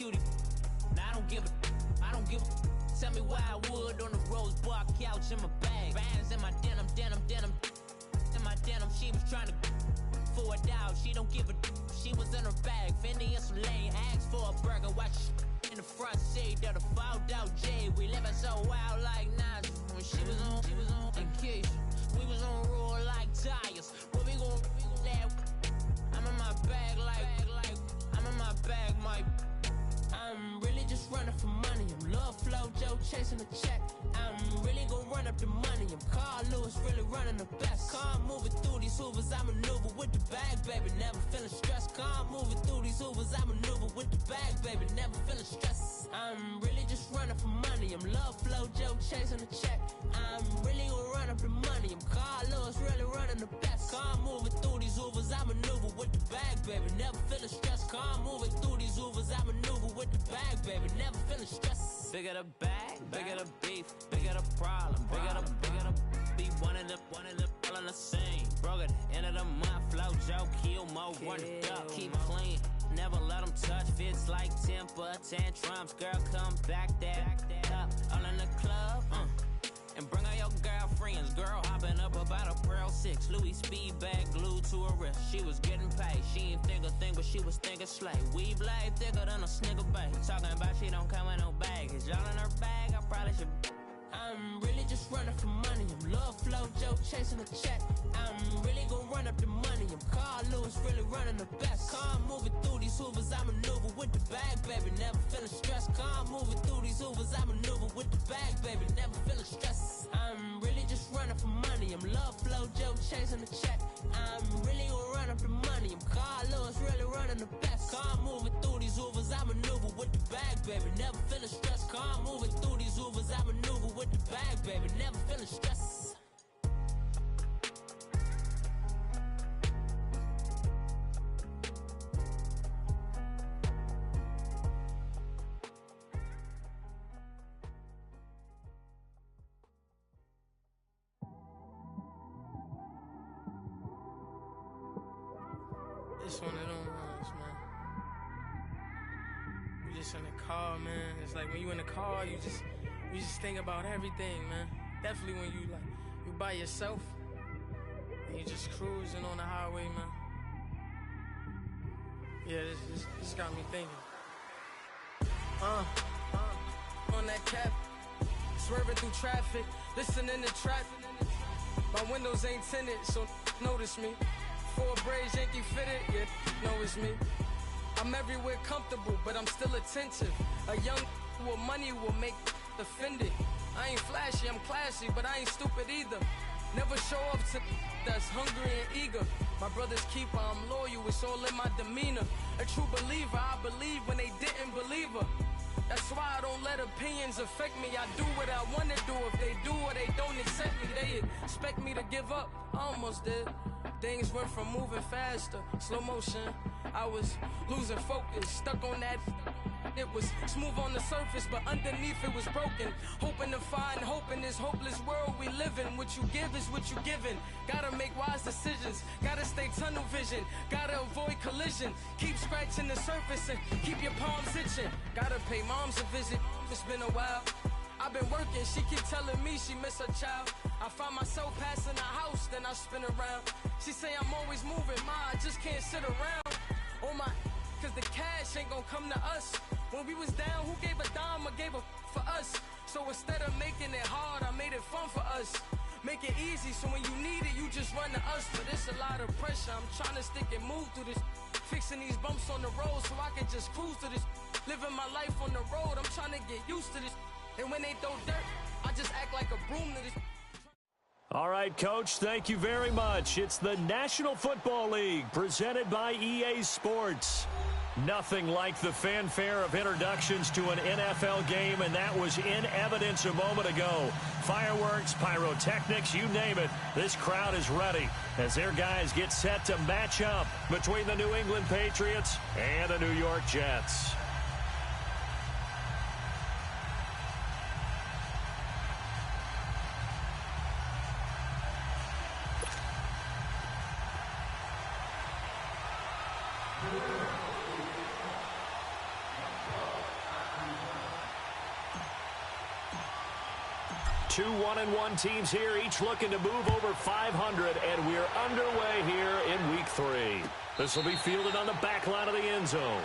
cutie. Now I don't give a. Tell me why I would on the rose bar couch in my bag. Bands in my denim. In my denim, she was trying to for it out. She don't give a. She was in her bag. Fendi and some lane. Asked for a burger. Watch in the front seat of the fouled out J. We living so wild like Nas. When she was on in case we was on roll like tires. Where we gon' that? I'm in my bag like I'm in my bag, Mike. I'm really just running for money. I'm Love Flow Joe chasing the check. I'm really gon' run up the money. I'm Carl Lewis, really running the best. Car moving through these Hoovers, I maneuver with the bag, baby. Never feeling stressed. Car moving through these Hoovers, I maneuver with the bag, baby. Never feeling stressed. I'm really just running for money. I'm Love Flow Joe chasing the check. I'm really gon' run up the money. I'm Carl Lewis, really running the best. Car moving through these Hoovers, I maneuver with the bag, baby. Never feeling stressed. Car moving through these Hoovers, I maneuver with the bag, baby. Never feeling stressed. Bigger the bag, bigger the beef, bigger the problem, bigger the be one of the all in the same. Broke at the end of the month, flow Joe, kill mo, run it up, keep clean. Never let them touch, fits like temper tantrums. Girl, come back that up, all in the club, and bring all your girlfriends. Girl hopping up about a Pearl 6 Louis speed bag glued to her wrist. She was getting paid, she ain't think a thing, but she was thinking slay. We blade thicker than a snicker bag. Talking about she don't come with no baggage. Y'all in her bag, I probably should. I'm really just running for money. I'm Love Flow Joe chasing the check. I'm really gon' run up the money. I'm Carl Lewis, really running the best. Car moving through these Hoovers, I maneuver with the bag, baby. Never feeling stressed. Car moving through these Hoovers, I maneuver with the bag, baby. Never feeling stressed. I'm really just running for money. I'm Love Flow Joe chasing the check. I'm really gon' run up the money. I'm Carl Lewis, really running the best. Car moving through these Hoovers, I maneuver with the bag, baby. Never feeling stressed. Car moving through these Hoovers, I maneuver with the bag, baby. Never feeling stressed. It's one of them ones, man. You just in the car, man. It's like when you in the car, you just think about everything, man. Definitely when you by yourself and you just cruising on the highway, man. Yeah, this got me thinking. On that cap, swerving through traffic, listening to trap. My windows ain't tinted, so notice me. 4 braids, Yankee fitted, yeah, know it's me. I'm everywhere comfortable, but I'm still attentive. A young with money will make offended. I ain't flashy, I'm classy, but I ain't stupid either. Never show up to that's hungry and eager. My brother's keeper, I'm loyal, it's all in my demeanor. A true believer, I believe when they didn't believe her. That's why I don't let opinions affect me. I do what I want to do. If they do or they don't accept me, they expect me to give up. I almost did. Things went from moving faster, slow motion. I was losing focus, stuck on that. It was smooth on the surface, but underneath it was broken. Hoping to find hope in this hopeless world we live in. What you give is what you given. Gotta make wise decisions, gotta stay tunnel vision, gotta avoid collision. Keep scratching the surface and keep your palms itching. Gotta pay moms a visit, it's been a while. I've been working, she keep telling me she miss her child. I find myself passing the house, then I spin around. She say I'm always moving, ma, I just can't sit around. Oh my, cause the cash ain't gonna come to us. When we was down, who gave a dime or gave a for us? So instead of making it hard, I made it fun for us. Make it easy, so when you need it, you just run to us. But it's a lot of pressure, I'm trying to stick and move through this. Fixing these bumps on the road so I can just cruise to this. Living my life on the road, I'm trying to get used to this. And when they throw dirt, I just act like a broom to this. All right, Coach, thank you very much. It's the National Football League presented by EA Sports. Nothing like the fanfare of introductions to an NFL game, and that was in evidence a moment ago. Fireworks, pyrotechnics, you name it. This crowd is ready as their guys get set to match up between the New England Patriots and the New York Jets. Two 1-1 teams here, each looking to move over 500, and we're underway here in Week 3. This will be fielded on the back line of the end zone.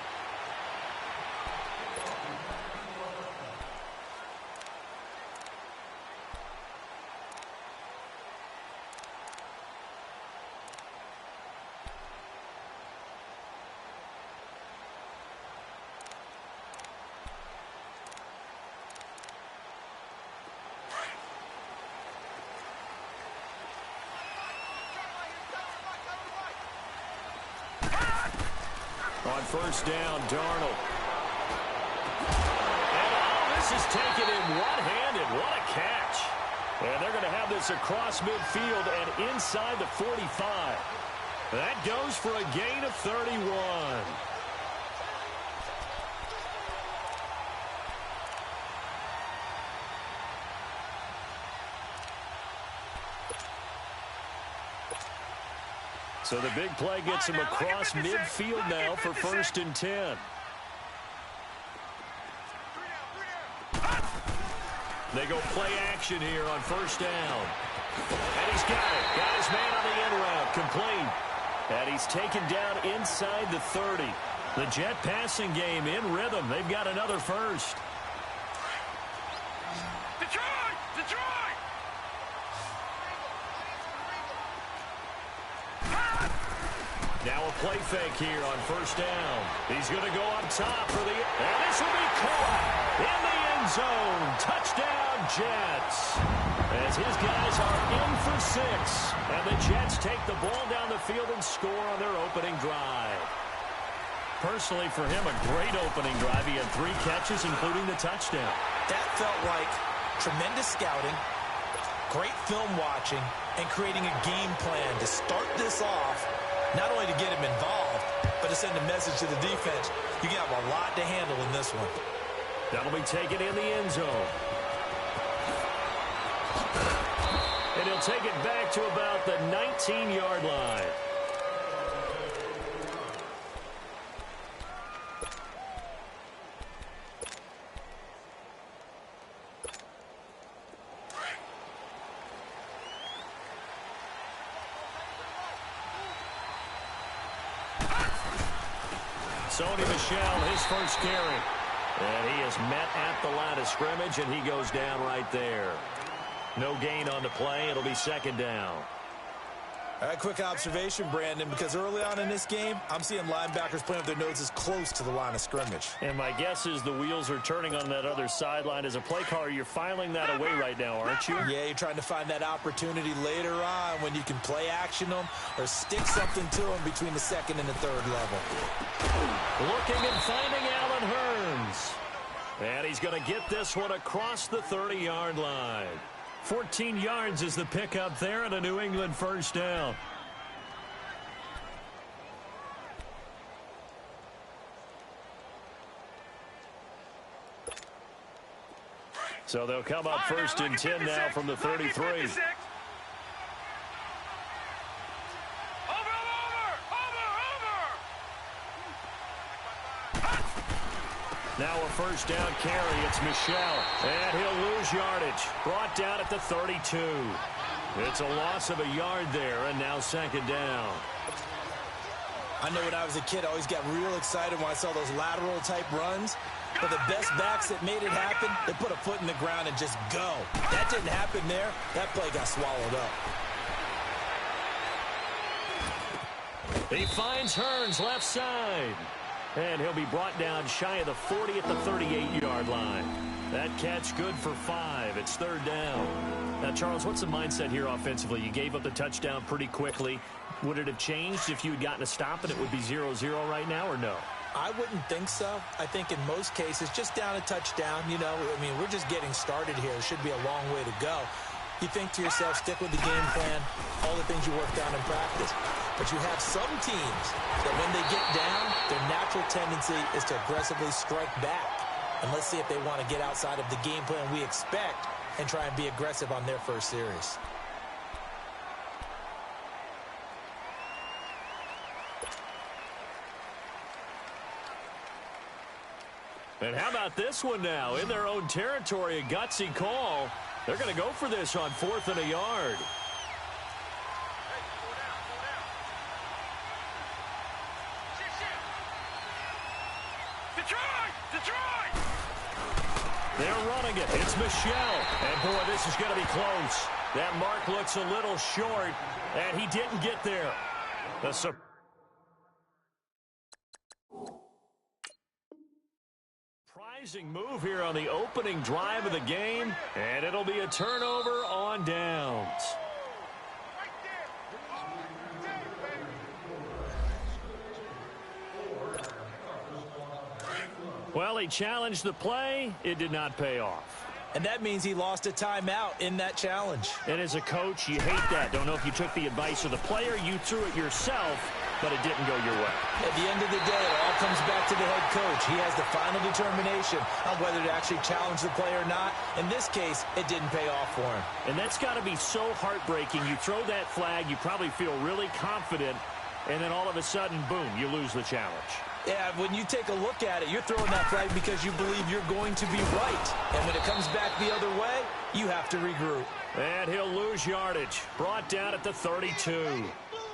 On first down, Darnold. And this is taken in one-handed. What a catch. And they're going to have this across midfield and inside the 45. That goes for a gain of 31. So the big play gets him across midfield now for 1st and 10. They go play action here on 1st down. And he's got it. Got his man on the end route. Complete. And he's taken down inside the 30. The Jet passing game in rhythm. They've got another first. Detroit! Detroit! Now a play fake here on 1st down. He's going to go up top for the... And this will be caught in the end zone. Touchdown, Jets. As his guys are in for 6. And the Jets take the ball down the field and score on their opening drive. Personally, for him, a great opening drive. He had 3 catches, including the touchdown. That felt like tremendous scouting, great film watching, and creating a game plan to start this off. Not only to get him involved, but to send a message to the defense. You got a lot to handle in this one. That'll be taken in the end zone. And he'll take it back to about the 19-yard line. Sony Michel, his first carry. And he is met at the line of scrimmage, and he goes down right there. No gain on the play. It'll be 2nd down. Quick observation, Brandon, because early on in this game, I'm seeing linebackers playing with their noses close to the line of scrimmage. And my guess is the wheels are turning on that other sideline. As a play caller, you're filing that away right now, aren't you? Yeah, you're trying to find that opportunity later on when you can play action them or stick something to them between the 2nd and the 3rd level. Looking and finding Allen Hurns. And he's going to get this one across the 30-yard line. 14 yards is the pickup there and a New England 1st down. So they'll come up 1st and 10 now from the 33. Now a 1st down carry. It's Michel. And he'll lose yardage. Brought down at the 32. It's a loss of a yard there, and now 2nd down. I know when I was a kid, I always got real excited when I saw those lateral-type runs. But the best backs that made it happen, they put a foot in the ground and just go. That didn't happen there. That play got swallowed up. He finds Hurns left side. And he'll be brought down shy of the 40 at the 38-yard line. That catch good for 5. It's 3rd down. Now, Charles, what's the mindset here offensively? You gave up the touchdown pretty quickly. Would it have changed if you had gotten a stop and it would be 0-0 right now, or no? I wouldn't think so. I think in most cases, just down a touchdown, you know, I mean, we're just getting started here. It should be a long way to go. You think to yourself, stick with the game plan, all the things you worked on in practice. But you have some teams that when they get down, their natural tendency is to aggressively strike back. And let's see if they want to get outside of the game plan we expect and try and be aggressive on their first series. And how about this one now? In their own territory, a gutsy call. They're going to go for this on 4th and a yard. They're running it. It's Michelle. And, boy, this is going to be close. That mark looks a little short, and he didn't get there. The surprising move here on the opening drive of the game, and it'll be a turnover on downs. Well, he challenged the play. It did not pay off. And that means he lost a timeout in that challenge. And as a coach, you hate that. Don't know if you took the advice of the player, you threw it yourself, but it didn't go your way. At the end of the day, it all comes back to the head coach. He has the final determination on whether to actually challenge the play or not. In this case, it didn't pay off for him. And that's got to be so heartbreaking. You throw that flag, you probably feel really confident, and then all of a sudden, boom, you lose the challenge. Yeah, when you take a look at it, you're throwing that flag because you believe you're going to be right. And when it comes back the other way, you have to regroup. And he'll lose yardage. Brought down at the 32.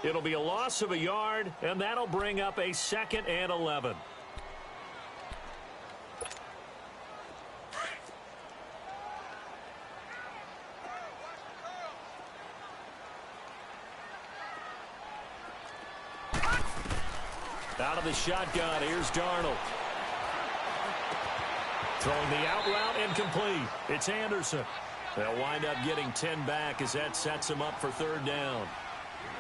It'll be a loss of a yard, and that'll bring up a 2nd and 11. Out of the shotgun, here's Darnold. Throwing the out route incomplete. It's Anderson. They'll wind up getting 10 back as that sets them up for 3rd down.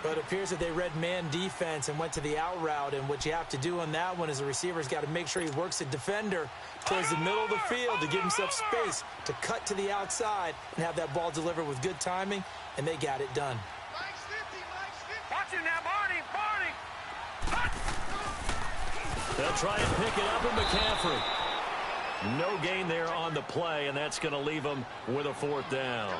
But it appears that they read man defense and went to the out route, and what you have to do on that one is the receiver's got to make sure he works the defender towards the middle of the field to give himself space to cut to the outside and have that ball delivered with good timing, and they got it done. Watch it now, Barney. They'll try and pick it up with McCaffrey. No gain there on the play, and that's going to leave them with a 4th down.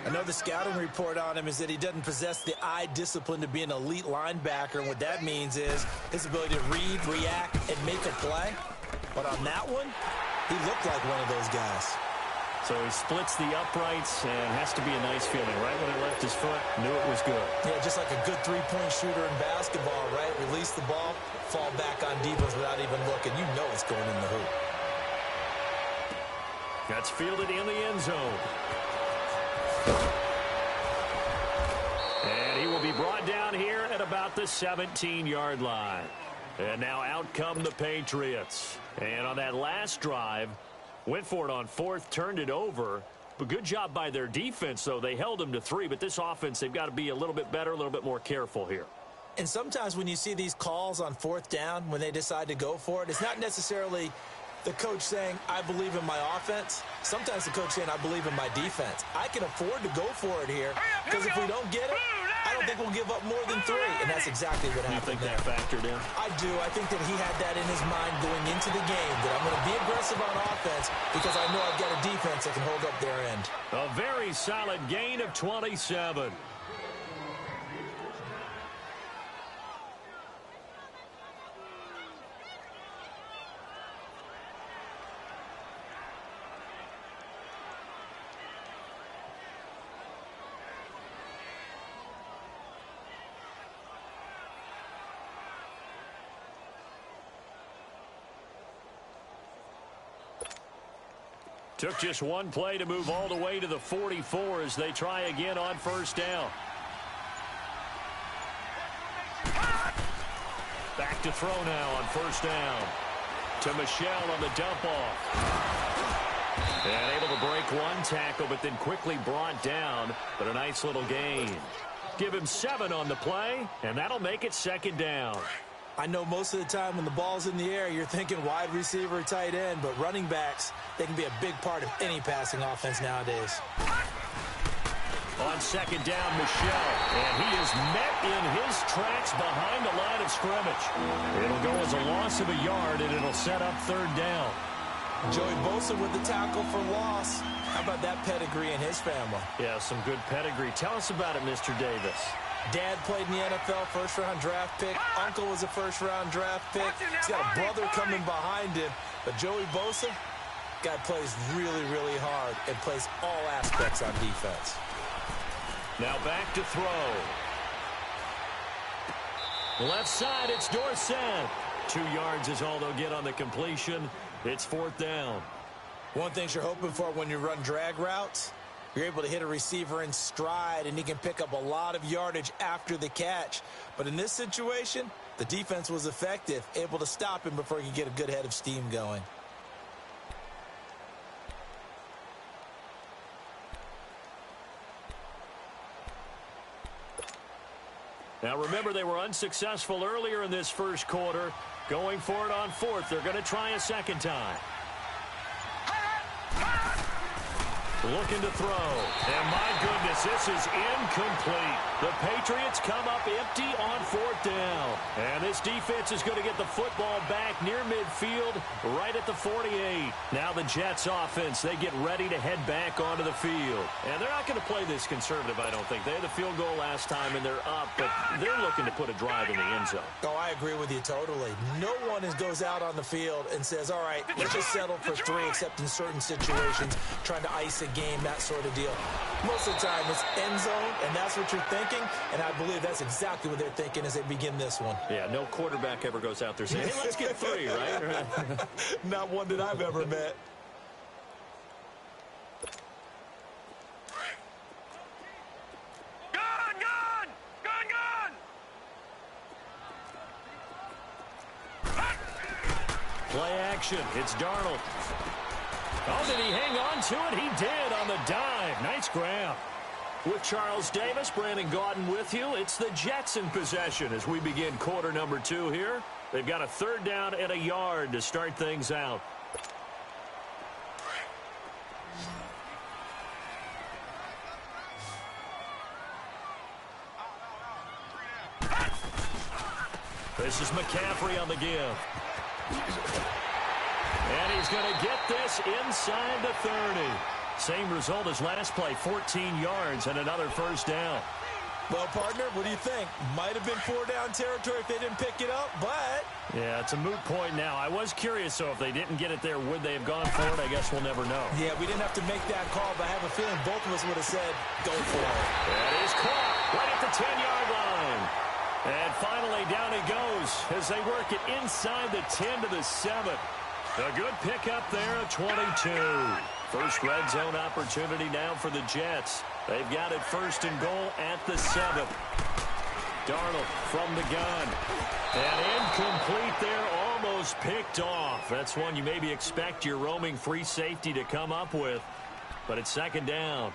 I know the scouting report on him is that he doesn't possess the eye discipline to be an elite linebacker, and what that means is his ability to read, react, and make a play. But on that one, he looked like one of those guys. So he splits the uprights and has to be a nice feeling. Right when he left his foot, knew it was good. Yeah, just like a good three-point shooter in basketball, right? Release the ball, fall back on defense without even looking. You know it's going in the hoop. That's fielded in the end zone. And he will be brought down here at about the 17-yard line. And now out come the Patriots. And on that last drive, went for it on 4th, turned it over. But good job by their defense, though. They held them to 3, but this offense, they've got to be a little bit better, a little bit more careful here. And sometimes when you see these calls on 4th down, when they decide to go for it, it's not necessarily the coach saying, I believe in my offense. Sometimes the coach saying, I believe in my defense. I can afford to go for it here because if we don't get it, I don't think we'll give up more than 3. And that's exactly what happened. You think that factored in? I do. I think that he had that in his mind going into the game, that I'm going to be aggressive on offense because I know I've got a defense that can hold up their end. A very solid gain of 27. Took just one play to move all the way to the 44 as they try again on 1st down. Back to throw now on 1st down. To Michelle on the dump off. And able to break one tackle, but then quickly brought down. But a nice little gain. Give him 7 on the play, and that'll make it 2nd down. I know most of the time when the ball's in the air, you're thinking wide receiver, tight end, but running backs, they can be a big part of any passing offense nowadays. On 2nd down, Michelle, and he is met in his tracks behind the line of scrimmage. It'll go as a loss of a yard, and it'll set up 3rd down. Joey Bosa with the tackle for loss. How about that pedigree in his family? Yeah, some good pedigree. Tell us about it, Mr. Davis. Dad played in the NFL, first-round draft pick. Uncle was a first-round draft pick. He's got a brother coming behind him. But Joey Bosa, Guy plays really, really hard and plays all aspects on defense. Now back to throw. Left side, it's Dorsett. 2 yards is all they'll get on the completion. It's 4th down. One thing you're hoping for when you run drag routes, you're able to hit a receiver in stride, and he can pick up a lot of yardage after the catch. But in this situation, the defense was effective, able to stop him before he could get a good head of steam going. Now remember, they were unsuccessful earlier in this first quarter. Going for it on 4th. They're going to try a second time. Looking to throw. And my goodness, this is incomplete. The Patriots come up empty on 4th down. And this defense is going to get the football back near midfield, right at the 48. Now the Jets offense, they get ready to head back onto the field. And they're not going to play this conservative, I don't think. They had the field goal last time, and they're up, but they're looking to put a drive in the end zone. Oh, I agree with you totally. No one goes out on the field and says, all right, let's just settle for 3, except in certain situations, trying to ice a game, that sort of deal. Most of the time, it's end zone, and that's what you're thinking, and I believe that's exactly what they're thinking as they begin this one. Yeah, no quarterback ever goes out there saying, hey, let's get 3, right? Not one that I've ever met. Play action. It's Darnold. Oh, did he hang on to it? He did on the dive. Nice grab. With Charles Davis, Brandon Gaudin with you. It's the Jets in possession as we begin quarter number 2 here. They've got a 3rd down and a yard to start things out. This is McCaffrey on the give. And he's going to get this inside the 30. Same result as last play, 14 yards and another 1st down. Well, partner, what do you think? Might have been 4-down territory if they didn't pick it up, but... Yeah, it's a moot point now. I was curious, so if they didn't get it there, would they have gone for it? I guess we'll never know. Yeah, we didn't have to make that call, but I have a feeling both of us would have said, go for it. That is caught right at the 10-yard line. And finally, down he goes as they work it inside the 10 to the 7. A good pickup there of 22. First red zone opportunity now for the Jets. They've got it 1st and goal at the 7. Darnold from the gun. And incomplete there, almost picked off. That's one you maybe expect your roaming free safety to come up with. But it's 2nd down.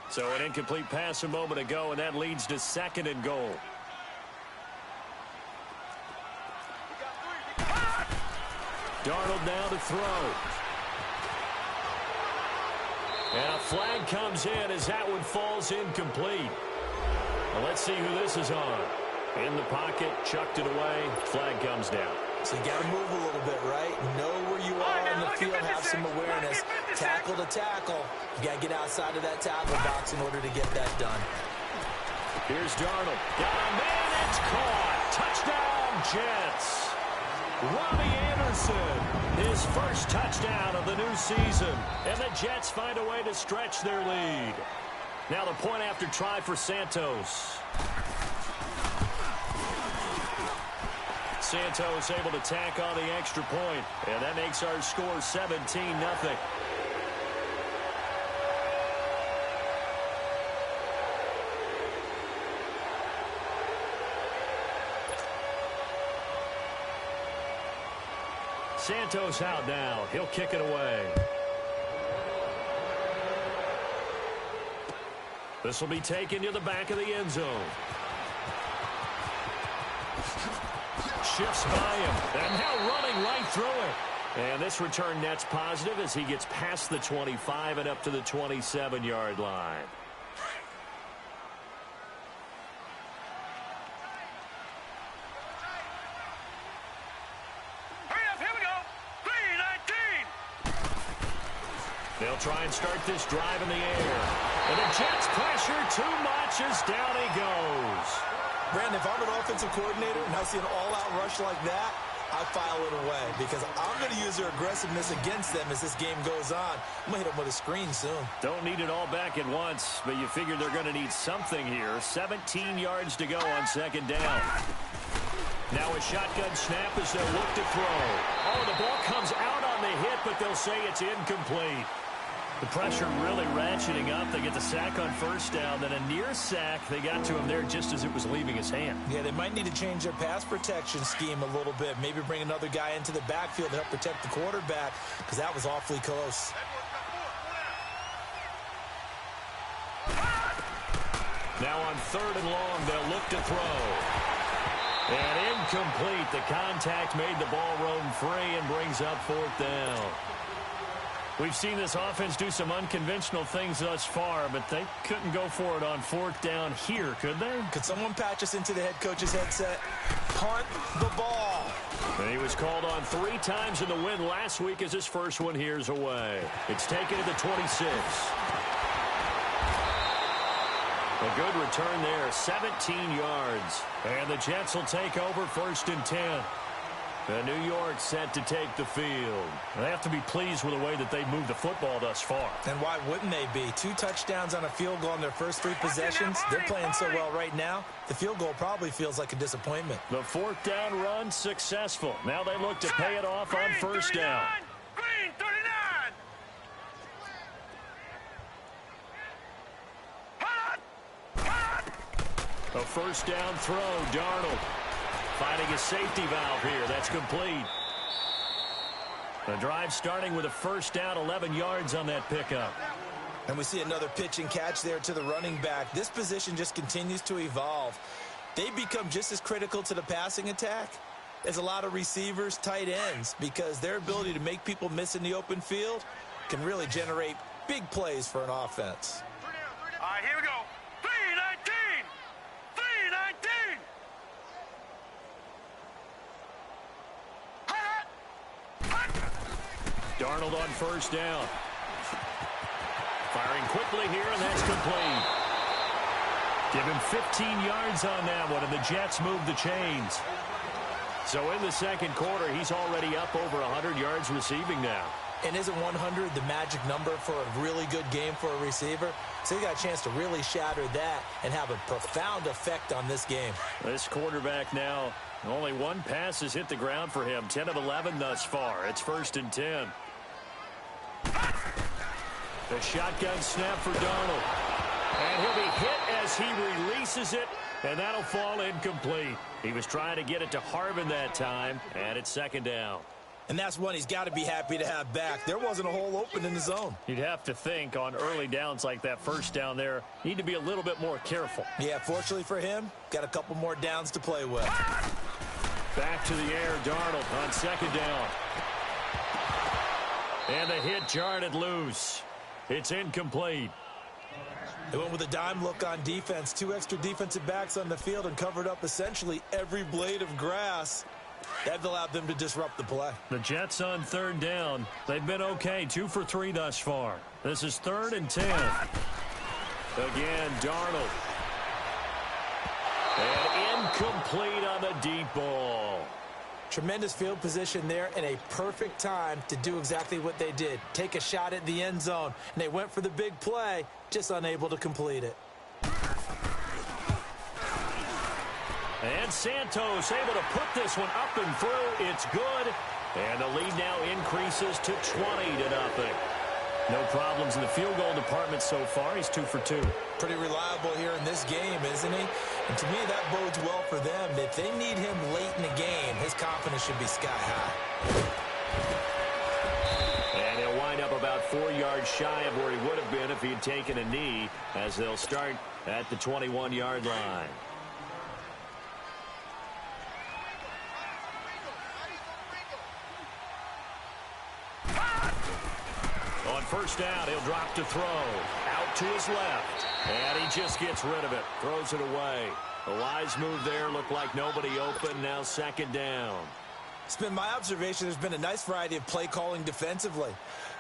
So an incomplete pass a moment ago, and that leads to 2nd and goal. Darnold now to throw. And a flag comes in as that one falls incomplete. Well, let's see who this is on. In the pocket, chucked it away, flag comes down. So you got to move a little bit, right? Know where you are on the field, have some awareness. Tackle to tackle. You got to get outside of that tackle box in order to get that done. Here's Darnold. Got a man, it's caught. Touchdown, Jets. Robbie Anderson, his first touchdown of the new season. And the Jets find a way to stretch their lead. Now the point after try for Santos. Santos able to tack on the extra point. And that makes our score 17-0. Santos out now. He'll kick it away. This will be taken to the back of the end zone. Shifts by him. And now running right through it. And this return net's positive as he gets past the 25 and up to the 27-yard line. They'll try and start this drive in the air. And the Jets pressure too much as down he goes. Brandon, if I'm an offensive coordinator and I see an all-out rush like that, I file it away because I'm going to use their aggressiveness against them as this game goes on. I'm going to hit them with a screen soon. Don't need it all back at once, but you figure they're going to need something here. 17 yards to go on second down. Now a shotgun snap as they'll look to throw. Oh, the ball comes out on the hit, but they'll say it's incomplete. The pressure really ratcheting up. They get the sack on first down. Then a near sack. They got to him there just as it was leaving his hand. Yeah, they might need to change their pass protection scheme a little bit. Maybe bring another guy into the backfield to help protect the quarterback because that was awfully close. Now on third and long, they'll look to throw. And incomplete. The contact made the ball roam free and brings up fourth down. We've seen this offense do some unconventional things thus far, but they couldn't go for it on fourth down here, could they? Could someone patch us into the head coach's headset? Punt the ball. And he was called on 3 times in the win last week as his first one here's away. It's taken to the 26. A good return there, 17 yards. And the Jets will take over first and 10. And New York set to take the field. They have to be pleased with the way that they moved the football thus far. And why wouldn't they be? 2 touchdowns on a field goal in their first 3 possessions. They're playing so well right now, the field goal probably feels like a disappointment. The fourth down run successful. Now they look to pay it off on first down. Green 39. A first down throw, Darnold. Finding a safety valve here. That's complete. The drive starting with a first down, 11 yards on that pickup. And we see another pitch and catch there to the running back. This position just continues to evolve. They become just as critical to the passing attack as a lot of receivers, tight ends, because their ability to make people miss in the open field can really generate big plays for an offense. All right, here we go. 319. 319. Darnold on first down. Firing quickly here, and that's complete. Give him 15 yards on that one, and the Jets move the chains. So in the second quarter, he's already up over 100 yards receiving now. And isn't 100 the magic number for a really good game for a receiver? So he got a chance to really shatter that and have a profound effect on this game. This quarterback now, only 1 pass has hit the ground for him. 10 of 11 thus far. It's first and 10. The shotgun snap for Darnold. And he'll be hit as he releases it, and that'll fall incomplete. He was trying to get it to Harvin that time, and it's second down. And that's one he's got to be happy to have back. There wasn't a hole open in the zone. You'd have to think on early downs like that first down there, need to be a little bit more careful. Yeah, fortunately for him, got a couple more downs to play with. Back to the air, Darnold on second down. And the hit jarred it loose. It's incomplete. They went with a dime look on defense. 2 extra defensive backs on the field and covered up essentially every blade of grass. That allowed them to disrupt the play. The Jets on third down. They've been okay, 2 for 3 thus far. This is third and 10. Again, Darnold. And incomplete on the deep ball. Tremendous field position there and a perfect time to do exactly what they did. Take a shot at the end zone. And they went for the big play, just unable to complete it. And Santos able to put this one up and through. It's good. And the lead now increases to 20-0. No problems in the field goal department so far. He's 2 for 2. Pretty reliable here in this game, isn't he? And to me, that bodes well for them. If they need him late in the game, his confidence should be sky high. And he'll wind up about 4 yards shy of where he would have been if he had taken a knee, as they'll start at the 21-yard line. On first down, he'll drop to throw. Out to his left. And he just gets rid of it. Throws it away. A wise move there. Looked like nobody open. Now second down. It's been my observation there's been a nice variety of play calling defensively.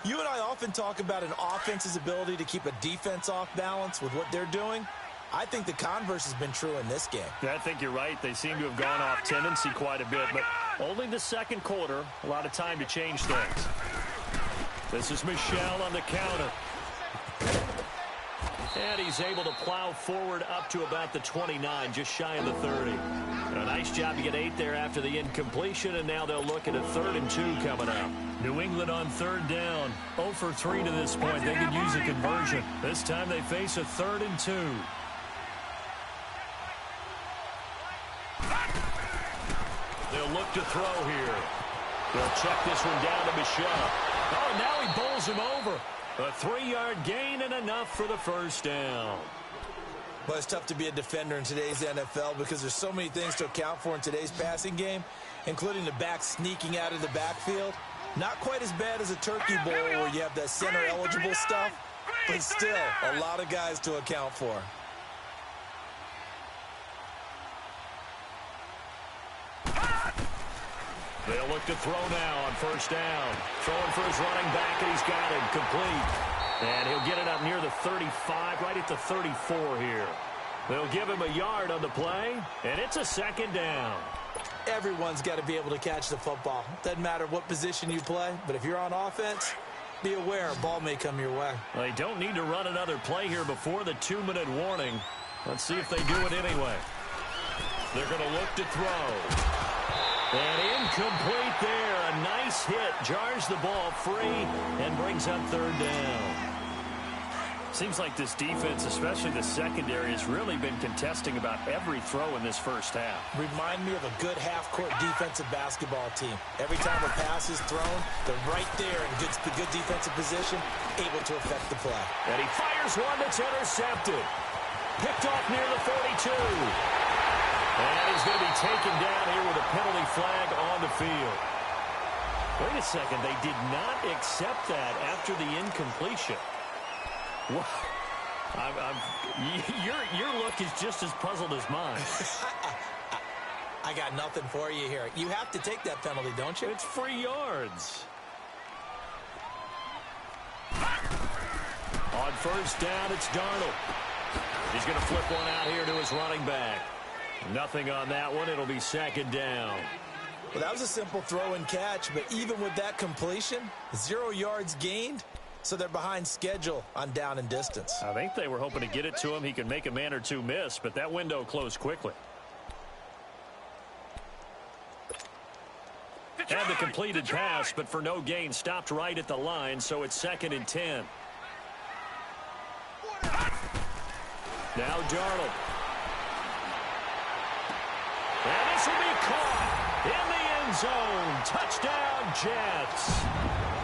You and I often talk about an offense's ability to keep a defense off balance with what they're doing. I think the converse has been true in this game. I think you're right. They seem to have gone off tendency quite a bit, but only the second quarter. A lot of time to change things. This is Michel on the counter. And he's able to plow forward up to about the 29, just shy of the 30. And a nice job to get 8 there after the incompletion, and now they'll look at a 3rd and 2 coming up. New England on 3rd down. 0 for 3 to this point. They could use a conversion. This time they face a 3rd and 2. They'll look to throw here. They'll check this one down to Michel. Oh, now he bowls him over. A 3-yard gain and enough for the first down. But it's tough to be a defender in today's NFL because there's so many things to account for in today's passing game, including the back sneaking out of the backfield. Not quite as bad as a turkey bowl where you have that center-eligible stuff, but still a lot of guys to account for. They'll look to throw now on first down. Throwing for his running back, and he's got it complete. And he'll get it up near the 35, right at the 34 here. They'll give him a yard on the play, and it's a 2nd down. Everyone's got to be able to catch the football. Doesn't matter what position you play, but if you're on offense, be aware a ball may come your way. They don't need to run another play here before the 2-minute warning. Let's see if they do it anyway. They're going to look to throw. And incomplete there. A nice hit. Jars the ball free and brings up 3rd down. Seems like this defense, especially the secondary, has really been contesting about every throw in this first half. Remind me of a good half-court defensive basketball team. Every time a pass is thrown, they're right there in good defensive position, able to affect the play. And he fires one that's intercepted. Picked off near the 42. And he's going to be taken down here with a penalty flag on the field. Wait a second. They did not accept that after the incompletion. Wow. Your look is just as puzzled as mine. I got nothing for you here. You have to take that penalty, don't you? It's free yards. On first down, it's Darnold. He's going to flip one out here to his running back. Nothing on that one. It'll be 2nd down. Well, that was a simple throw and catch, but even with that completion, 0 yards gained, so they're behind schedule on down and distance. I think they were hoping to get it to him. He could make a man or two miss, but that window closed quickly. Had the completed pass, but for no gain, stopped right at the line, so it's 2nd and 10. Now Darnold. And this will be caught in the end zone. Touchdown, Jets.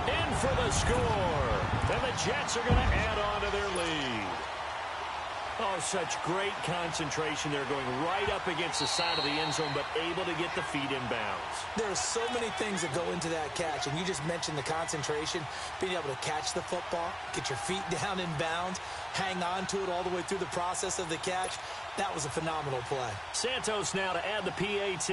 In for the score. And the Jets are going to add on to their lead. Oh, such great concentration. They're going right up against the side of the end zone, but able to get the feet in bounds. There are so many things that go into that catch, and you just mentioned the concentration, being able to catch the football, get your feet down in bounds, hang on to it all the way through the process of the catch. That was a phenomenal play. Santos now to add the PAT.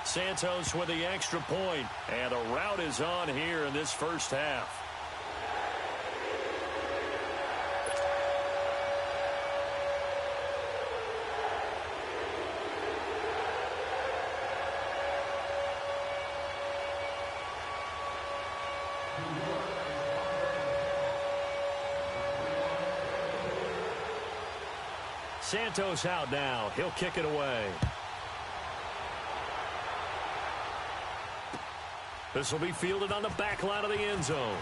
Santos with the extra point, and a rout is on here in this first half. Santos out now. He'll kick it away. This will be fielded on the back line of the end zone.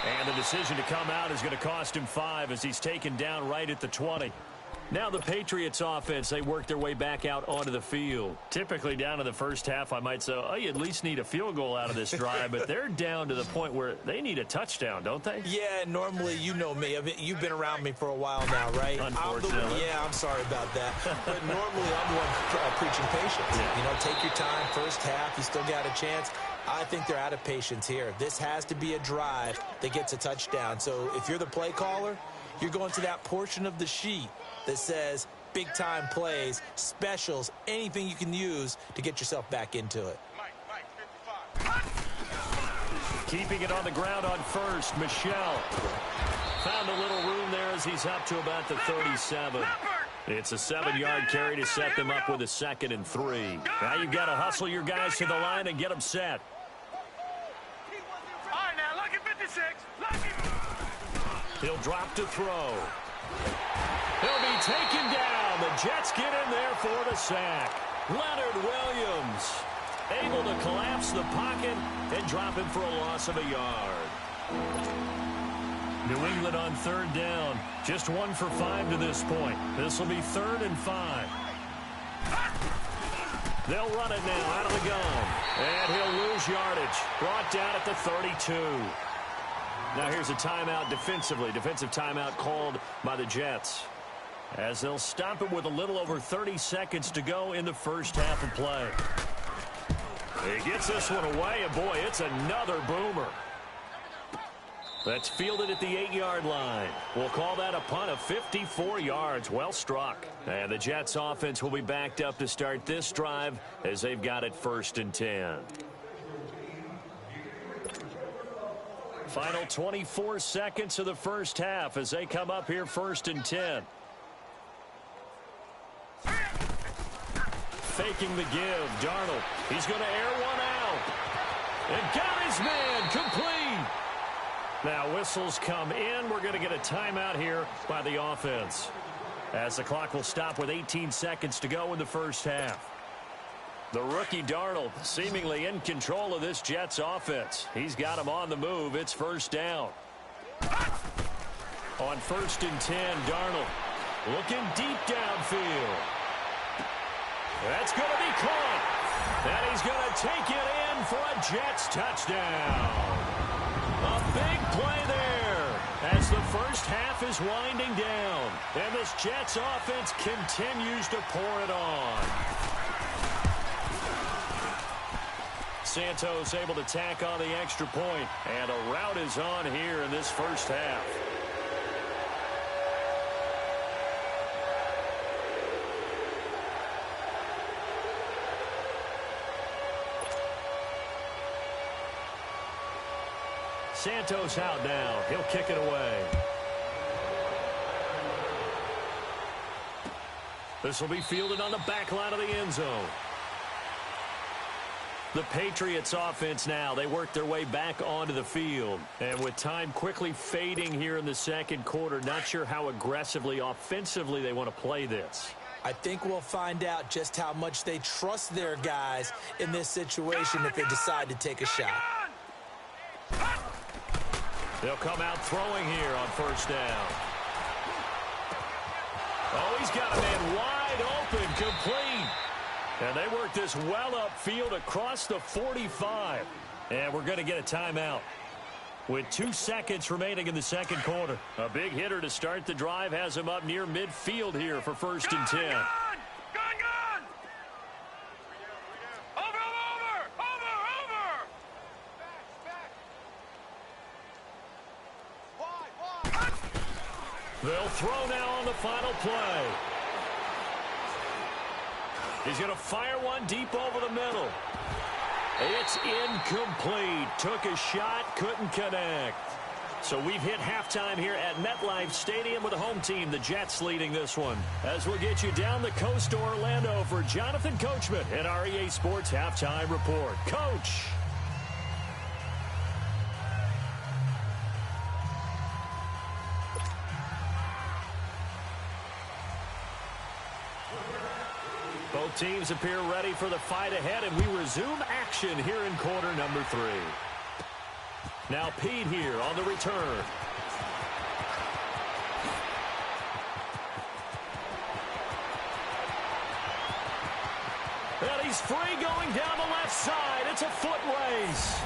And the decision to come out is going to cost him 5 as he's taken down right at the 20. Now the Patriots offense, they work their way back out onto the field. Typically down in the first half, I might say, oh, you at least need a field goal out of this drive, but they're down to the point where they need a touchdown, don't they? Yeah, normally, you know me. I mean, you've been around me for a while now, right? Unfortunately. I'm sorry about that. But normally, I'm the one preaching patience. Yeah. You know, take your time. First half, you still got a chance. I think they're out of patience here. This has to be a drive that gets a touchdown. So if you're the play caller, you're going to that portion of the sheet that says big-time plays, specials, anything you can use to get yourself back into it. Keeping it on the ground on first, Michelle. Found a little room there as he's up to about the 37. It's a 7-yard carry to set them up with a 2nd and 3. Now you've got to hustle your guys to the line and get them set. All right, now, lucky 56. Lucky. He'll drop to throw. He'll be taken down. The Jets get in there for the sack. Leonard Williams able to collapse the pocket and drop him for a loss of a yard. New England on 3rd down. Just 1 for 5 to this point. This will be 3rd and 5. They'll run it now out of the gun. And he'll lose yardage. Brought down at the 32. Now here's a timeout defensively. Defensive timeout called by the Jets, as they'll stop it with a little over 30 seconds to go in the first half of play. He gets this one away, and boy, it's another boomer. That's fielded at the 8-yard line. We'll call that a punt of 54 yards. Well struck. And the Jets offense will be backed up to start this drive as they've got it 1st and 10. Final 24 seconds of the first half as they come up here 1st and 10. Faking the give. Darnold. He's going to air one out. And got his man complete. Now whistles come in. We're going to get a timeout here by the offense, as the clock will stop with 18 seconds to go in the first half. The rookie Darnold seemingly in control of this Jets offense. He's got him on the move. It's 1st down. On 1st and 10, Darnold looking deep downfield. That's going to be caught. And he's going to take it in for a Jets touchdown. A big play there as the first half is winding down. And this Jets offense continues to pour it on. Santos able to tack on the extra point. And a rout is on here in this first half. Santos out now. He'll kick it away. This will be fielded on the back line of the end zone. The Patriots offense now, they work their way back onto the field. And with time quickly fading here in the second quarter, not sure how aggressively, offensively they want to play this. I think we'll find out just how much they trust their guys in this situation if they decide to take a shot. They'll come out throwing here on 1st down. Oh, he's got a man wide open, complete. And they work this well upfield across the 45. And we're going to get a timeout with 2 seconds remaining in the second quarter. A big hitter to start the drive has him up near midfield here for 1st and 10. Gone! Over! They'll throw now on the final play. He's going to fire one deep over the middle. It's incomplete. Took a shot, couldn't connect. So we've hit halftime here at MetLife Stadium with the home team, the Jets, leading this one. As we'll get you down the coast to Orlando for Jonathan Coachman and our EA Sports Halftime Report. Coach. Both teams appear ready for the fight ahead, and we resume action here in quarter number 3. Now Pete here on the return. And he's free going down the left side. It's a foot race.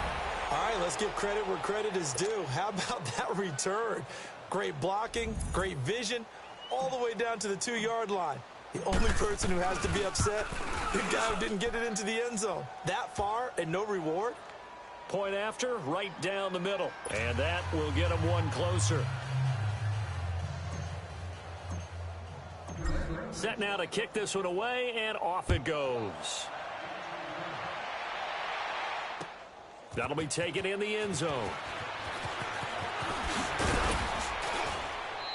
All right, let's give credit where credit is due. How about that return? Great blocking, great vision, all the way down to the 2-yard line. The only person who has to be upset, the guy who didn't get it into the end zone. That far and no reward? Point after, right down the middle. And that will get him one closer. Set now to kick this one away, and off it goes. That'll be taken in the end zone.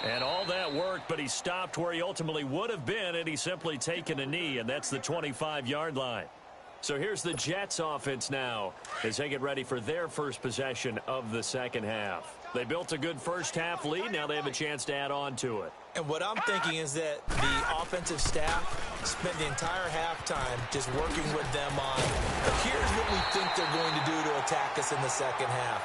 And all that worked, but he stopped where he ultimately would have been, and he's simply taken a knee, and that's the 25-yard line. So here's the Jets offense now as they get ready for their first possession of the second half. They built a good first-half lead. Now they have a chance to add on to it. And what I'm thinking is that the offensive staff spent the entire halftime just working with them on, here's what we think they're going to do to attack us in the second half.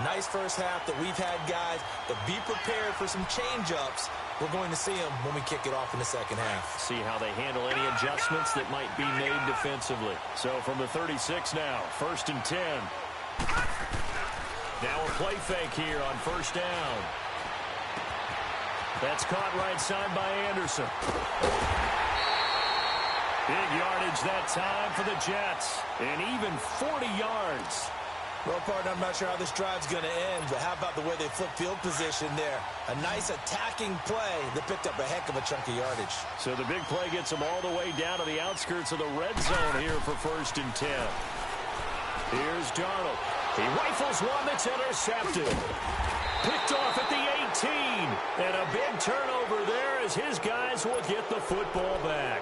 Nice first half that we've had, guys, but be prepared for some change-ups. We're going to see them when we kick it off in the second half. See how they handle any adjustments that might be made defensively. So from the 36 now, 1st and 10. Now a play fake here on first down. That's caught right side by Anderson. Big yardage that time for the Jets. And even 40 yards. Well, partner, I'm not sure how this drive's going to end, but how about the way they flip field position there? A nice attacking play that picked up a heck of a chunk of yardage. So the big play gets them all the way down to the outskirts of the red zone here for 1st and 10. Here's Darnold. He rifles one that's intercepted. Picked off at the 18. And a big turnover there as his guys will get the football back.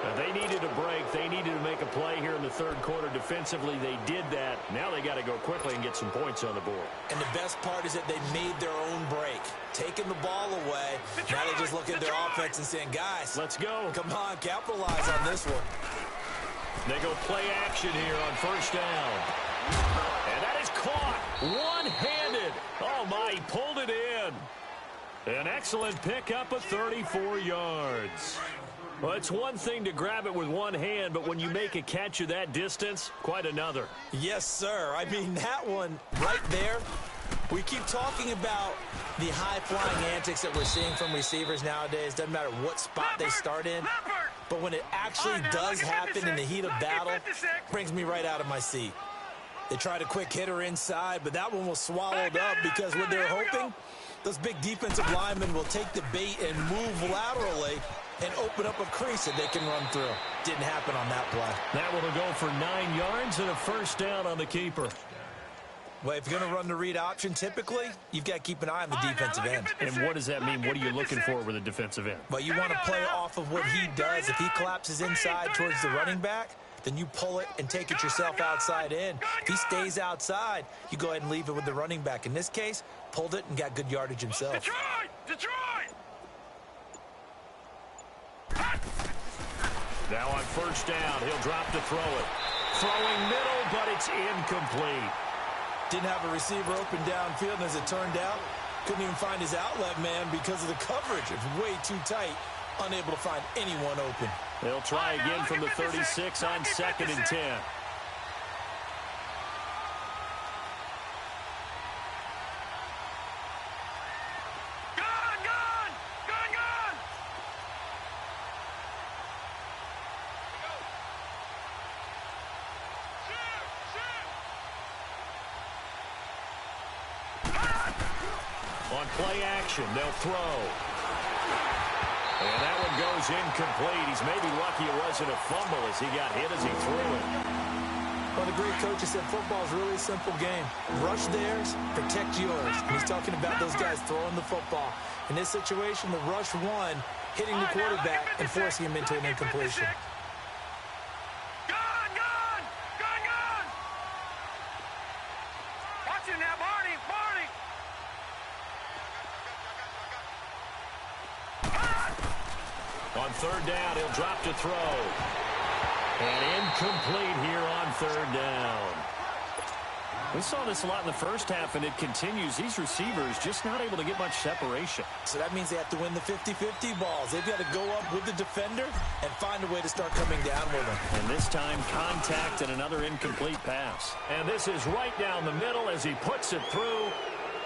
Now, they needed a break. They needed to make a play here in the third quarter. Defensively, they did that. Now they got to go quickly and get some points on the board. And the best part is that they made their own break. Taking the ball away. Now they just look at their offense and saying, guys, let's go. Come on, capitalize on this one. They go play action here on first down. And that is caught one-handed. Oh, my, he pulled it in. An excellent pickup of 34 yards. Well, it's one thing to grab it with one hand, but when you make a catch of that distance, quite another. Yes, sir. I mean, that one right there, we keep talking about the high-flying antics that we're seeing from receivers nowadays. Doesn't matter what spot they start in. But when it actually does happen in the heat of battle, it brings me right out of my seat. They tried a quick hitter inside, but that one was swallowed up because what they're hoping, those big defensive linemen will take the bait and move laterally and open up a crease that they can run through. Didn't happen on that play. That one will go for 9 yards and a first down on the keeper. Well, if you're going to run the read option, typically, you've got to keep an eye on the defensive end. And what does that mean? What are you looking for with a defensive end? Well, you want to play off of what he does. If he collapses inside towards the running back, then you pull it and take it yourself outside in. If he stays outside, you go ahead and leave it with the running back. In this case, pulled it and got good yardage himself. Detroit! Now on first down, he'll drop to throw it. Throwing middle, but it's incomplete. Didn't have a receiver open downfield, and as it turned out, couldn't even find his outlet man because of the coverage. It's way too tight, unable to find anyone open. They'll try again from the 36 on 2nd and 10. On play action, they'll throw. And that one goes incomplete. He's maybe lucky it wasn't a fumble as he got hit as he threw it. Well, the great coach has said football is really a simple game. Rush theirs, protect yours. And he's talking about those guys throwing the football. In this situation, the rush one, hitting the quarterback and forcing him into an incompletion. On third down, he'll drop to throw. And incomplete here on third down. We saw this a lot in the first half, and it continues. These receivers just not able to get much separation. So that means they have to win the 50-50 balls. They've got to go up with the defender and find a way to start coming down with them. And this time, contact and another incomplete pass. And this is right down the middle as he puts it through.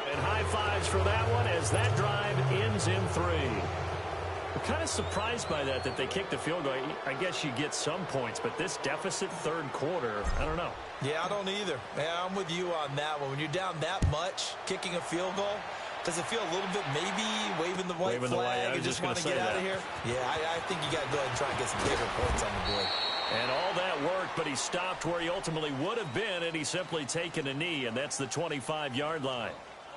And high fives for that one as that drive ends in 3. We're kind of surprised by that they kicked the field goal. I guess you get some points, but this deficit third quarter, I don't know. Yeah, I don't either. Yeah, I'm with you on that one. When you're down that much, kicking a field goal, does it feel a little bit maybe waving the white flag and just want to get out of here? Yeah, I think you got to go ahead and try and get some bigger points on the board. And all that work but he stopped where he ultimately would have been, and he's simply taken a knee, and that's the 25-yard line.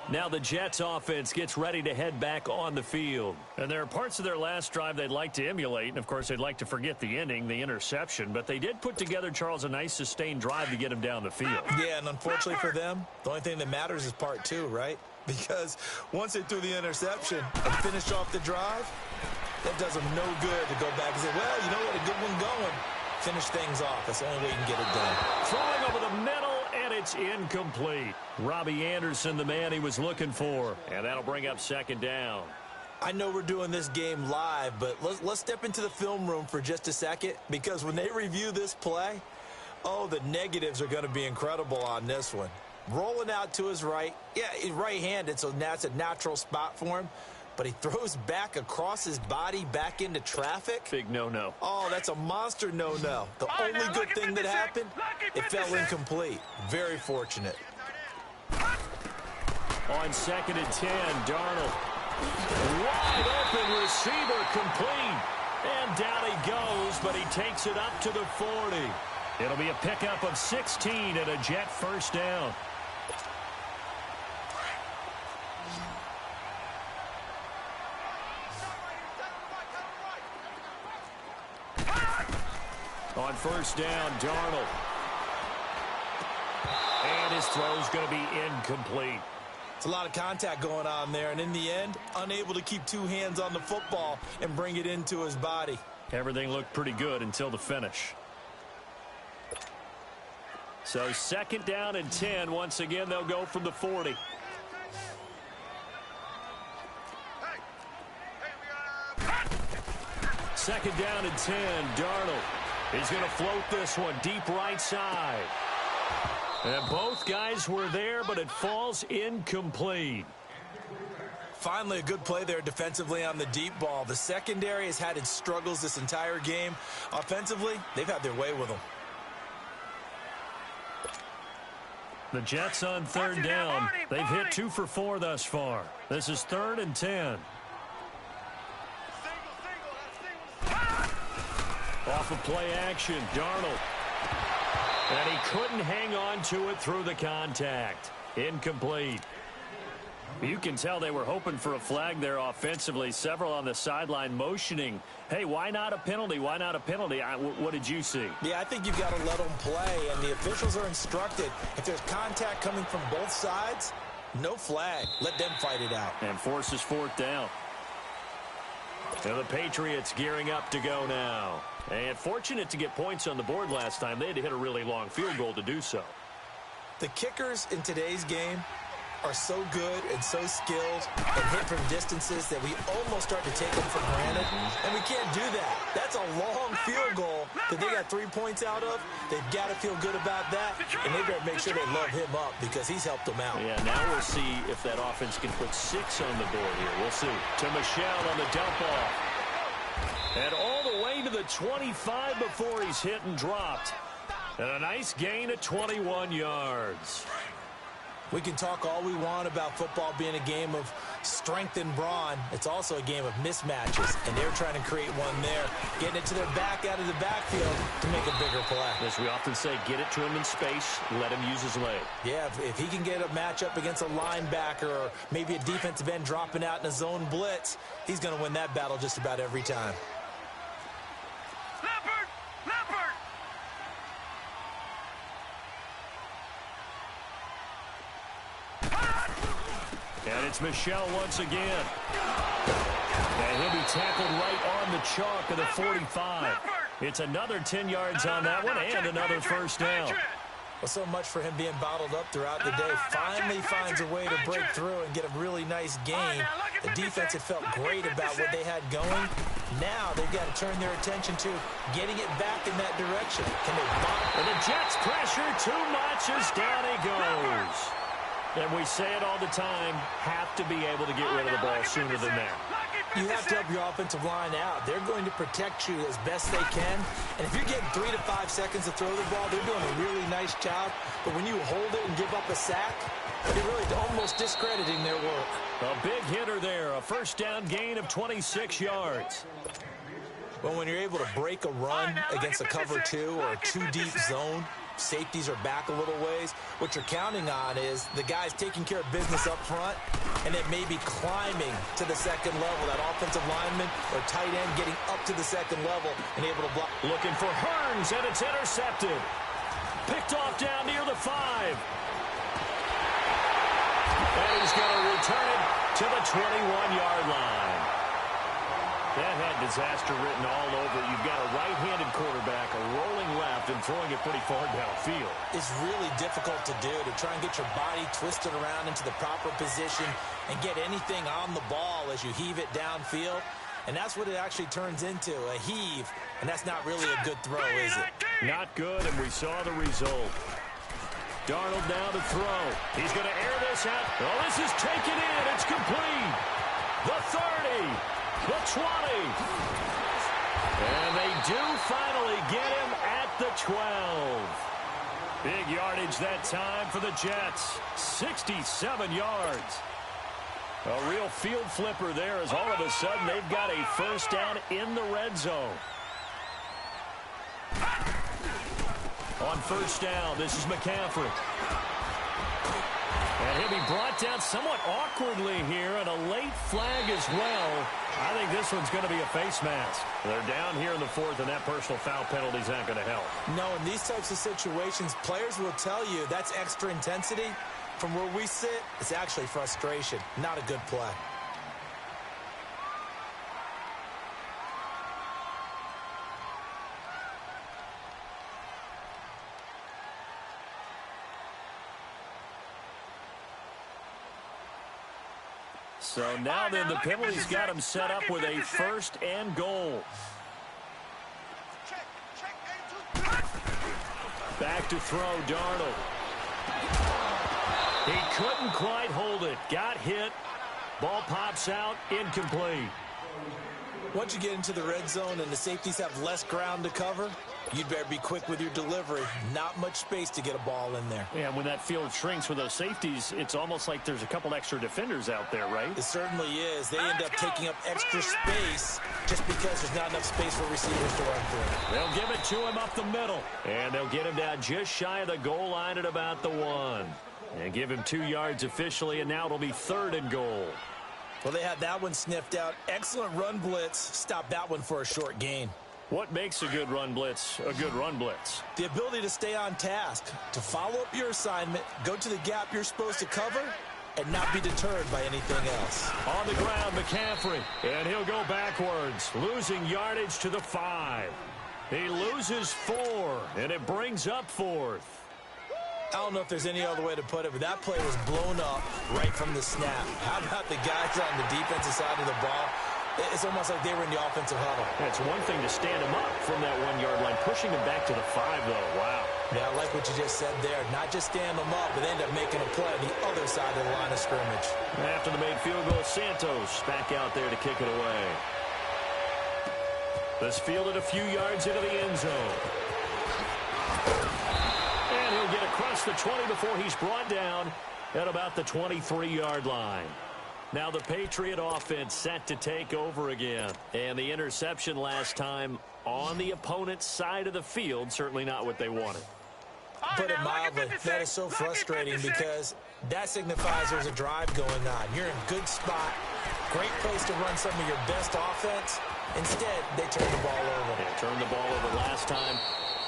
Now the Jets offense gets ready to head back on the field. And there are parts of their last drive they'd like to emulate, and of course they'd like to forget the ending, the interception, but they did put together, Charles, a nice sustained drive to get him down the field. Yeah, and unfortunately for them, the only thing that matters is part two, right? Because once they threw the interception and finished off the drive, that does them no good to go back and say, well, you know what, a good one going. Finish things off. That's the only way you can get it done. Throwing over the middle, and it's incomplete. Robbie Anderson, the man he was looking for. And that'll bring up second down. I know we're doing this game live, but let's step into the film room for just a second, because when they review this play, oh, the negatives are going to be incredible on this one. Rolling out to his right. Yeah, he's right-handed, so that's a natural spot for him. But he throws back across his body back into traffic. Big no-no. Oh, that's a monster no-no. The only good thing that happened, it fell incomplete. Very fortunate. On 2nd and 10, Darnold. Wide open receiver, complete. And down he goes, but he takes it up to the 40. It'll be a pickup of 16 and a Jet first down. On first down, Darnold. And his throw's going to be incomplete. It's a lot of contact going on there, and in the end, unable to keep two hands on the football and bring it into his body. Everything looked pretty good until the finish. So 2nd down and 10. Once again, they'll go from the 40. Second down and 10, Darnold. He's going to float this one deep right side. And both guys were there, but it falls incomplete. Finally, a good play there defensively on the deep ball. The secondary has had its struggles this entire game. Offensively, they've had their way with them. The Jets on 3rd down. They've hit 2 for 4 thus far. This is 3rd and 10. Off of play action, Darnold. And he couldn't hang on to it through the contact. Incomplete. You can tell they were hoping for a flag there offensively. Several on the sideline motioning, hey, why not a penalty? Why not a penalty? What did you see? Yeah, I think you've got to let them play, and the officials are instructed. If there's contact coming from both sides, no flag. Let them fight it out. And forces 4th down. And the Patriots gearing up to go now. And fortunate to get points on the board last time. They had to hit a really long field goal to do so. The kickers in today's game are so good and so skilled and hit from distances that we almost start to take them for granted. And we can't do that. That's a long field goal that they got 3 points out of. They've got to feel good about that. And they better make sure they love him up because he's helped them out. Yeah, now we'll see if that offense can put 6 on the board here. We'll see. To Michel on the dump off. And all the way to the 25 before he's hit and dropped. And a nice gain of 21 yards. We can talk all we want about football being a game of strength and brawn. It's also a game of mismatches, and they're trying to create one there, getting it to their back out of the backfield to make a bigger play. As we often say, get it to him in space, let him use his leg. Yeah, if he can get a matchup against a linebacker or maybe a defensive end dropping out in a zone blitz, he's going to win that battle just about every time. And it's Michel once again. And he'll be tackled right on the chalk of the 45. It's another 10 yards on that one and another first down. Well, so much for him being bottled up throughout the day. Finally finds a way to break through and get a really nice gain. The defense had felt great about what they had going. Now they've got to turn their attention to getting it back in that direction. Can they block? And the Jets pressure too much as down he goes. And we say it all the time, have to be able to get rid of the ball sooner than that. You have to help your offensive line out. They're going to protect you as best they can. And if you're getting 3 to 5 seconds to throw the ball, they're doing a really nice job. But when you hold it and give up a sack, you're really almost discrediting their work. A big hitter there, a first down gain of 26 yards. Well, when you're able to break a run against a cover 2 or a 2-deep zone, safeties are back a little ways. What you're counting on is the guys taking care of business up front and then maybe climbing to the second level. That offensive lineman or tight end getting up to the second level and able to block. Looking for Hearns, and it's intercepted. Picked off down near the 5. And he's going to return it to the 21-yard line. That had disaster written all over it. You've got a right-handed quarterback, a rolling left, and throwing it pretty far downfield. It's really difficult to do, to try and get your body twisted around into the proper position and get anything on the ball as you heave it downfield. And that's what it actually turns into, a heave. And that's not really a good throw, is it? Not good, and we saw the result. Darnold now to throw. He's going to air this out. Oh, this is taken in. It's complete. The 30. The 20. And they do finally get him at the 12. Big yardage that time for the Jets. 67 yards. A real field flipper there as all of a sudden they've got a first down in the red zone. On first down, this is McCaffrey. And he'll be brought down somewhat awkwardly here, and a late flag as well. I think this one's going to be a face mask. They're down here in the 4th, and that personal foul penalty is not going to help. No, in these types of situations, players will tell you that's extra intensity. From where we sit, it's actually frustration, not a good play. So now then the penalty's got him set up with a first and goal. Back to throw, Darnold. He couldn't quite hold it. Got hit. Ball pops out. Incomplete. Once you get into the red zone and the safeties have less ground to cover, you'd better be quick with your delivery. Not much space to get a ball in there. Yeah, when that field shrinks with those safeties, it's almost like there's a couple extra defenders out there, right? It certainly is. They end up taking up extra space just because there's not enough space for receivers to run through. They'll give it to him up the middle. And they'll get him down just shy of the goal line at about the 1. And give him 2 yards officially, and now it'll be 3rd and goal. Well, they had that one sniffed out. Excellent run blitz. Stop that one for a short gain. What makes a good run blitz a good run blitz? The ability to stay on task, to follow up your assignment, go to the gap you're supposed to cover, and not be deterred by anything else. On the ground, McCaffrey, and he'll go backwards, losing yardage to the 5. He loses 4, and it brings up 4th. I don't know if there's any other way to put it, but that play was blown up right from the snap. How about the guys on the defensive side of the ball? It's almost like they were in the offensive huddle. Yeah, it's one thing to stand him up from that 1-yard line. Pushing him back to the 5, though. Wow. Yeah, I like what you just said there. Not just stand them up, but end up making a play on the other side of the line of scrimmage. After the made field goal, Santos back out there to kick it away. This fielded a few yards into the end zone. And he'll get across the 20 before he's brought down at about the 23-yard line. Now the Patriot offense set to take over again. And the interception last time on the opponent's side of the field, certainly not what they wanted. Put it mildly, that is so frustrating because that signifies there's a drive going on. You're in a good spot, great place to run some of your best offense. Instead, they turn the ball over. They turned the ball over last time.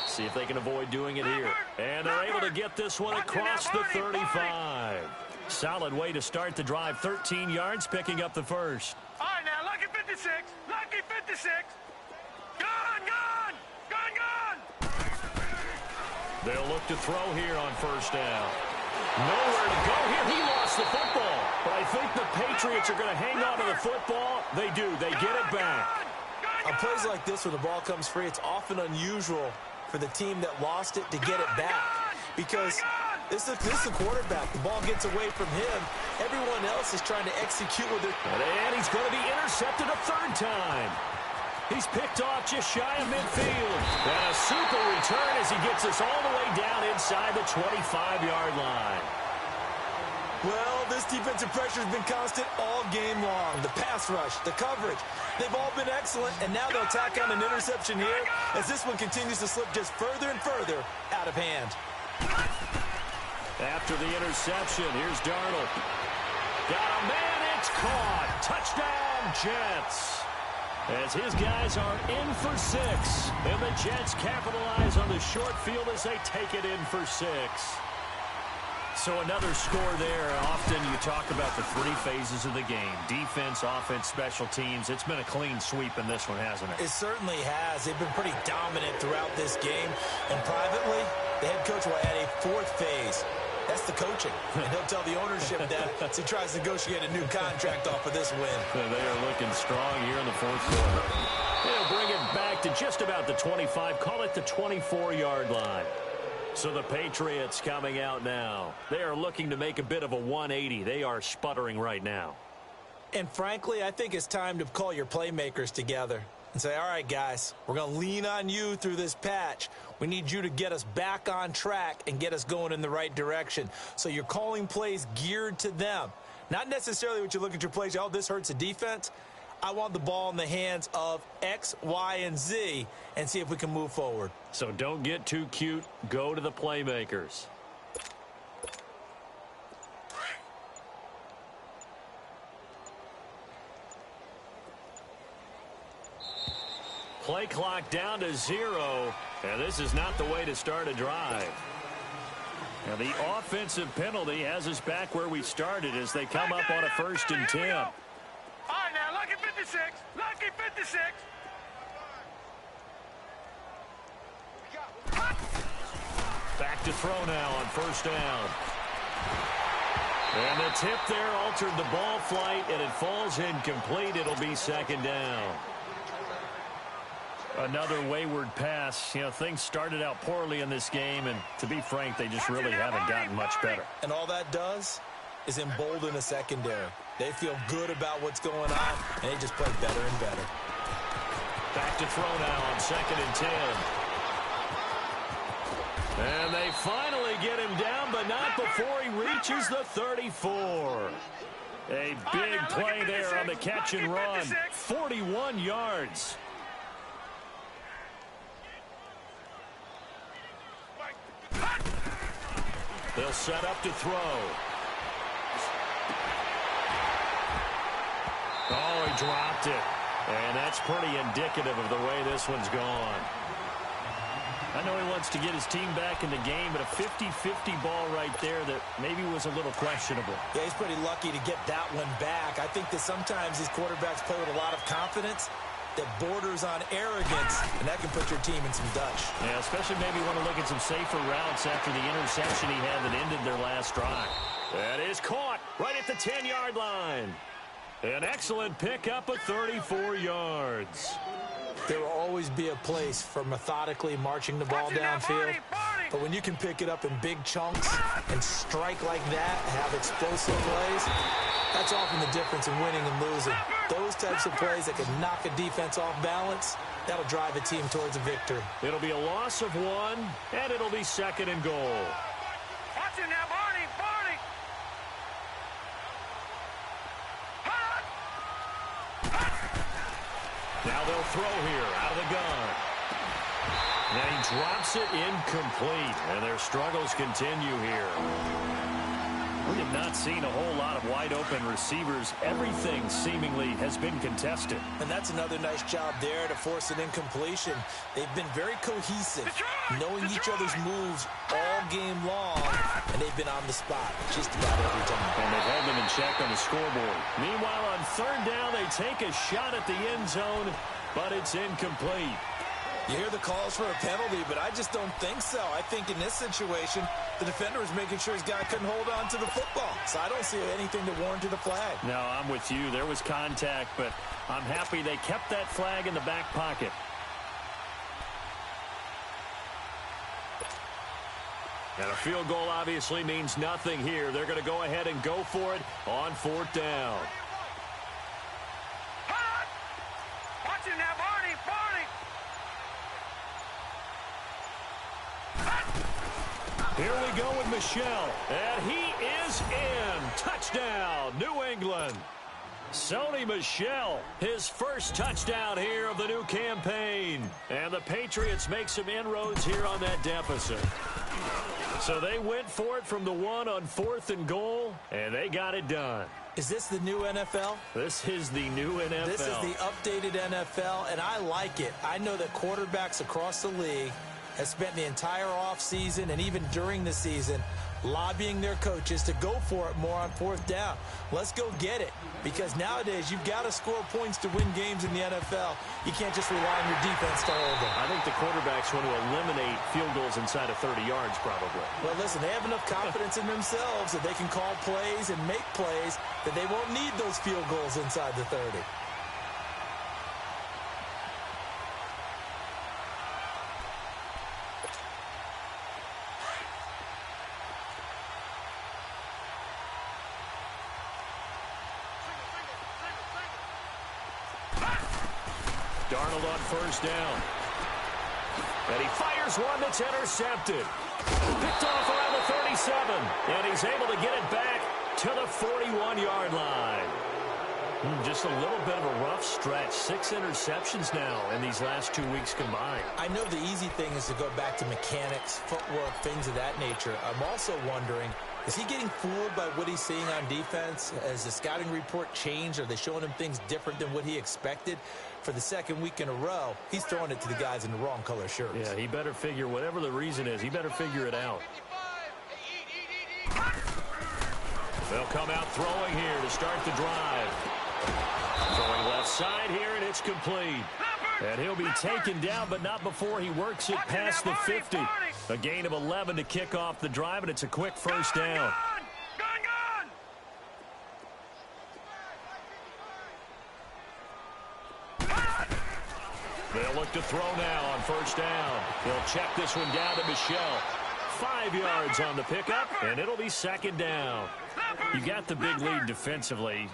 See if they can avoid doing it here. And they're able to get this one across the 35. Solid way to start the drive. 13 yards, picking up the first. All right, now, lucky 56. Lucky 56. Gone, gone. Gone, gone. They'll look to throw here on first down. Nowhere to go here. He lost the football. But I think the Patriots are going to hang on to the football. They do. They get it back. On plays like this where the ball comes free, it's often unusual for the team that lost it to get it back. Because this is the quarterback. The ball gets away from him. Everyone else is trying to execute with it. And he's going to be intercepted a 3rd time. He's picked off just shy of midfield. And a super return as he gets us all the way down inside the 25-yard line. Well, this defensive pressure has been constant all game long. The pass rush, the coverage, they've all been excellent, and now they'll tack on an interception here as this one continues to slip just further and further out of hand. After the interception, here's Darnold. Got a man, it's caught. Touchdown, Jets. As his guys are in for 6. And the Jets capitalize on the short field as they take it in for 6. So another score there. Often you talk about the 3 phases of the game. Defense, offense, special teams. It's been a clean sweep in this one, hasn't it? It certainly has. They've been pretty dominant throughout this game. And privately, the head coach will add a 4th phase. That's the coaching. And he'll tell the ownership that as he tries to negotiate a new contract off of this win. They are looking strong here in the 4th quarter. They'll bring it back to just about the 25. Call it the 24-yard line. So the Patriots coming out now. They are looking to make a bit of a 180. They are sputtering right now. And frankly, I think it's time to call your playmakers together and say, all right, guys, we're going to lean on you through this patch. We need you to get us back on track and get us going in the right direction. So you're calling plays geared to them. Not necessarily what you look at your plays, oh, this hurts the defense. I want the ball in the hands of X, Y, and Z and see if we can move forward. So don't get too cute. Go to the playmakers. Play clock down to 0, and this is not the way to start a drive. Now the offensive penalty has us back where we started as they come up on a 1st and 10. All right, now, lucky 56. Lucky 56. Back to throw now on 1st down. And the tip there altered the ball flight, and it falls incomplete. It'll be 2nd down. Another wayward pass. You know, things started out poorly in this game, and to be frank, they just really haven't gotten much better. And all that does is embolden a secondary. They feel good about what's going on, and they just play better and better. Back to throw now on 2nd and 10. And they finally get him down, but not before he reaches the 34. A big play there on the catch and run. 41 yards. They'll set up to throw. Oh, he dropped it. And that's pretty indicative of the way this one's gone. I know he wants to get his team back in the game, but a 50-50 ball right there that maybe was a little questionable. Yeah, he's pretty lucky to get that one back. I think that sometimes these quarterbacks play with a lot of confidence that borders on arrogance, and that can put your team in some Dutch. Yeah, especially maybe want to look at some safer routes after the interception he had that ended their last drive. That is caught right at the 10-yard line. An excellent pickup of 34 yards. There will always be a place for methodically marching the ball downfield, but when you can pick it up in big chunks and strike like that, have explosive plays, that's often the difference in winning and losing. Those types of plays that can knock a defense off balance, that'll drive a team towards a victory. It'll be a loss of 1, and it'll be 2nd and goal. Watch it now, Barney, Barney. Now they'll throw here out of the gun. And he drops it incomplete, and their struggles continue here. We have not seen a whole lot of wide-open receivers. Everything seemingly has been contested. And that's another nice job there to force an incompletion. They've been very cohesive, knowing each other's moves all game long, and they've been on the spot just about every time. And they've held them in check on the scoreboard. Meanwhile, on 3rd down, they take a shot at the end zone, but it's incomplete. You hear the calls for a penalty, but I just don't think so. I think in this situation, the defender was making sure his guy couldn't hold on to the football. So I don't see anything to warrant a flag. No, I'm with you. There was contact, but I'm happy they kept that flag in the back pocket. And a field goal obviously means nothing here. They're going to go ahead and go for it on 4th down. Watch it now, Barney, Barney. Here we go with Michel. And he is in. Touchdown, New England. Sony Michel, his first touchdown here of the new campaign. And the Patriots make some inroads here on that deficit. So they went for it from the 1 on 4th and goal, and they got it done. Is this the new NFL? This is the new NFL. This is the updated NFL, and I like it. I know that quarterbacks across the league have spent the entire offseason and even during the season lobbying their coaches to go for it more on 4th down. Let's go get it, because nowadays you've got to score points to win games in the NFL. You can't just rely on your defense to hold them. I think the quarterbacks want to eliminate field goals inside of 30 yards probably. Well, listen, they have enough confidence in themselves that they can call plays and make plays that they won't need those field goals inside the 30. Darnold on 1st down. And he fires one that's intercepted. Picked off around the 37. And he's able to get it back to the 41-yard line. Just a little bit of a rough stretch. 6 interceptions now in these last 2 weeks combined. I know the easy thing is to go back to mechanics, footwork, things of that nature. I'm also wondering, is he getting fooled by what he's seeing on defense? Has the scouting report changed? Are they showing him things different than what he expected? For the 2nd week in a row, he's throwing it to the guys in the wrong color shirts. Yeah, he better figure, whatever the reason is, he better figure it out. They'll come out throwing here to start the drive. Throwing left side here, and it's complete. And he'll be taken down, but not before he works it past the 50. A gain of 11 to kick off the drive, and it's a quick 1st down. They'll look to throw now on 1st down. They'll check this one down to Michel. 5 yards on the pickup, and it'll be 2nd down. You got the big lead defensively.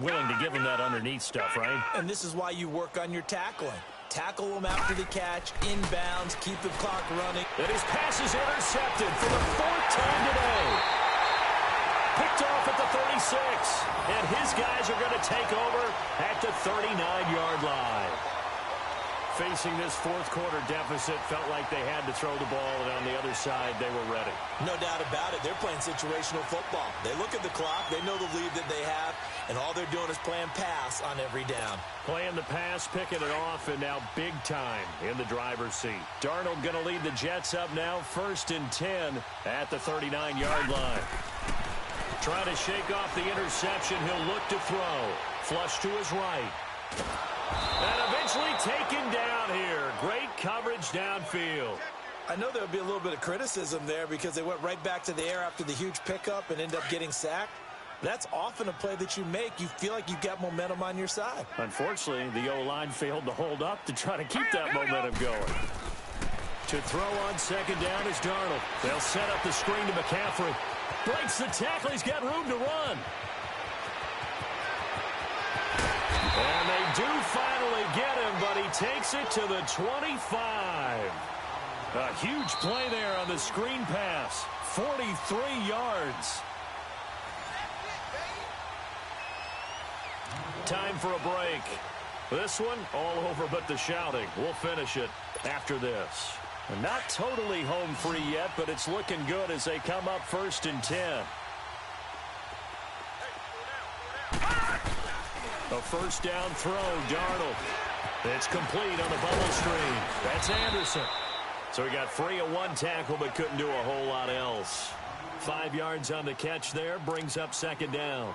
Willing to give him that underneath stuff, right? And this is why you work on your tackling. Tackle them after the catch, inbounds, keep the clock running. And his pass is intercepted for the 4th time today. Picked off at the 36. And his guys are going to take over at the 39-yard line. Facing this 4th quarter deficit, felt like they had to throw the ball, and on the other side, they were ready. No doubt about it. They're playing situational football. They look at the clock, they know the lead that they have, and all they're doing is playing pass on every down. Playing the pass, picking it off, and now big time in the driver's seat. Darnold going to lead the Jets up now, 1st and 10 at the 39-yard line. Trying to shake off the interception, he'll look to throw. Flush to his right. And eventually taken down here. Great coverage downfield. I know there would be a little bit of criticism there because they went right back to the air after the huge pickup and ended up getting sacked. That's often a play that you make. You feel like you've got momentum on your side. Unfortunately, the O-line failed to hold up to try to keep that momentum going. To throw on 2nd down is Darnold. They'll set up the screen to McCaffrey. Breaks the tackle. He's got room to run. And they do finally get him, but he takes it to the 25. A huge play there on the screen pass. 43 yards. Time for a break. This one, all over but the shouting. We'll finish it after this. Not totally home free yet, but it's looking good as they come up 1st and 10. A 1st down throw, Darnold. It's complete on the bubble screen. That's Anderson. So he got free of 1 tackle, but couldn't do a whole lot else. 5 yards on the catch there, brings up 2nd down.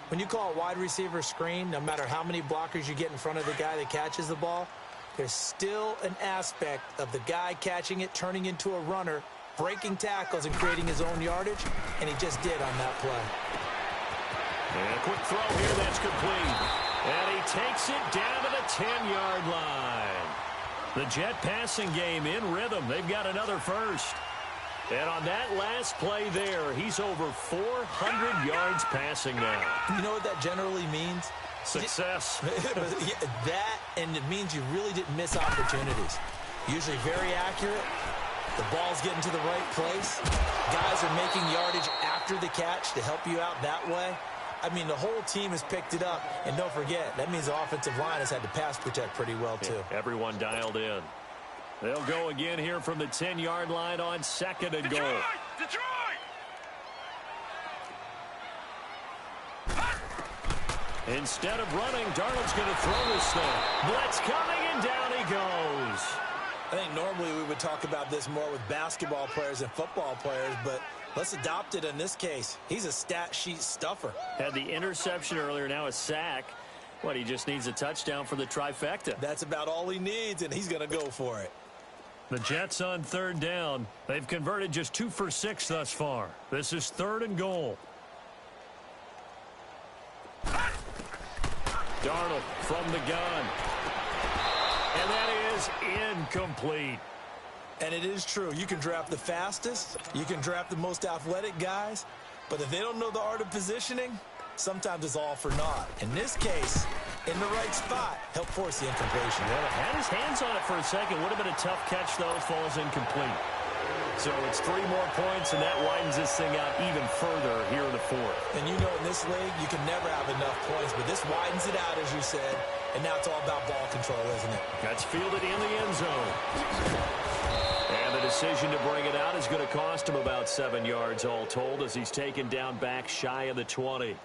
When you call a wide receiver screen, no matter how many blockers you get in front of the guy that catches the ball, there's still an aspect of the guy catching it, turning into a runner, breaking tackles and creating his own yardage, and he just did on that play. And a quick throw here, that's complete. And he takes it down to the 10-yard line. The Jet passing game in rhythm. They've got another 1st. And on that last play there, he's over 400 yards passing now. You know what that generally means? Success. That, and it means you really didn't miss opportunities. Usually very accurate, The ball's getting to the right place. Guys are making yardage after the catch to help you out that way. I mean, the whole team has picked it up. And don't forget, that means the offensive line has had to pass protect pretty well, too. Yeah, everyone dialed in. They'll go again here from the 10-yard line on 2nd and goal. Detroit! Instead of running, Darnold's going to throw this thing. Blitz coming, and down he goes. I think normally we would talk about this more with basketball players and football players, but let's adopt it in this case. He's a stat sheet stuffer. Had the interception earlier, now a sack. What, he just needs a touchdown for the trifecta. That's about all he needs, and he's going to go for it. The Jets on 3rd down. They've converted just 2 for 6 thus far. This is 3rd and goal. Darnold from the gun. And that is incomplete. And it is true. You can draft the fastest. You can draft the most athletic guys. But if they don't know the art of positioning, sometimes it's all for naught. In this case, in the right spot, helped force the incompletion. Well, had his hands on it for a second. Would have been a tough catch, though. It falls incomplete. So it's 3 more points, and that widens this thing out even further here in the 4th. And you know in this league, you can never have enough points, but this widens it out, as you said, and now it's all about ball control, isn't it? That's fielded in the end zone. And the decision to bring it out is going to cost him about 7 yards all told as he's taken down back shy of the 20.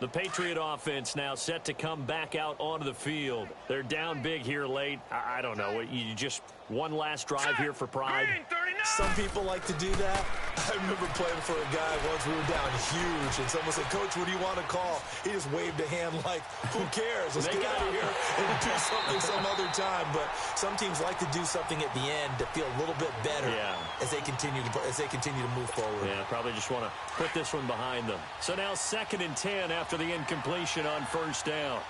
The Patriot offense now set to come back out onto the field. They're down big here late. I don't know. You just one last drive here for pride. Some people like to do that. I remember playing for a guy once. We were down huge, and someone said, "Coach, what do you want to call?" He just waved a hand like, "Who cares? Let's get out of here and do something some other time." But some teams like to do something at the end to feel a little bit better as they continue to move forward. Yeah, probably just want to put this one behind them. So now 2nd and 10 after the incompletion on 1st down.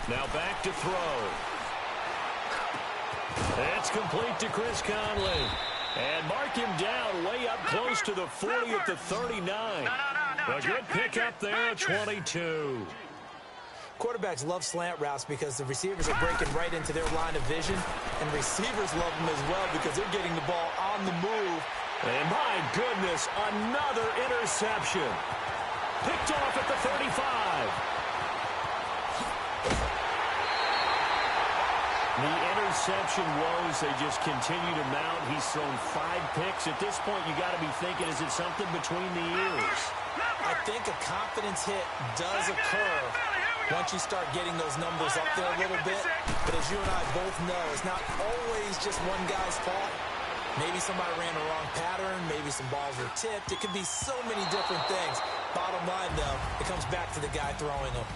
Now back to throw. It's complete to Chris Conley. And mark him down way up close to the 40 at the 39. A good pickup there at 22. Quarterbacks love slant routes because the receivers are breaking right into their line of vision, and receivers love them as well because they're getting the ball on the move. And my goodness, another interception. Picked off at the 35. The interception woes, they just continue to mount. He's thrown 5 picks. At this point, you got to be thinking, is it something between the ears? I think a confidence hit does occur once you start getting those numbers up there a little bit. But as you and I both know, it's not always just one guy's fault. Maybe somebody ran the wrong pattern. Maybe some balls were tipped. It could be so many different things. Bottom line, though, it comes back to the guy throwing them.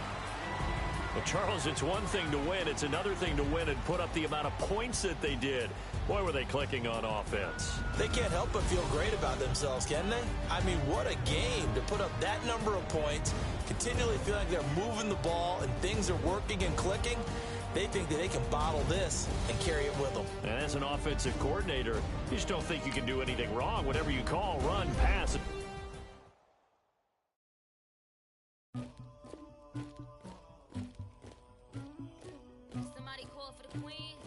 Well, Charles, it's one thing to win. It's another thing to win and put up the amount of points that they did. Boy, were they clicking on offense. They can't help but feel great about themselves, can they? I mean, what a game to put up that number of points, continually feeling like they're moving the ball and things are working and clicking. They think that they can bottle this and carry it with them. And as an offensive coordinator, you just don't think you can do anything wrong. Whatever you call, run, pass. Somebody call for the queen.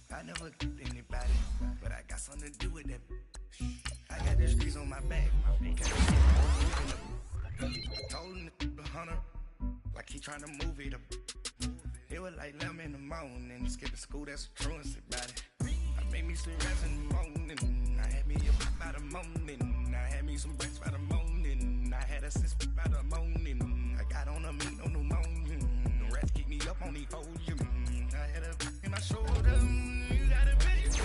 I never anybody, but I got something to do with that. I got the streets on my back. Told him the hunter, like he trying to move it up. It was like 11 in the morning, skipping school, that's a truancy about it. I made me some rest in the morning. I had me a pop by the morning. I had me some breaks by the morning. I had a six by the morning. I got on a meat on the morning. The rats keep me up on the folium. I had a in my shoulder. You got a bitch.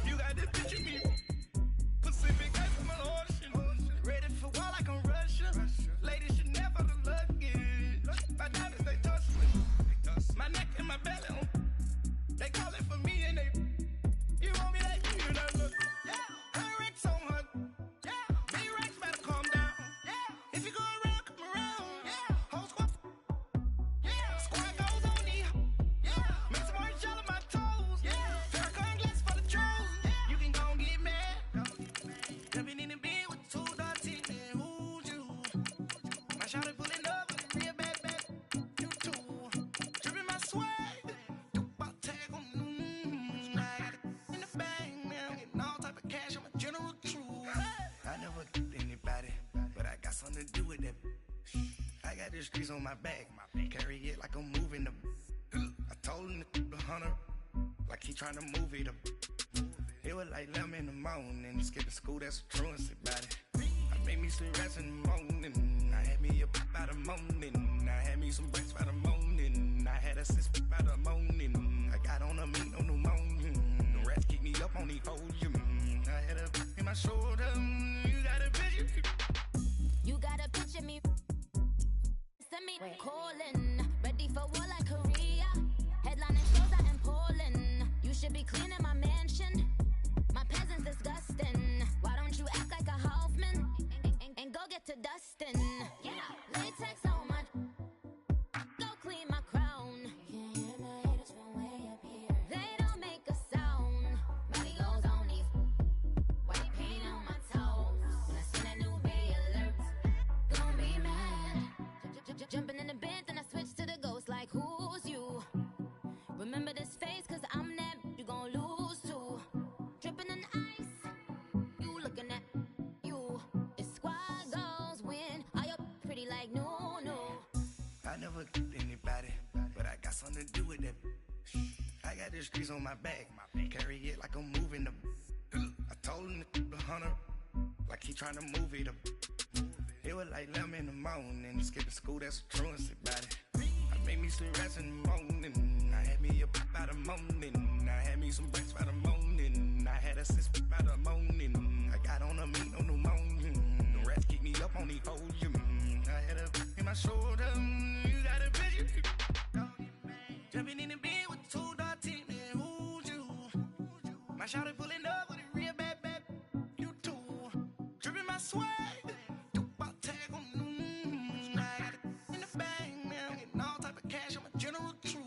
You got this bitch in me. Pacific ice from an ocean. Ready for war like I'm Russia. Ladies should never the luggage. squad goes on these. Yeah, make some orange gel on my toes. Yeah, Farrakhan glass for the trolls. You can go and get mad. Jumping in the bed with 2 dots in there. Who's you? My shawty pulling up with a real bad bad. You too. Dripping my swag. About tag on. I got it in the bag now. Getting all type of cash. I'm a general true. I never get anybody, but I got something to do with that. I got the streets on my back. Carry it like I'm moving the. I told him the hunter, like he trying to move it up. It was like 11 in the morning. Skipping school, that's a truancy about it. I made me some rest in the morning. I had me up by the morning. I had me some breaks by the morning. I had a sis by the morning. I got on a meat on the morning. The rats keep me up on the podium. I had a in my shoulder. You got a picture. You got a picture me. Send me calling. Ready for war like Korea. Headlining shows out in Poland. You should be cleaning my mansion. My peasants disgusting. Why don't you act like a Hoffman and go get to dustin'? Yeah, latex on my. Go clean my crown. Can't hear my haters from way up here. They don't make a sound. Money goes on these. White paint on my toes. When I seen that new be alert, gon' be mad. Jumping in the bed, then I switch to the ghost like who's you? Remember this face, cause I'm that you gon' lose too. Dripping in ice, you looking at you. It's squad goals win. Are you pretty like no? I never get anybody, but I got something to do with that. I got the streets on my back. Carry it like I'm moving the. I told him the hunter, like he trying to move it up. It was like 11 in the morning. Skipping school, that's a truancy about it. I made me some rest in the morning. I had me up by the morning. I had me some breaks by the morning. I had a sis by the morning. I got on a meat on the morning. The rats keep me up on the podium. I had a in my shoulder. You got a picture. Jumping in the bed with 2 dots in there. Who's you? My shawty pulling up with a real bad bad. You too. Dripping my swag. About tag on. I got it in the bag now. Getting all type of cash. I'm a general true.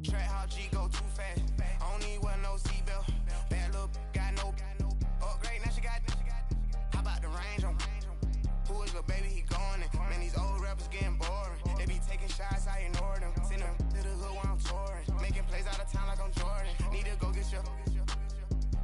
Track how G go too fast. I don't need wear no seatbelt. Bad little got no upgrade. Now she got. How about the range on? Who is little baby? He going in. Man, these old rappers getting boring. They be taking shots, I ignore them. Send them to the hood while I'm touring. Making plays out of town like I'm Jordan. Need to go get your.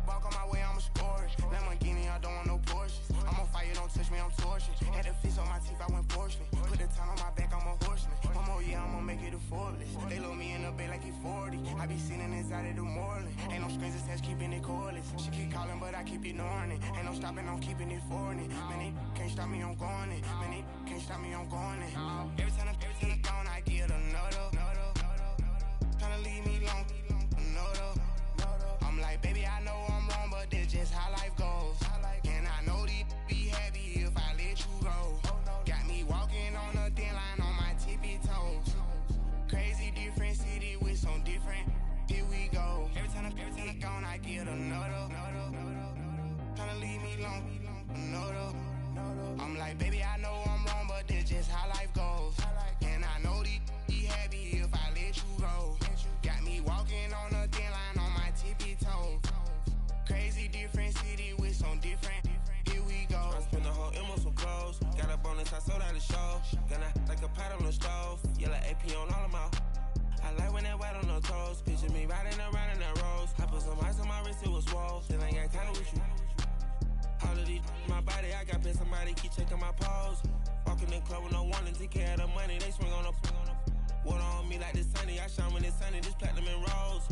Walk on my way, I'ma score it. Lamborghini, I don't want no Porsches. I'm on fire, don't touch me, I'm torching. Had the fist on my teeth, I went porcelain. Put the time on my back, I'm a horseman. One more year, I'ma make it a Forbes. They load me in the bay like he 40. I be sitting inside of the Moreland. Ain't no screens attached, keeping it cordless. She keep calling, but I keep ignoring it. Ain't no stopping, I'm keeping it foreign. Man, they can't stop me, I'm going it. Man, they can't stop me, I'm going it. Every time I'm gone, I get another. Tryna leave me long, another. I'm like, baby, I know I'm wrong, but that's just how life goes. And I know these be happy if I let you go. Got me walking on a thin line on my tippy toes. Crazy different city with some different. Here we go. Every time I'm gone, I get another. Tryna leave me long, another. I'm like, baby, I know I'm wrong, but that's just how life goes. And I know these be happy if I let you go. Got me walking on a thin line on my tippy toes. Crazy different city with some different. Here we go. I spent the whole M on some clothes. Got a bonus, I sold out the show. Gonna like a pot on the stove. Yellow AP on all of my. I like when that white on the toes. Picture me riding around in that rose. I put some ice on my wrist, it was swole. Still ain't got time with you. All of these my body, I got paid somebody keep checking my pose. Walking in club with no warning, take care of the money. They swing on the water on me like the sunny. I shine when it's sunny, this platinum and rose.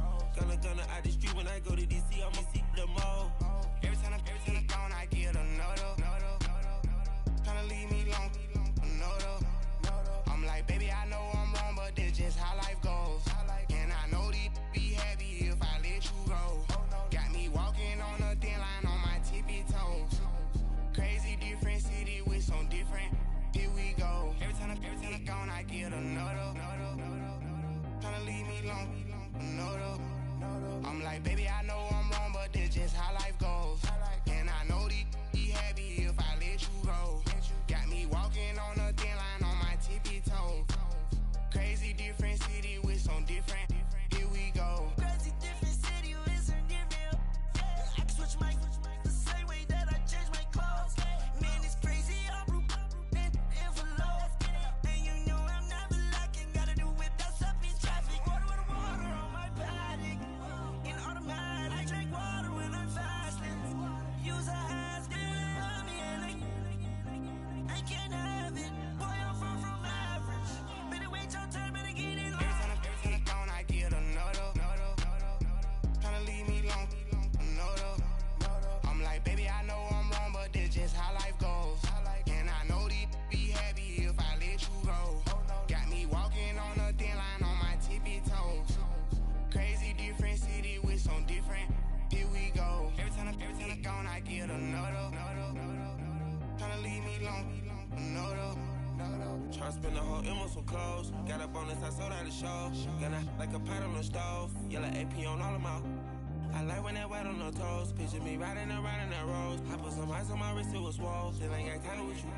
Tryna spend the whole M on some clothes. Got a bonus, I sold out the show. Gonna like a pot on the stove. Yellow AP on all of my. I like when that wet on the toes. Picture me riding around in that rose. I put some ice on my wrist, it was swole. Still ain't got time with you.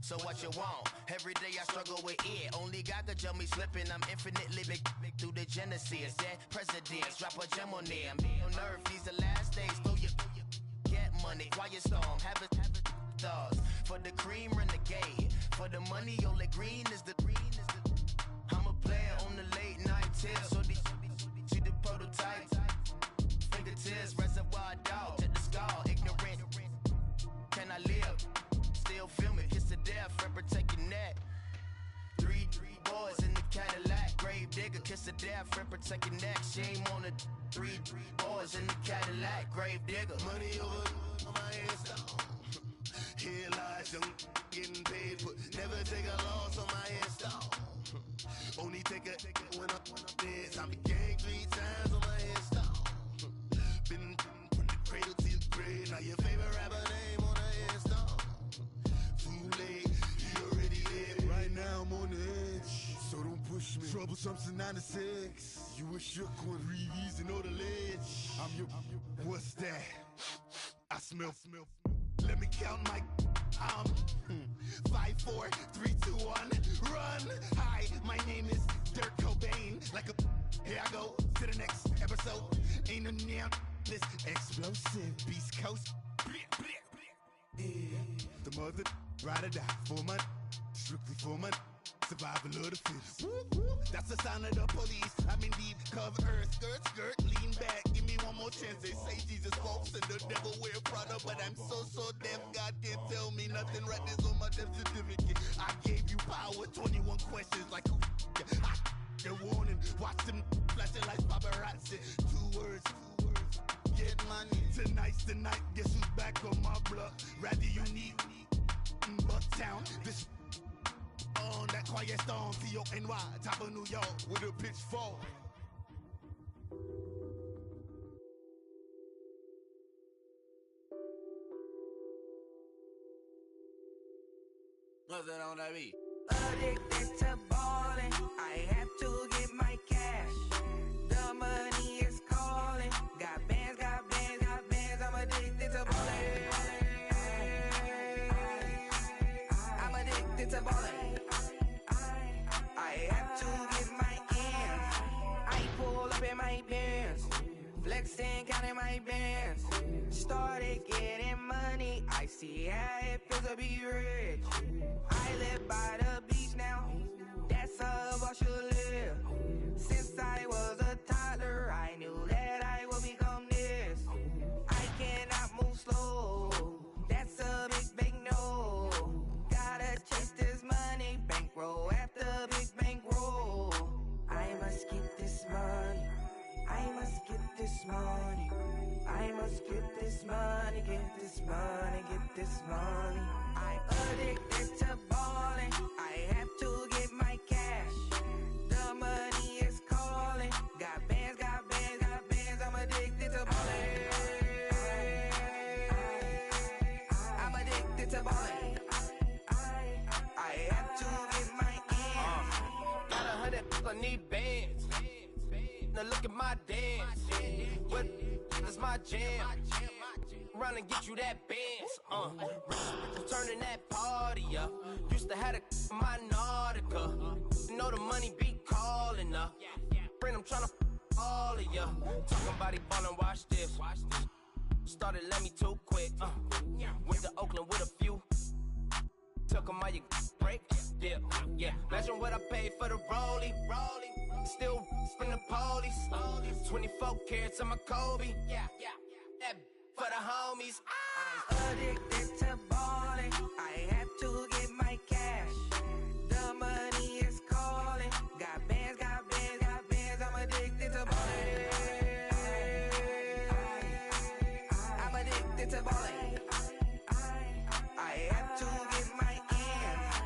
So what you want? Every day I struggle with it. Only God could tell me slipping. I'm infinitely big through the Genesis. Dead presidents, drop a gem on them. On earth, these the last days. Throw your get money, quiet storm. Have it stars. For the cream, renegade. For the money, only green is the. I'm a player on the late night tips. So these see the prototype. Fingertips, reservoir dog. Check the skull, ignorant. Can I live? Still film it, kiss to death, friend protect your neck. Three boys in the Cadillac, grave digger, kiss to death, friend protect your neck. Shame on the three boys in the Cadillac, grave digger. Money over my headstone. Here lies young, getting paid, but never take a loss on my headstone. Only take a when I'm dead. I be gang 3 times on my headstone. Been from the cradle to the grave. Now your favorite rapper name on the headstone. Too late, you already live. Right now I'm on the edge, so don't push me. Troublesome since 96. You a shook one, Reeves and know the ledge. I'm your, what's that? I smell. Let me count my 5, 4, 3, 2, 1, run. Hi, my name is Dirk Cobain. Like a here I go to the next episode. Ain't no damn this explosive Beast Coast. Yeah. The mother ride or die for my strictly for my survival of the fittest. That's the sign of the police. I'm indeed cover earth, skirt, lean back. Give me one more chance. They say Jesus walks and the devil wear Prada, but I'm so deaf. God can't tell me nothing. Right this on my death certificate. I gave you power. 21 questions like who? They're warning. Watch them flashing like paparazzi. 2 words. Get money. Tonight's the night. Guess who's back on my block? Rather you need Bucktown. This on that quiet storm, T-O-N-Y, top of New York with a pitchfork. Nothing on that beat. Addicted to ballin', I have to get my cash. The money to ballin'. I have to get my ends. I pull up in my pants, flexing, counting my bands. Started getting money, I see how it feels to be rich. I live by the beach now, that's how I should live. Since I was a toddler, I knew that I would become this. I cannot move slow, that's a big no. Gotta chase this money, bankroll after big bankroll. I must get this money, I must get this money, I must get this money, get this money, get this money. I'm addicted to balling, I have to get my cash. The money is calling, got bands, got bands, got bands. I'm addicted to balling. I'm addicted to balling. I have to get my ends. Got 100, I need bands. Now look at my dance. What is my jam? Run and get you that bands. Turning that party up. Used to have a my Nautica. You know the money be calling up. Friend, I'm tryna all of ya. Talking body ballin', watch this. Started let me too quick. Went to Oakland with a few. Took 'em all you break. Yeah. Imagine what I paid for the rollie. Still from the police. 24 carats on my Kobe. That for the homies. I'm addicted to balling. I have to get my cash. The money is calling. Got bands, got bands, got bands. I'm addicted to balling. I'm addicted to balling. I have to get my ends.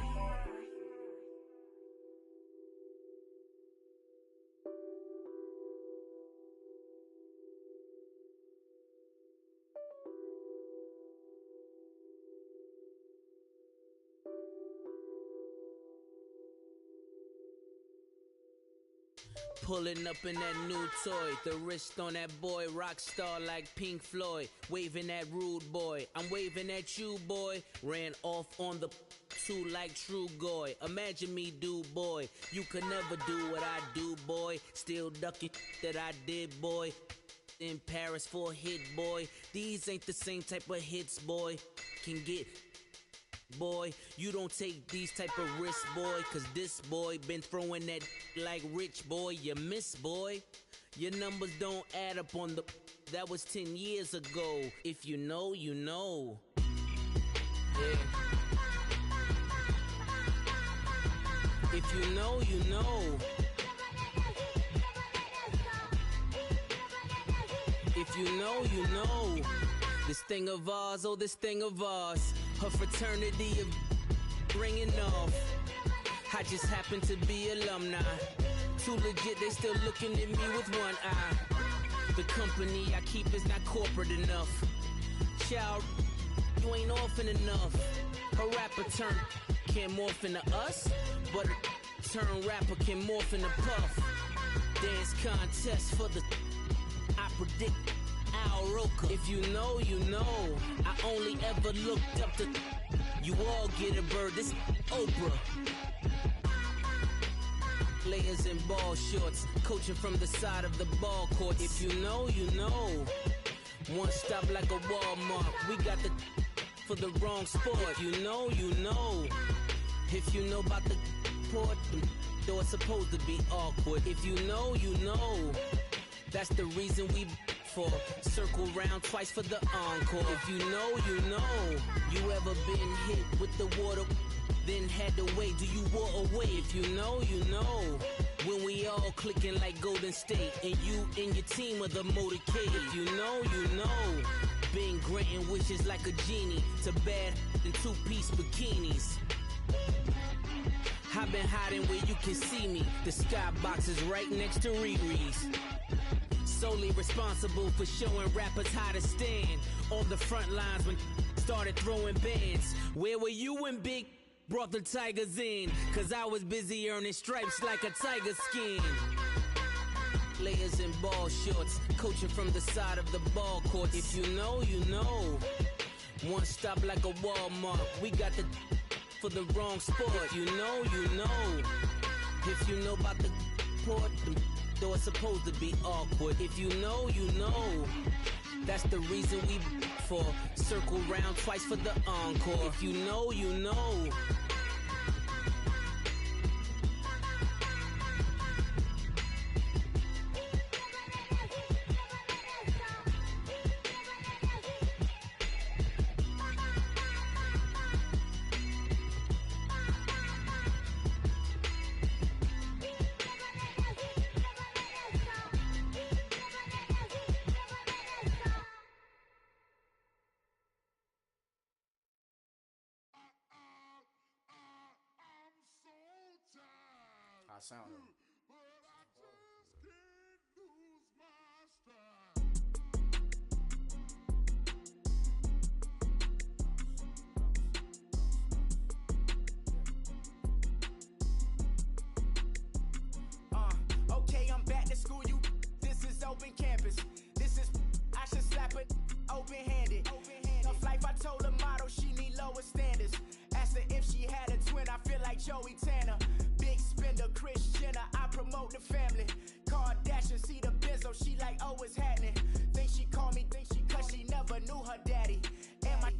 Pulling up in that new toy, the wrist on that boy, rock star like Pink Floyd, waving at rude boy, I'm waving at you boy, ran off on the two like True Goy, imagine me do boy, you could never do what I do boy, still ducking that I did boy, in Paris for a hit boy, these ain't the same type of hits boy, can get boy, you don't take these type of risks, boy, cause this boy been throwing that like rich boy, you miss, boy. Your numbers don't add up on the, that was 10 years ago. If you know, you know. Yeah. If you know, you know. If you know, you know. This thing of ours, oh, this thing of ours. Her fraternity of ringing off. I just happen to be alumni. Too legit, they still looking at me with one eye. The company I keep is not corporate enough. Child, you ain't orphan enough. A rapper turn can't morph into us, but a turn rapper can morph into Puff. Dance contest for the, I predict Al Roker. If you know, you know. I only ever looked up to, you all get a bird, this Oprah. Layers in ball shorts, coaching from the side of the ball court. If you know, you know. One stop like a Walmart. We got the for the wrong sport. If you know, you know. If you know about the port, though it's supposed to be awkward. If you know, you know. That's the reason we for circle round twice for the encore. If you know, you know. You ever been hit with the water? Then had to wait, do you walk away? If you know, you know. When we all clicking like Golden State, and you and your team are the motorcade. If you know, you know. Been granting wishes like a genie to bad in two-piece bikinis. I've been hiding where you can see me. The skybox is right next to Riri's. Solely responsible for showing rappers how to stand on the front lines when started throwing bands. Where were you when Big brought the Tigers in? Cause I was busy earning stripes like a tiger skin. Layers in ball shorts, coaching from the side of the ball court. If you know, you know. One stop like a Walmart. We got the for the wrong sport. You know, you know. If you know about the port, though it's supposed to be awkward. If you know, you know. That's the reason we for circle round twice for the encore. If you know, you know. I sound it. Okay, I'm back to school, you. This is open campus. This is, I should slap it open-handed. Of life, I told her motto, she need lower standards. Asked her if she had a twin, I feel like Joey Tanner. Big spender, Kris Jenner, I promote the family. Kardashian, see the benzo, she like, oh, it's happening. Think she called me, cause she never knew her daddy. And my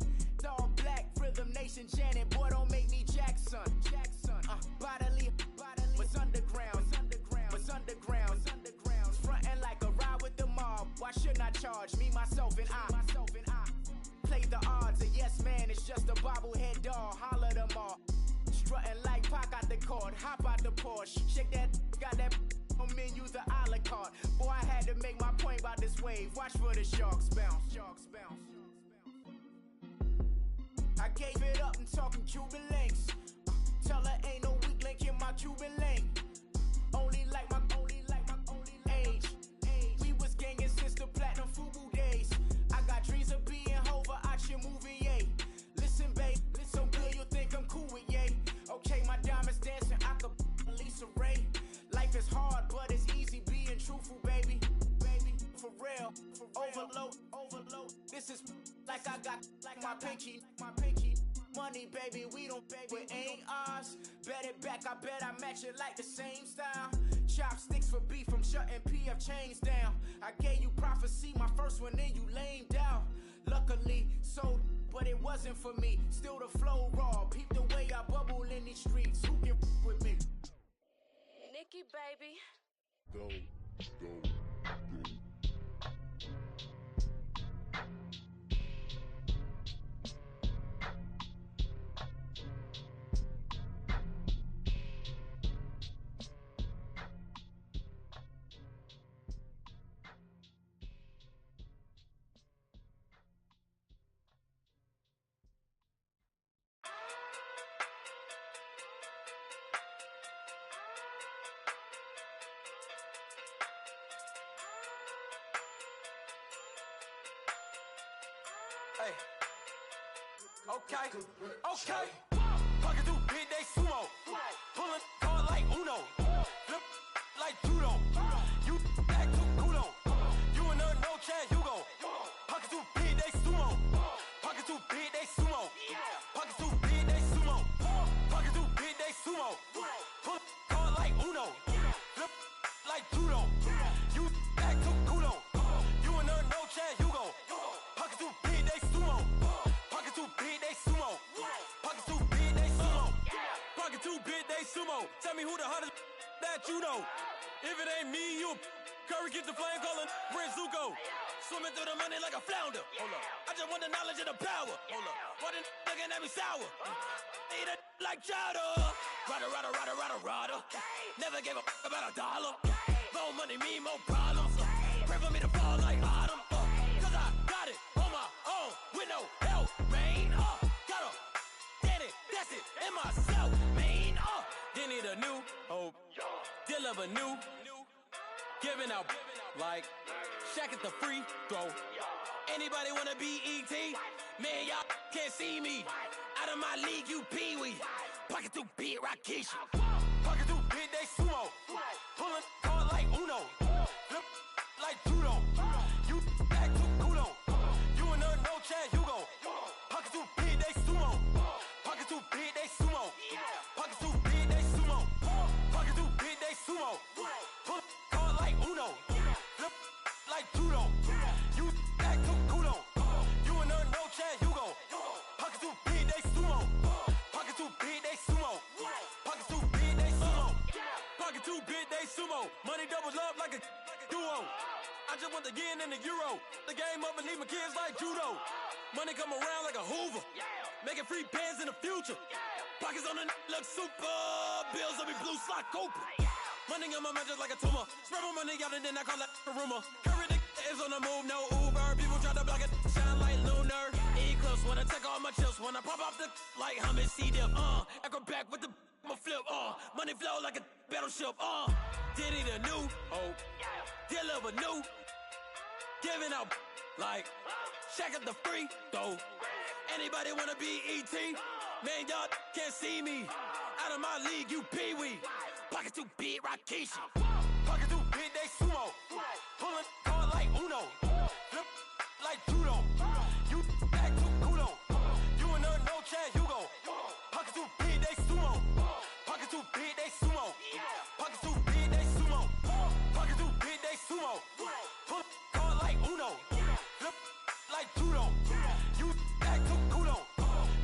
all black, Rhythm Nation, Janet, boy, don't make me Jackson. Bodily, what's underground, what's underground, frontin' like a ride with the mob. Why shouldn't I charge me, myself, and I? Play the odds, a yes man, it's just a bobblehead doll, holler them all. Strutting like Pac out the court, hop out the Porsche, shake that, got that on menus, the a la carte. Boy, I had to make my point about this wave, watch for the sharks bounce, sharks bounce. I gave it up and talking Cuban links. Tell her ain't no weak link in my Cuban link. Only like my age. We was gangin' since the platinum FUBU days. I got dreams of being Hova out your movie, yay. Listen, babe, listen good, you think I'm cool with yay. Okay, my diamonds dancing, I could Lisa Ray. Life is hard, but it's easy being truthful, baby. For real, overload. This is like I got like my pinky. Money, baby, we don't pay, but ain't ours. Bet it back, I bet I match it like the same style. Chopsticks for beef, I'm shutting PF chains down. I gave you prophecy, my first one, then you lamed out. Luckily, sold, but it wasn't for me. Still the flow raw, peep the way I bubble in these streets. Who can with me? Nikki, baby. Go. Hey. Okay. Pocket through big, they sumo. Pulling card like Uno. Flip like judo. You act too kudo. You and her no Chad Hugo. Pocket too big, they sumo. Pocket too big, they sumo. Pocket too big, they sumo. Pocket too big, they sumo. Pull card like Uno. Flip like judo. You act too kudo. You and her no Chad Hugo. Pocket too big, they sumo. Pocket too big, they sumo. Pocket too big, they sumo. Pocket too big, they sumo. Tell me who the hottest that you know. If it ain't me, you Curry get the flame calling Prince Zuko. Swimming through the money like a flounder. Hold up. I just want the knowledge and the power. Hold up. Why the looking at me sour? Eat it like chowder. Rada. Never gave a about $1. More money, me, more problems. Pray for me to fall like autumn. Cause I got it on my own with no help, man. Gotta get it, that's it, in myself, man. They need a new hope, deal of a new, giving out like Shaq at the free throw. Anybody wanna be ET? Man, y'all can't see me. Out of my league, you pee-wee. Pocket too big, Rakisha. Pocket too big, they sumo. Pulling card like Uno. Flip like judo. You act too kudo. You and her no Chad Hugo. Pocket too big, they sumo. Pocket too big, they sumo. the yen and the euro. The game up and leave my kids like judo. Money come around like a Hoover. Making free bands in the future. Pockets on the look super. Bills on me blue slot Cooper. Money on my mind just like a tumor. Spread my money out and then I call that a rumor. Curry the is on the move, no Uber. People try to block it, shine like lunar. Eclipse when I take all my chips. When I pop off the like hummus C-dip. Acrobat with the flip. Money flow like a battleship. Diddy the new hope. Deliver new. Giving out like check out the free throw. Anybody wanna be ET? Man, y'all can't see me. Out of my league, you pee-wee. Pocket too big, Rakishi. Pocket too big, they sumo. Pulling card like Uno. Flip like judo. You act too kudo. You and her, no Chad Hugo. Pocket too big, they sumo. Pocket too big, they sumo. Pocket too big, they sumo. Pocket too big, they sumo. Pull card like Uno. Flip like judo. You act too kudo.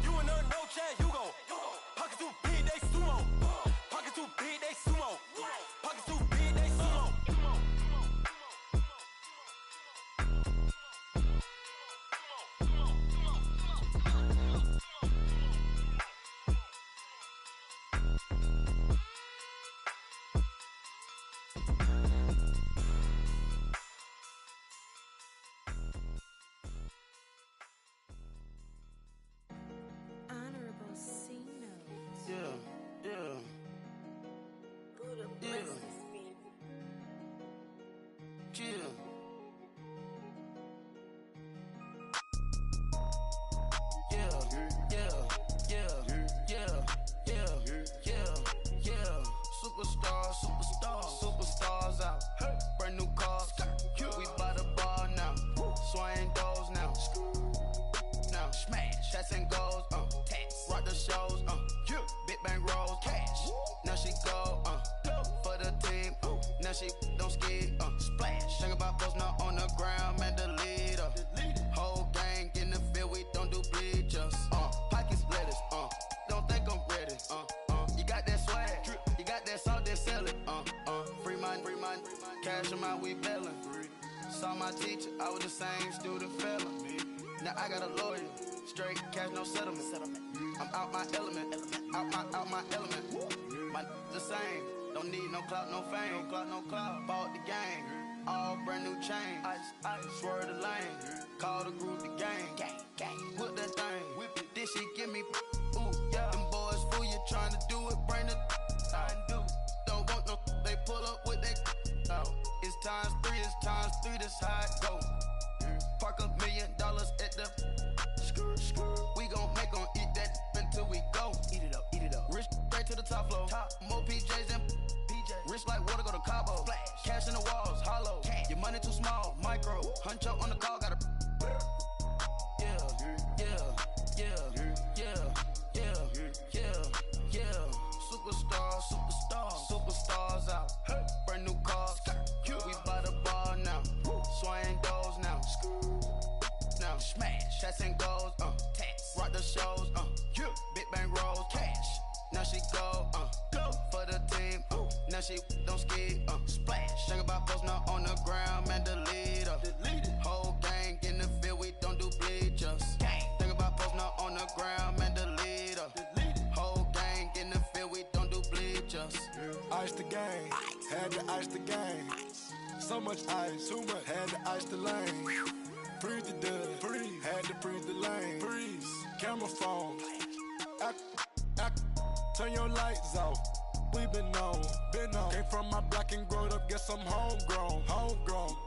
You and her, no Chad Hugo. Pocket too big, they sumo. Pocket too big, they sumo. Pocket too big, they sumo. Honorable C notes. Yeah. Buddha Yeah. blesses me. Chill. Yeah. Superstars out. Brand new cars. We by the bar now. Swaying doors now. Now smash. Shots and goals. Tax. Rock the shows. Big bang rolls. Cash. Now she go. For the team. Now she don't ski. Splash. Think about post now on the ground. Man, the leader. Whole gang in the field. We don't do bleachers. Pockets lettuce. Don't think I'm ready. You got that swag. You got that salt, then sell it. Free mind. Cash amount, we bailin'. Saw my teacher, I was the same student fella. Now I got a lawyer. Straight cash, no settlement. I'm out my element. Out my element. My the same. Don't need no clout, no fame. No clout. Bought the game. All brand new chain. Ice. Swerve the lane. Call the group the gang. Whip that thing. Whip it. This shit give me. Ooh, yeah. Them boys fool you trying to do it. Bring the. Don't want no. They pull up with they. It's times 3. This how it go. Park $1 million at the. We gon' make 'em eat that until we go. Eat it up. Rich straight to the top floor. More PJs and rich like water go to Cabo. Splash. Cash in the walls, hollow. Your money too small, micro. Huncho on the call, got a. Superstars out. Brand new cars. We by the bar now. Swaying doors now. Now smash. Shots and goals. Tax. Rock the shows. Big bang rolls. Cash. Now she go. For the team. Now she don't ski. Splash. Think about post now on the ground. Man, the leader. Whole gang in the field. We don't do bleachers. Think about post now on the ground. Man, the leader. Whole gang in the field. We don't do bleachers. Ice the game, had to ice the game. So much ice, too much, had to ice the lane. Freeze the dud, had to freeze the lane. Freeze, camera phone. Turn your lights off. We been on. Came from my block and growed up, guess I'm homegrown,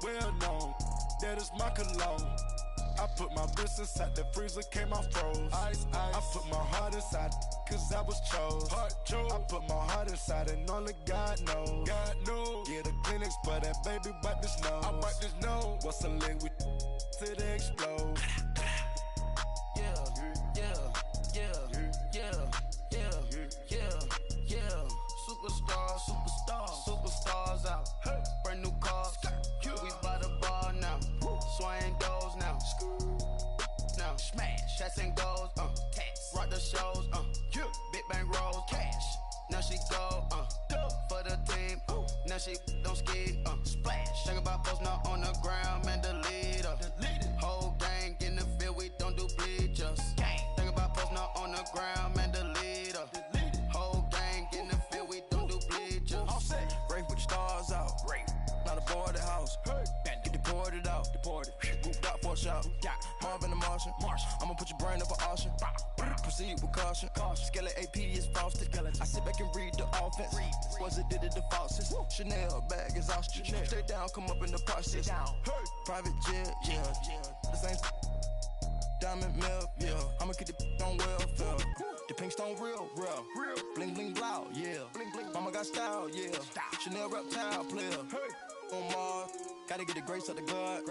well known. That is my cologne. I put my wrist inside the freezer, came out froze. Ice. I put my heart inside, cause I was chose. I put my heart inside and only God knows. Yeah, the clinics, but that baby wipe this nose. I wipe this nose. What's a link with till they explode? Superstars out. Brand new cars. We by the bar now. Swaying doors now. Now smash. Shots and goals. Tax. Rock the shows. Big bang rolls. Cash. Now she go. For the team. Now she don't ski. Splash. Think about post now on the ground, man. Porsche out. Marvin the Martian. I'ma put your brain up for auction. Proceed with caution. Skeleton AP is frosted. I sit back and read the offense. Was it did it the faucets? Chanel bag is ostrich. Stay down, come up in the process. Private jet, yeah. The same diamond milk, yeah. I'ma keep the on welfare. The pink stone real. Bling bling blow, yeah. Mama got style, yeah. Chanel reptile player. On Mars, gotta get the grace of the God.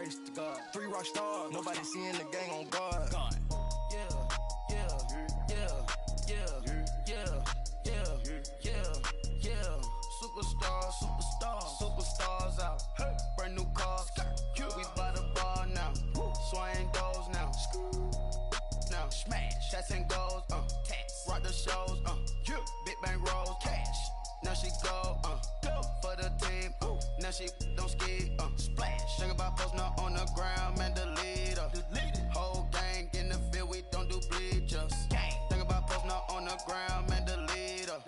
3 rock stars, nobody seeing the gang on guard. Superstars out. Brand new cars. We by the bar now. Swing goes now. Now smash. Shots and goals. Rock the shows. Big bang rolls. Cash. Now she go. For the team. Now she don't ski. Splash. Think about posting up on the ground. Man, the leader. Whole gang in the field. We don't do bleachers. Think about posting up on the ground. Man, the leader.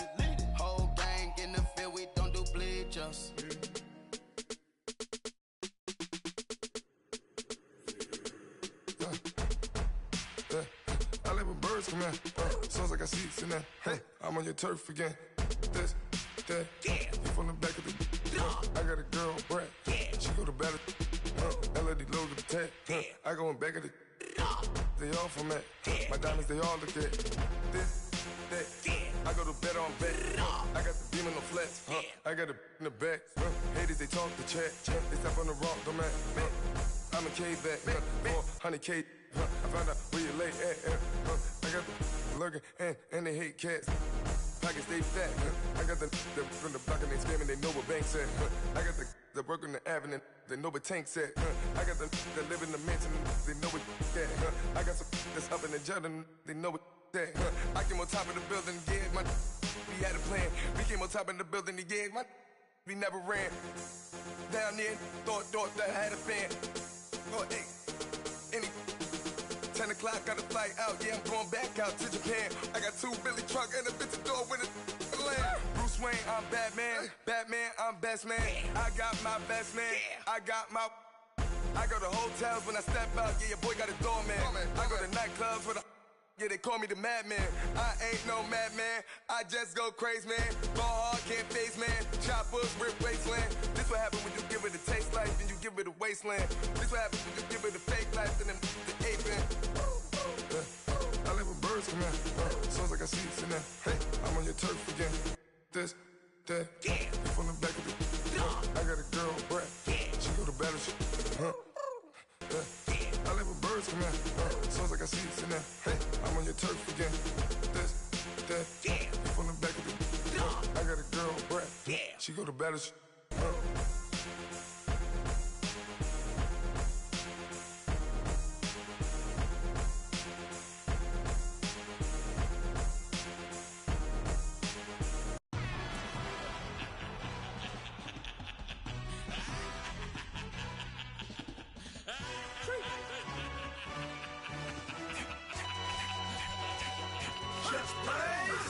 Whole gang in the field. We don't do bleachers. I live with birds come in. Sounds like I see seats in there. Hey, I'm on your turf again. This, that, you from the back of the. I got a girl, Brad. She go to battle. LED logo the tag. I go in back of the. They all from that. My diamonds, they all look at. This, that. I go to bed on bed. I got the beam in the flats. I got it in the back. Haters, they talk the chat. They step on the rock, don't man. I'm a K-back. 400K. I found out where you lay at. I got the lurking and they hate cats. Pockets stay fat. I got the from the block and they scamming, they know what banks at. I got the work on the avenue, they know what tanks at. I got the live in the mansion, they know what that. I got some that's up in the jungle, they know what that. I came on top of the building, yeah, my we had a plan. We came on top of the building, yeah, my we never ran. Down there, thought that I had a fan. Oh, hey, any 10 o'clock, got a flight out, yeah, I'm going back out to Japan. I got 2 Billy truck and a bitch door with a land. Bruce Wayne, I'm Batman. Batman, I'm best man. I got my best man. I got my. I go to hotels when I step out, yeah, your boy got a doorman. I go to nightclubs with a. Yeah, they call me the madman. I ain't no madman. I just go crazy, man. Ball hard, can't face, man. Choppers, rip wasteland. This what happen when you give it a taste life and you give it a wasteland. This what happen when you give it a fake life and then the ape in. I live with birds come in. Sounds like I see seats in there. Hey, I'm on your turf again. This, that, you from the back of the. I got a girl, Brad. She go to battle. I live with birds come in. Sounds like I see seats in there. Hey, I'm on your turf again. This, that, you from the back of the. I got a girl, Brad. She go to battle.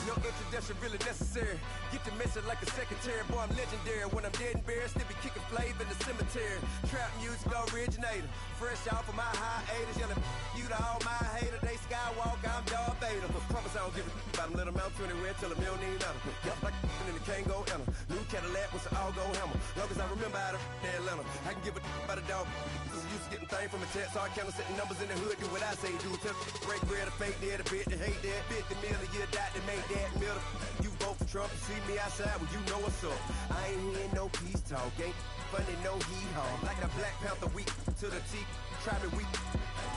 No introduction really necessary. Get the message like a secretary. Boy, I'm legendary. When I'm dead and buried, still be kicking flavor in the cemetery. Trap music originator. Fresh off of my hiatus. Yelling you to all my haters. They skywalk, I'm Darth Vader. Promise I don't give a about them. Let them out to anywhere. Tell them you don't need nothing. Got like in the Kango enter. New Cadillac with an all-go hammer. Long as I remember out of Atlanta. I can give a about a dog. Cause I'm used to getting things from a text. So I count setting numbers in the hood. Do what I say do. Tell break bread, a fake dead, a bit to hate that. 50 million, you die to make that middle. You vote for Trump, you see me outside, well you know what's up. I ain't hearing no peace talk, ain't funny, no hee-haw. Like a Black Panther week to the teeth, try me weak.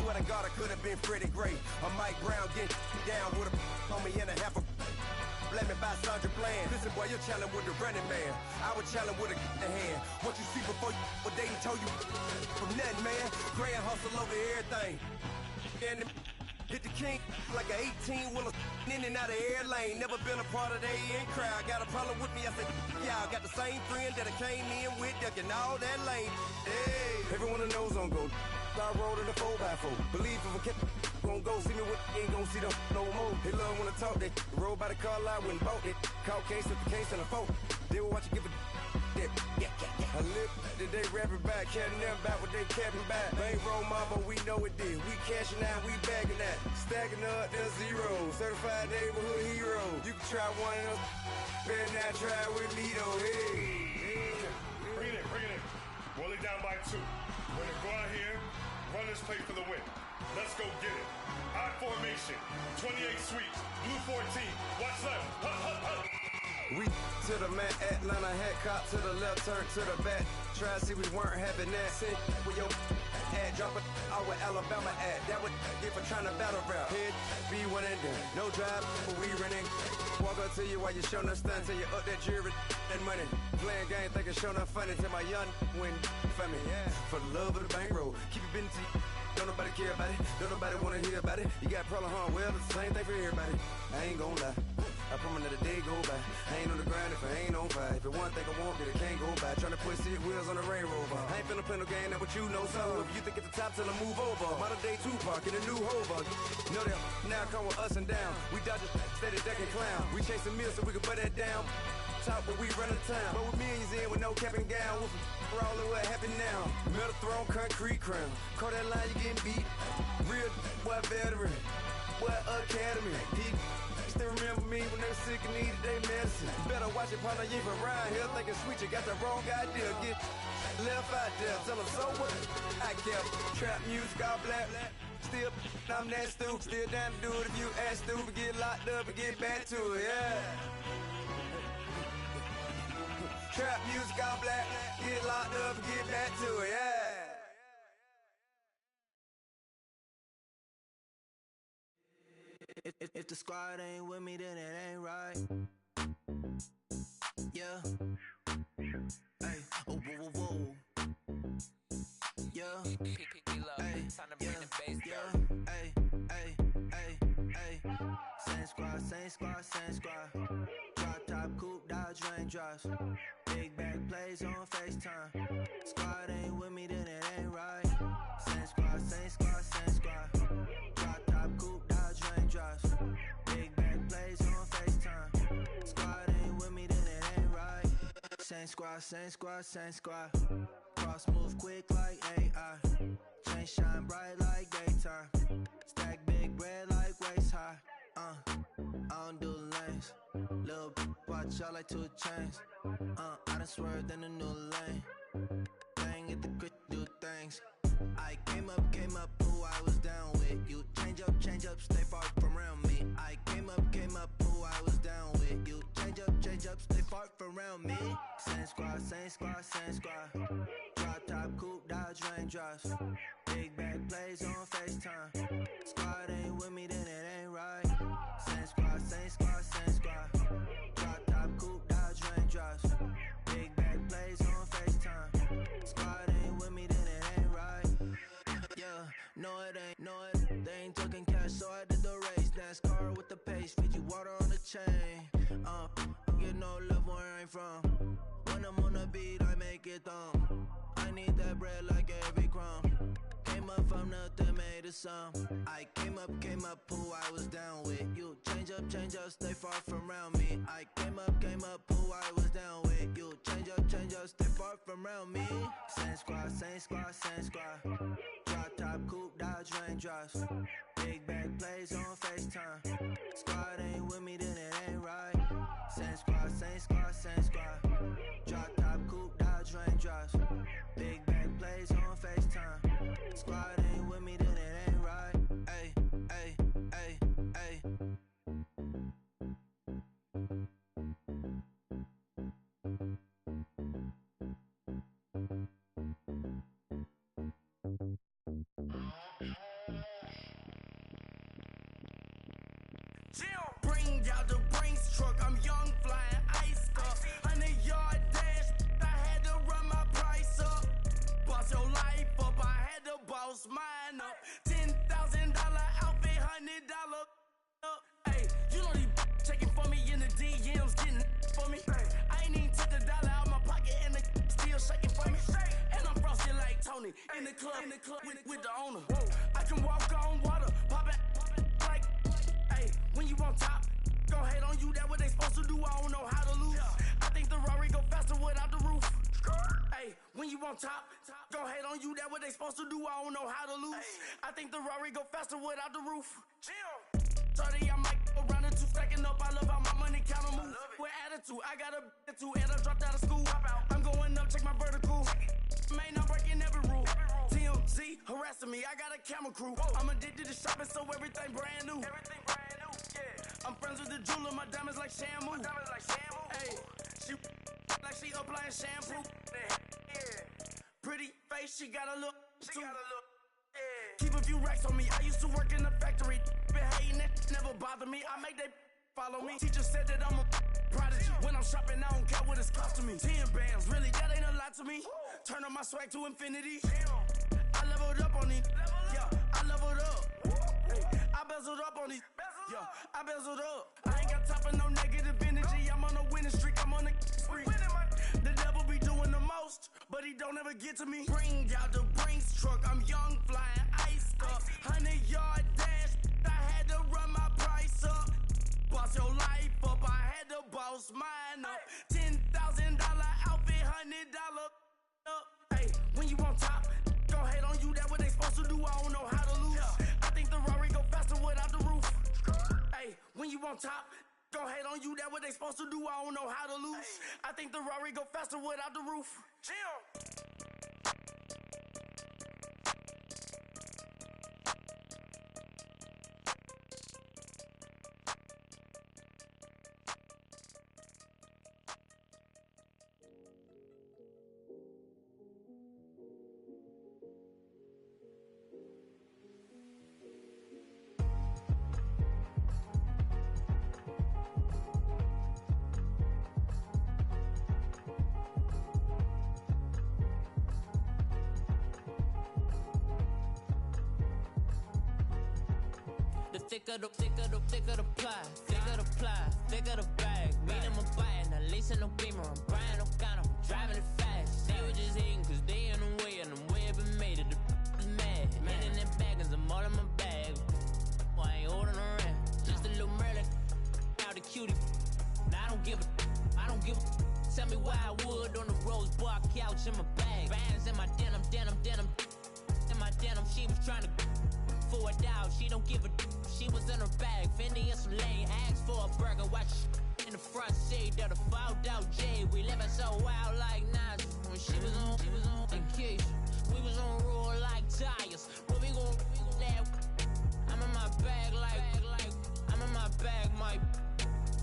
Swear to God I could have been Freddie Gray. Or Mike Brown getting down with a on me and a half a blaming by Sandra Bland. Listen boy, you're challenging with the running man. I was challenging with a hand. What you see before you, what they told you from nothing, man. Grand hustle over everything. And hit the king like an 18-wheeler in and out of air lane. Never been a part of the AN crowd. Got a problem with me, I said, y'all got the same friend that I came in with, ducking all that lane. Hey, everyone knows on go. I rolled in a 4x4. Believe if I kept gon' go, see me with ain't gon' see them no more. They love when I talk, they roll by the car lot when bought it. Caught case with the case and a phone. They will watch you give a that. I live that they rapping back, caring them back what they capping back. Bankroll mama, we know it did. We cashing out, we bagging that. Stacking up, there's zero. Certified neighborhood hero. You can try one of those, better not try with me though. Hey. Bring it in. Roll it down by 2. We're gonna go out here, run this play for the win. Let's go get it. High formation, 28 sweeps, blue 14. Watch left. Hup. We to the man, Atlanta hat cop to the left, turn to the back. Try to see we weren't having that. Sit with your ad, drop it out with Alabama ad. That would get for trying to battle rap. Head be one and done. No drive, but we running. Walk up to you while you showing us stun till you up that jury and money. Playing game, thinking showing up funny till my young win for me. Yeah. For the love of the bankroll, keep it busy. Don't nobody care about it. Don't nobody wanna hear about it. You got problem, huh? Well, it's the same thing for everybody. I ain't gon' lie. I promise that a day go by. I ain't on the grind if I ain't on fire. If it one thing I want, then it can't go by. Tryna put 6 wheels on the Range Rover. I ain't finna play no game, that what you know. So if you think at the top till I move over. Modern day Tupac in a new hover. Know that now come with us and down. We dodge it, steady ducking clown. We chasing meals so we can put that down. Top but we run the town. But with millions in with no cap and gown. We're all of what happened now. Metal throne, concrete crown. Call that line, you getting beat. Real boy veteran. Boy academy. Still remember me when they were sick and needed their medicine. Better watch it, partner, you ain't around here thinking sweet, you got the wrong idea. Get left out there, tell them so what? I kept trap music, all black. Still, I'm that stupid. Still down to do it if you act stupid. Get locked up and get back to it, yeah. Trap music, all black. Get locked up and get back to it, yeah. If the squad ain't with me, then it ain't right. Yeah. Hey, oh, whoa, whoa, whoa. Yeah. Hey, yeah. Hey. Same squad. Drop top, coupe, Dodge Raindrops. Big back plays on FaceTime. Squad ain't with me, then it ain't right. Same squad. Drop top, coupe, Dodge Raindrops. Big back plays on FaceTime. Squad ain't with me, then it ain't right. Same squad. Cross move quick like AI. Chain shine bright like daytime. Stack big bread like waist high. I don't do lanes. Lil' watch out like 2 chains. I done swerved in a new lane. Bang at the crit, do things. I came up, who I was down with. You change up, stay far from around me. I came up, who I was down with. You change up, stay far from around me. Same squad. Drop top, coupe, Dodge Raindrops. Big back plays on FaceTime. Squad ain't with me, then it ain't right. Same squad. Drop top, coupe, Dodge Raindrops. Big back plays on FaceTime. Squad ain't with me, then it ain't right. Yeah, no it ain't. They ain't talking cash, so I did the race. NASCAR with the pace, feed you water on the chain. Get no love where I ain't from. When I'm on the beat, I make it thumb. I need that bread like every crumb. Came up from nothing, made a sum. I came up, who I was down with. You change up, stay far from around me. I came up, who I was down with. You change up, stay far from around me. Same squad. Drop top, coupe, Dodge Raindrops. Big back plays on FaceTime. Squad ain't with me, then it ain't right. Same squad. Drop top, coupe, Dodge Raindrops. Big back plays on FaceTime. Squad ain't with me, then it ain't right. Ay. Bring out the Brinks truck, I'm young, flying ice up. 100-yard dash, I had to run my price up. Boss your life up, I had to boss mine up. $10,000 outfit, $100 up. Hey, you know these checking for me in the DMs, getting for me. I ain't even took $1 out my pocket and the still shaking for me. And I'm frosty like Tony in the club with the owner. I can walk on water, poppin' like, hey, when you on top, gon' hate on you, that what they supposed to do. I don't know how to lose. I think the Rari go faster without the roof. when you on top, gon' hate on you, that what they supposed to do, I don't know how to lose. I think the Rari go faster without the roof. 30, I might go around the two, stacking up, I love how my money counter move. With attitude, I got a attitude, and I dropped out of school. I'm going up, check my vertical. Man, I'm breaking every rule. TMZ harassing me, I got a camera crew. I'm addicted to shopping, so everything brand new. I'm friends with the jeweler, my diamonds like shampoo. Hey, she like she applying shampoo. Pretty face, she got a look. Keep a few racks on me. I used to work in the factory. Been hating it, never bother me. I make they follow me. Teacher said that I'm a prodigy. When I'm shopping, I don't care what it's costing me. 10 bands, really, that ain't a lot to me. Turn on my swag to infinity. I leveled up on these. Yeah, I leveled up. I bezeled up on these. Yeah, I bezeled up. I ain't got time for no negative energy. I'm on a winning streak. I'm on a spree. The devil be doing the most, but he don't ever get to me. Bring out the Brinks truck. I'm young, flying, iced up. 100-yard dash. I had to run my price up. Boss your life up. I had to boss mine up. $10,000 outfit, $100 up. Hey, when you on top, gon' hate on you. That what they supposed to do. I don't know how to lose. I think the Rari go faster without the roof. Hey, when you on top, gon' hate on you. That what they supposed to do. I don't know how to lose. I think the Rari go faster without the roof. Thicker the ply, thicker the bag. Mean I'm a buying, at least in no beamer. I'm buying no gun, I'm driving it fast. They were just hating cause they in the way, and the way I've been made it, the is mad. Man in that bag, cause I'm all in my bag. Well, I ain't holding around, just a little Merlin, out the cutie. Now I don't give a, tell me why I would on the rose bar couch in my bag. Bands in my denim, in my denim, she was trying to for a doubt, she don't give a. She was in her bag, Fendi and some lane. Asked for a burger, watch in the front seat of the fouled out J. We living so wild like Nas. When she was on vacation, we was on roll like tires. Where we gon' let? I'm in my bag like I'm in my bag, Mike.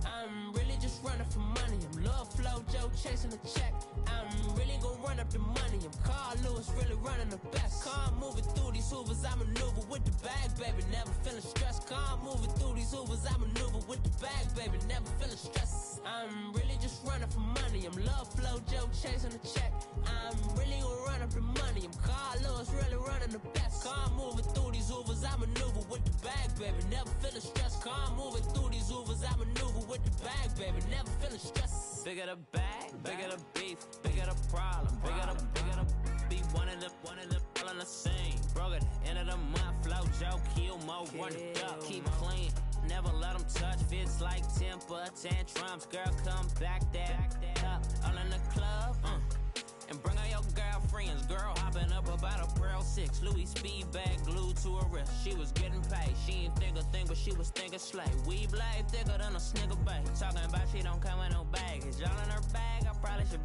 I'm really just running for money. I'm love flow, Joe chasing the check. I'm really gon' run up the money. I'm Carl Lewis, really running the best. Car moving through these Hoovers, I maneuver with the bag, baby. Never feeling stressed. Car moving through these Hoovers, I maneuver with the bag, baby. Never feeling stressed. I'm really just running for money. I'm love flow, Joe chasing the check. I'm really gon' run up the money. I'm Carl Lewis, really running the best. Car moving through these Hoovers, I maneuver with the bag, baby. Never feeling stressed. Car moving through these Hoovers, I maneuver with the bag, baby. Never feeling stressed. Bigger the bag, bigger the beef, bigger the problem, bigger the be one of the all in the same. Broke at the end of the month, flow Joe, kill mo, run it up, keep clean. Never let them touch, fits like temper tantrums. Girl, come back that up, all in the club, and bring out your girlfriends. Girl hopping up about a Pearl 6, Louis speed bag glued to her wrist. She was getting paid, she ain't think a thing, but she was thinking slay. We blade thicker than a snicker bag. Talking about she don't come with no baggage. All in her bag, I probably should.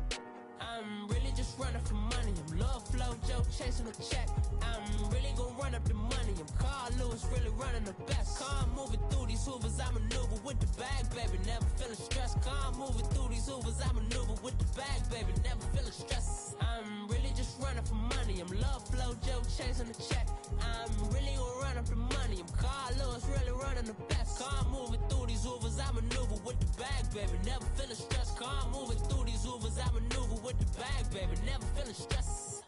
I'm really just running for money. I'm love flow, Joe chasing the check. I'm really gon' run up the money. I'm Carl Lewis, really running the best. Car moving through these Hoovers, I maneuver with the bag, baby. Never feeling stressed. Car moving through these Hoovers, I maneuver with the bag, baby. Never feeling stressed. I'm really just running for money. I'm love flow, Joe chasing the check. I'm really gon' run up the money. I'm Carl Lewis, really running the best. Car moving through these Hoovers, I maneuver with the bag, baby. Never feeling stressed. Car moving through these Hoovers, I maneuver with the bag, baby. Never feeling stressed.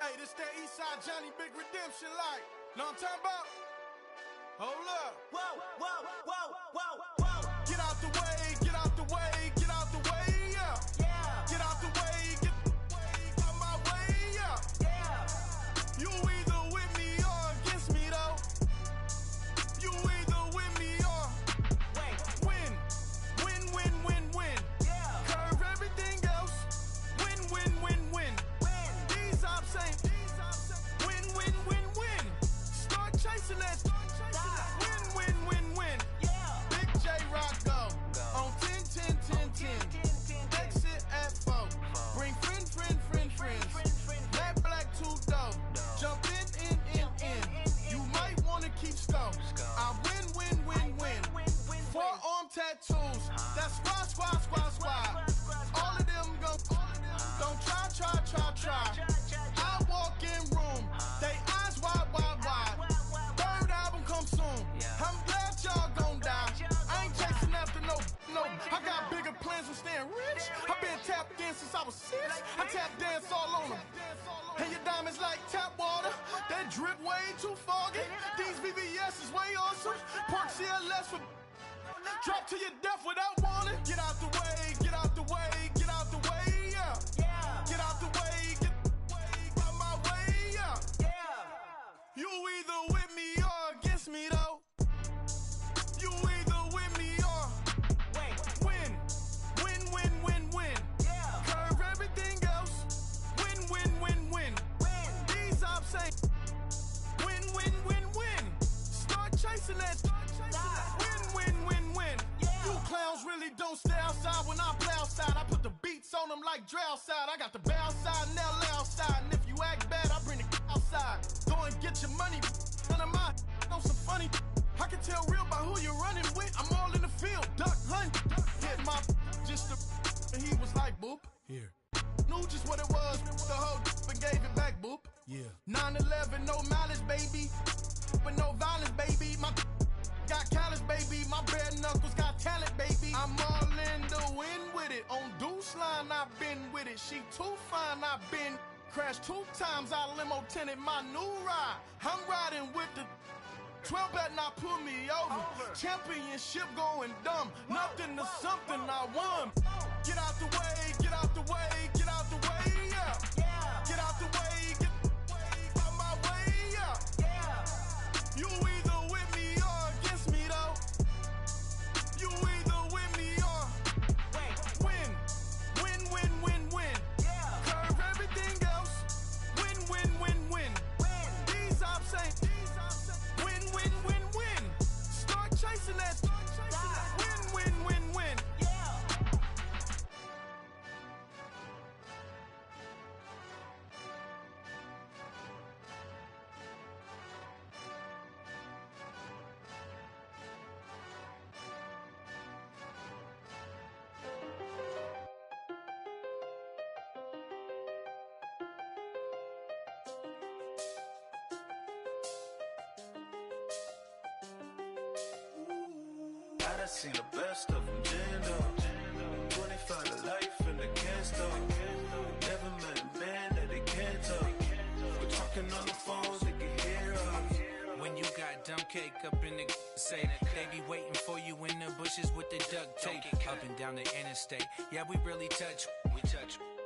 Hey, this that Eastside Johnny Big Redemption like. Know what I'm talking about? Hold up. Whoa, whoa, whoa, whoa, whoa. Get out the way, get out the way, get out the way, yeah. Yeah. Get out the way, get out my way, yeah. Yeah. You either with me or against me, though. You either with me or win. Win, win, win, win. Yeah. Curve everything else. Win, win, win, win. These ops ain't. Win, win, win, win. Start chasing that. Win, win, win, win. Yeah. Big J Rock go. On 10, 10, 10, 10. Exit at 4. Bring friends. Matt Black 2 dope. Jump in. You might wanna keep score. I win. Forearm tattoos. That's squad. All of them go. Don't try. I walk in room. They eyes wide. Third album come soon. I'm glad y'all gon' die. I ain't chasing after no. I got bigger plans than staying rich. I been tapped in since I was 6. I tap dance all on them. And your diamonds like tap water. That drip way too foggy. These BBS is way awesome. Park CLS for. Drop to your death without warning. Get out the way, get out the way, get out the way, yeah. Get out the way, get out my way, yeah. You either with me or against me, though. You either with me or win. Win. Curve everything else. Win. These ops ain't. Win. Start chasing that. Win. You clowns really don't stay outside when I play outside. I put the beats on them like drow side. I got the bow side and LA outside. And if you act bad, I bring the outside. Go and get your money. None of my on some funny. I can tell real by who you're running with. I'm all in the field. Duck hunt. Hit my just a. And he was like, boop. Here. Knew just what it was. The whole and gave it back, boop. Yeah. 9/11, no mileage, baby. But no violence, baby. My got callous, baby. My bare knuckles got talent, baby. I'm all in the wind with it. On Deuce Line, I've been with it. She too fine, I've been crashed 2 times. I limo tinted my new ride. I'm riding with the 12 better not pull me over. Championship going dumb. Nothing to something I won. Get out the way, get out the way, get out the way, yeah. Get out the way, get out my way, yeah. You either with me or against me, though. You either with me or win. Curve everything else. Win. These ops ain't. Win. Start chasing that. Win. I done seen the best of them, Jando. 25 to life in the can't stop. Never met a man that they can't talk. We're talking on the phones, they can hear us. When you got dumb cake up in the say that they be waiting for you in the bushes with the duct tape. Up and down the interstate, yeah, we really touch.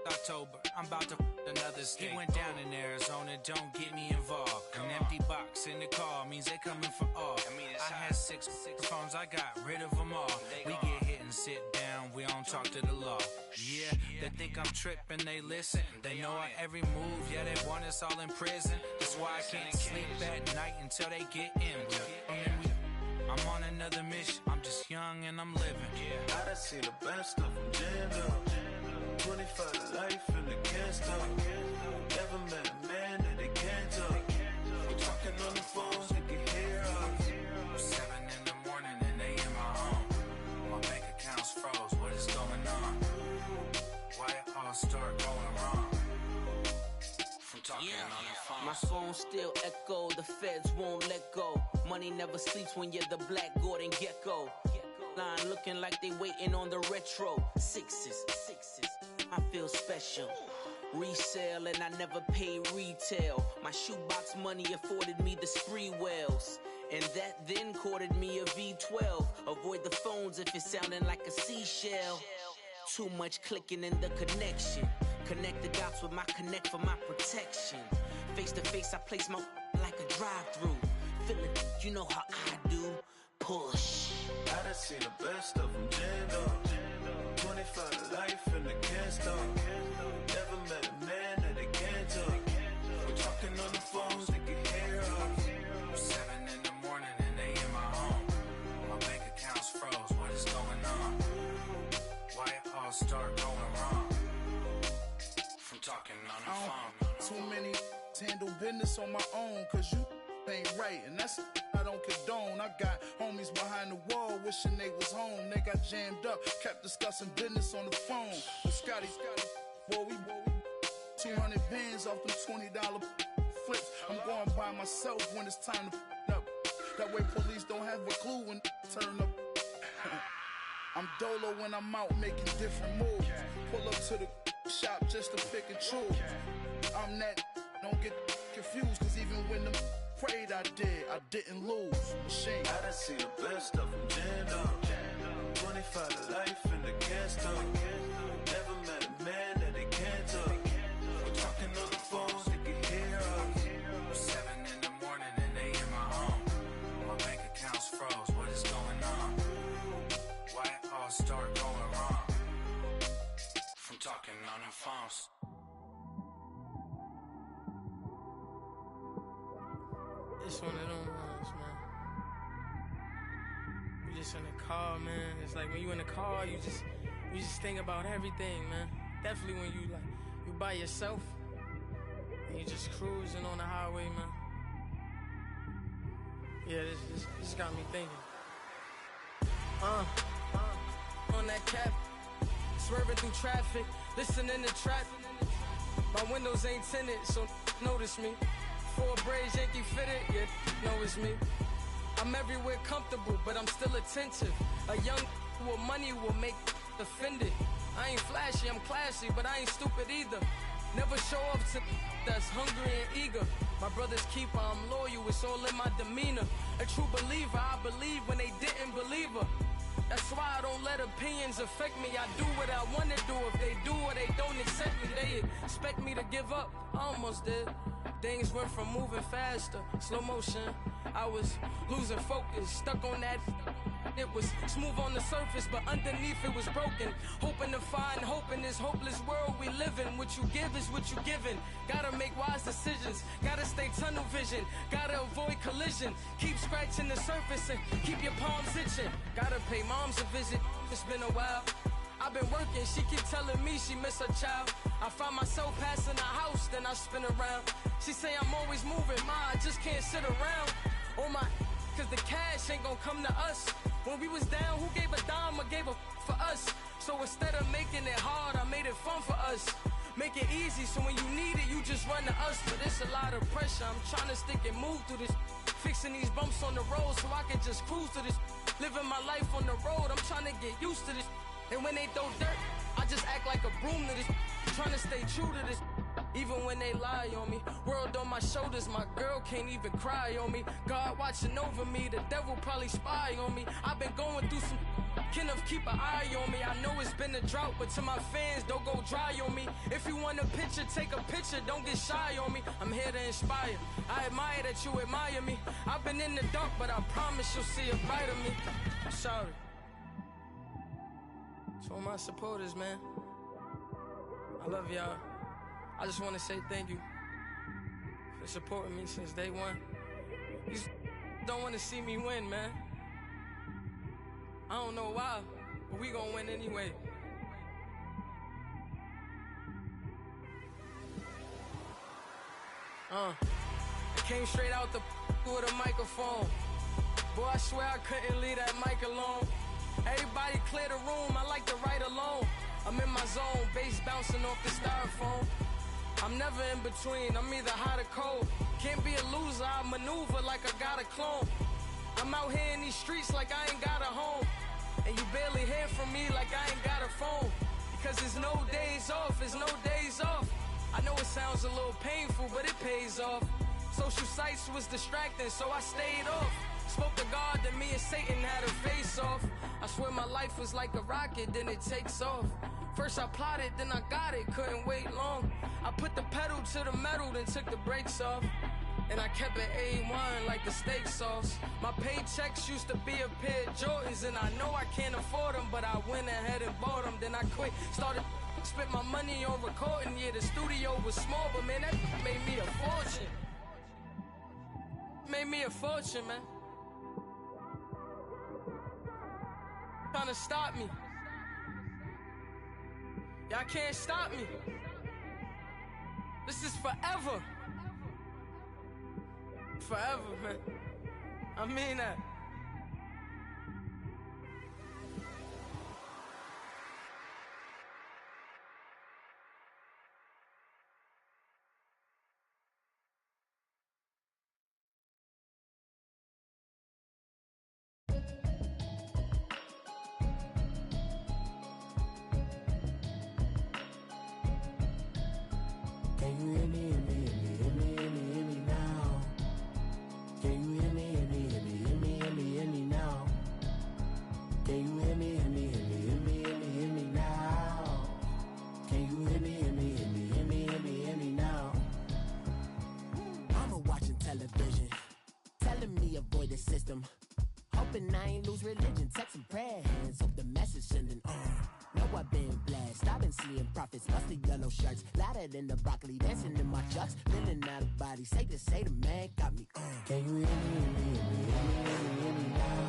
October, I'm about to another state. He went down in Arizona, don't get me involved. An empty box in the car means they coming for all. I had 6 phones, I got rid of them all. We get hit and sit down, we don't talk to the law. Yeah, they think I'm tripping, they listen. They know our every move, yeah, they want us all in prison. That's why I can't sleep at night until they get in. I'm on another mission, I'm just young and I'm living. I done seen the best of them, Jando. 25 to life in the can't stop. Never met a man that they can't talk. We're talking on the phones, they can hear us. 7 in the morning and they in my home. My bank account's froze, what is going on? Why it all start going wrong? From talking on the phone. My phone still echo, the feds won't let go. Money never sleeps when you're the Black Gordon Gecko. Line looking like they waiting on the retro. Sixes. I feel special. Resale and I never paid retail. My shoebox money afforded me the spree wells. And that then courted me a V12. Avoid the phones if it's sounding like a seashell. Too much clicking in the connection. Connect the dots with my connect for my protection. Face to face, I place my like a drive-through. Feeling, you know how I do. Push. I done seen the best of them jammed up. 25 to life in the can't stop. Never met a man that they can't talk. We're talking on the phones, they can hear us. 7 in the morning and they in my home. My bank account's froze, what is going on? Why it all start going wrong? From talking on the phone. Too many handle business on my own, cause you ain't right, and that's I don't condone. I got homies behind the wall wishing they was home. They got jammed up, kept discussing business on the phone. But Scotty, boy, we 200 bands off them $20 flips. I'm going by myself when it's time to up. That way police don't have a clue when turn up. I'm dolo when I'm out making different moves. Pull up to the shop just to pick and choose. I'm that, don't get confused, cause even when them prayed I didn't lose. Machine. I done seen the best of them jammed up. 25 to life in the can't stop. Never met a man that they can't talk. We're talking on the phones, they can hear us. 7 in the morning and they in my home. My bank account's froze, what is going on? Why it all start going wrong? From talking on the phones. It's one of them ones, man. You just in the car, man. It's like when you in the car, you just think about everything, man. Definitely when you by yourself and you just cruising on the highway, man. Yeah, this got me thinking. On that cap, swerving through traffic, listening to trap. My windows ain't tinted, so notice me. 4 braids, Yankee fitted, yeah, know it's me. I'm everywhere comfortable, but I'm still attentive. A young with money will make offended. I ain't flashy, I'm classy, but I ain't stupid either. Never show up to that's hungry and eager. My brother's keeper, I'm loyal, it's all in my demeanor. A true believer, I believe when they didn't believe her. That's why I don't let opinions affect me. I do what I want to do. If they do or they don't accept me, they expect me to give up. I almost did. Things went from moving faster, slow motion. I was losing focus, stuck on that. It was smooth on the surface, but underneath it was broken. Hoping to find hope in this hopeless world we live in. What you give is what you given. Gotta make wise decisions. Gotta stay tunnel vision. Gotta avoid collision. Keep scratching the surface and keep your palms itching. Gotta pay moms a visit. It's been a while. I've been working, she keep telling me she miss her child. I find myself passing the house, then I spin around. She say I'm always moving, ma, I just can't sit around. Oh my, cause the cash ain't gonna come to us. When we was down, who gave a dime or gave a for us? So instead of making it hard, I made it fun for us. Make it easy, so when you need it, you just run to us. But it's a lot of pressure, I'm trying to stick and move through this. Fixing these bumps on the road so I can just cruise to this. Living my life on the road, I'm trying to get used to this. And when they throw dirt, I just act like a broom to this. Trying to stay true to this. Even when they lie on me. World on my shoulders, my girl can't even cry on me. God watching over me, the devil probably spy on me. I've been going through some. Kenneth, keep an eye on me. I know it's been a drought, but to my fans, don't go dry on me. If you want a picture, take a picture, don't get shy on me. I'm here to inspire. I admire that you admire me. I've been in the dark, but I promise you'll see a brighter me. I'm sorry. To all my supporters, man, I love y'all. I just want to say thank you for supporting me since day one. You don't want to see me win, man. I don't know why, but we gonna win anyway. I came straight out the with a microphone. Boy, I swear I couldn't leave that mic alone. Everybody clear the room, I like to write alone. I'm in my zone, bass bouncing off the styrofoam. I'm never in between, I'm either hot or cold. Can't be a loser, I maneuver like I got a clone. I'm out here in these streets like I ain't got a home. And you barely hear from me like I ain't got a phone. Because there's no days off, there's no days off. I know it sounds a little painful, but it pays off. Social sites was distracting, so I stayed off. spoke to God, then me and Satan had a face off. I swear my life was like a rocket, then it takes off. First I plotted, then I got it, couldn't wait long. I put the pedal to the metal, then took the brakes off. And I kept it A1 like the steak sauce. My paychecks used to be a pair of Jordans, and I know I can't afford them, but I went ahead and bought them. Then I quit, started, spent my money on recording. Yeah, the studio was small, but man, that made me a fortune. Made me a fortune, man. Trying to stop me. Y'all can't stop me. This is forever. Forever, man. I mean that. Can you hear me, hear me, hear me, hear me, hear me, hear me now? Can you hear me, hear me, hear me, hear me, hear me, hear me now? Can you hear me, hear me, hear me, hear me, hear me, hear me now? Can you hear me, hear me, hear me, hear me, hear me, hear me now? Mama watching television, telling me avoid the system. Hoping I ain't lose religion, texting prayer hands, hope the message sending on. Know I've been blessed, I've been seeing prophets, busted yellow shirts, louder than the broccoli, dancing in my chucks, feeling out of body, safe to say the man got me on. Can you hear me, hear me, hear me, hear me, hear me, hear me now?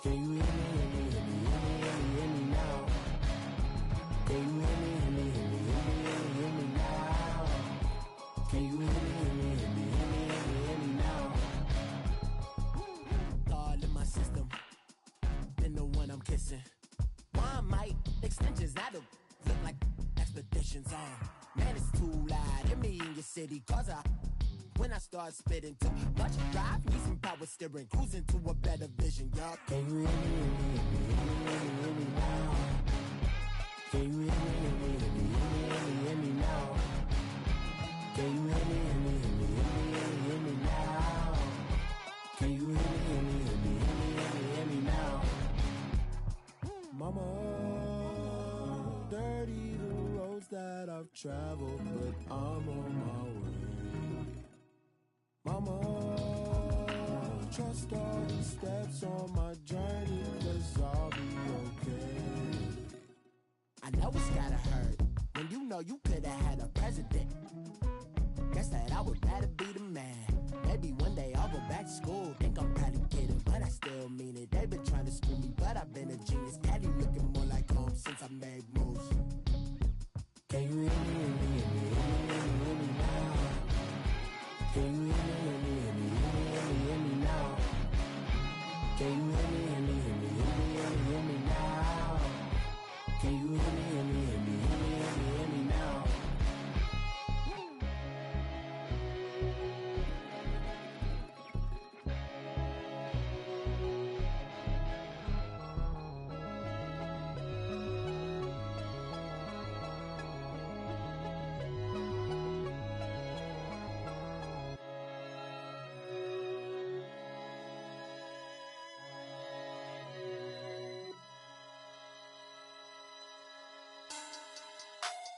Can you hear me, hear me, hear me, hear me, hear me, hear me now? Can you hear me, hear me, hear me, hear me, hear me, hear me now? Can you hear me, hear me, hear me, hear me, hear me, hear me now? All in my system, been the one I'm kissing. One might extensions that'll look like expeditions on. Man, it's too loud. Hear me in your city, cause when I start spitting too much drive, need some power steering, cruising to a better vision, y'all. Can you hear me, hear me, hear me, hear me, hear me, hear me now? Can you hear me, hear me, hear me, hear me, hear me, hear me now? Can you hear me, hear me, hear me, hear me, hear me, hear me now? Can you hear me, hear me, hear me, hear me, hear me, hear me now? Mama, dirty the roads that I've traveled, but I'm on my way. Mama, trust all the steps on my journey, 'cause I'll be okay. I know it's gotta hurt when you know you could've had a president. Guess that I would rather be the man. Maybe one day I'll go back to school. Think I'm probably kidding, but I still mean it. They've been trying to school me, but I've been a genius. Daddy looking more like home since I made moves. Can you hear me, hear me, hear me, hear me, hear me, hear me now? Can you hear me, hear me, hear me, hear me, hear me, hear me now? Can you hear me, hear me, hear me, hear me, hear me, hear me now? Can you hear me, hear me, hear me, hear me, hear me, hear me now?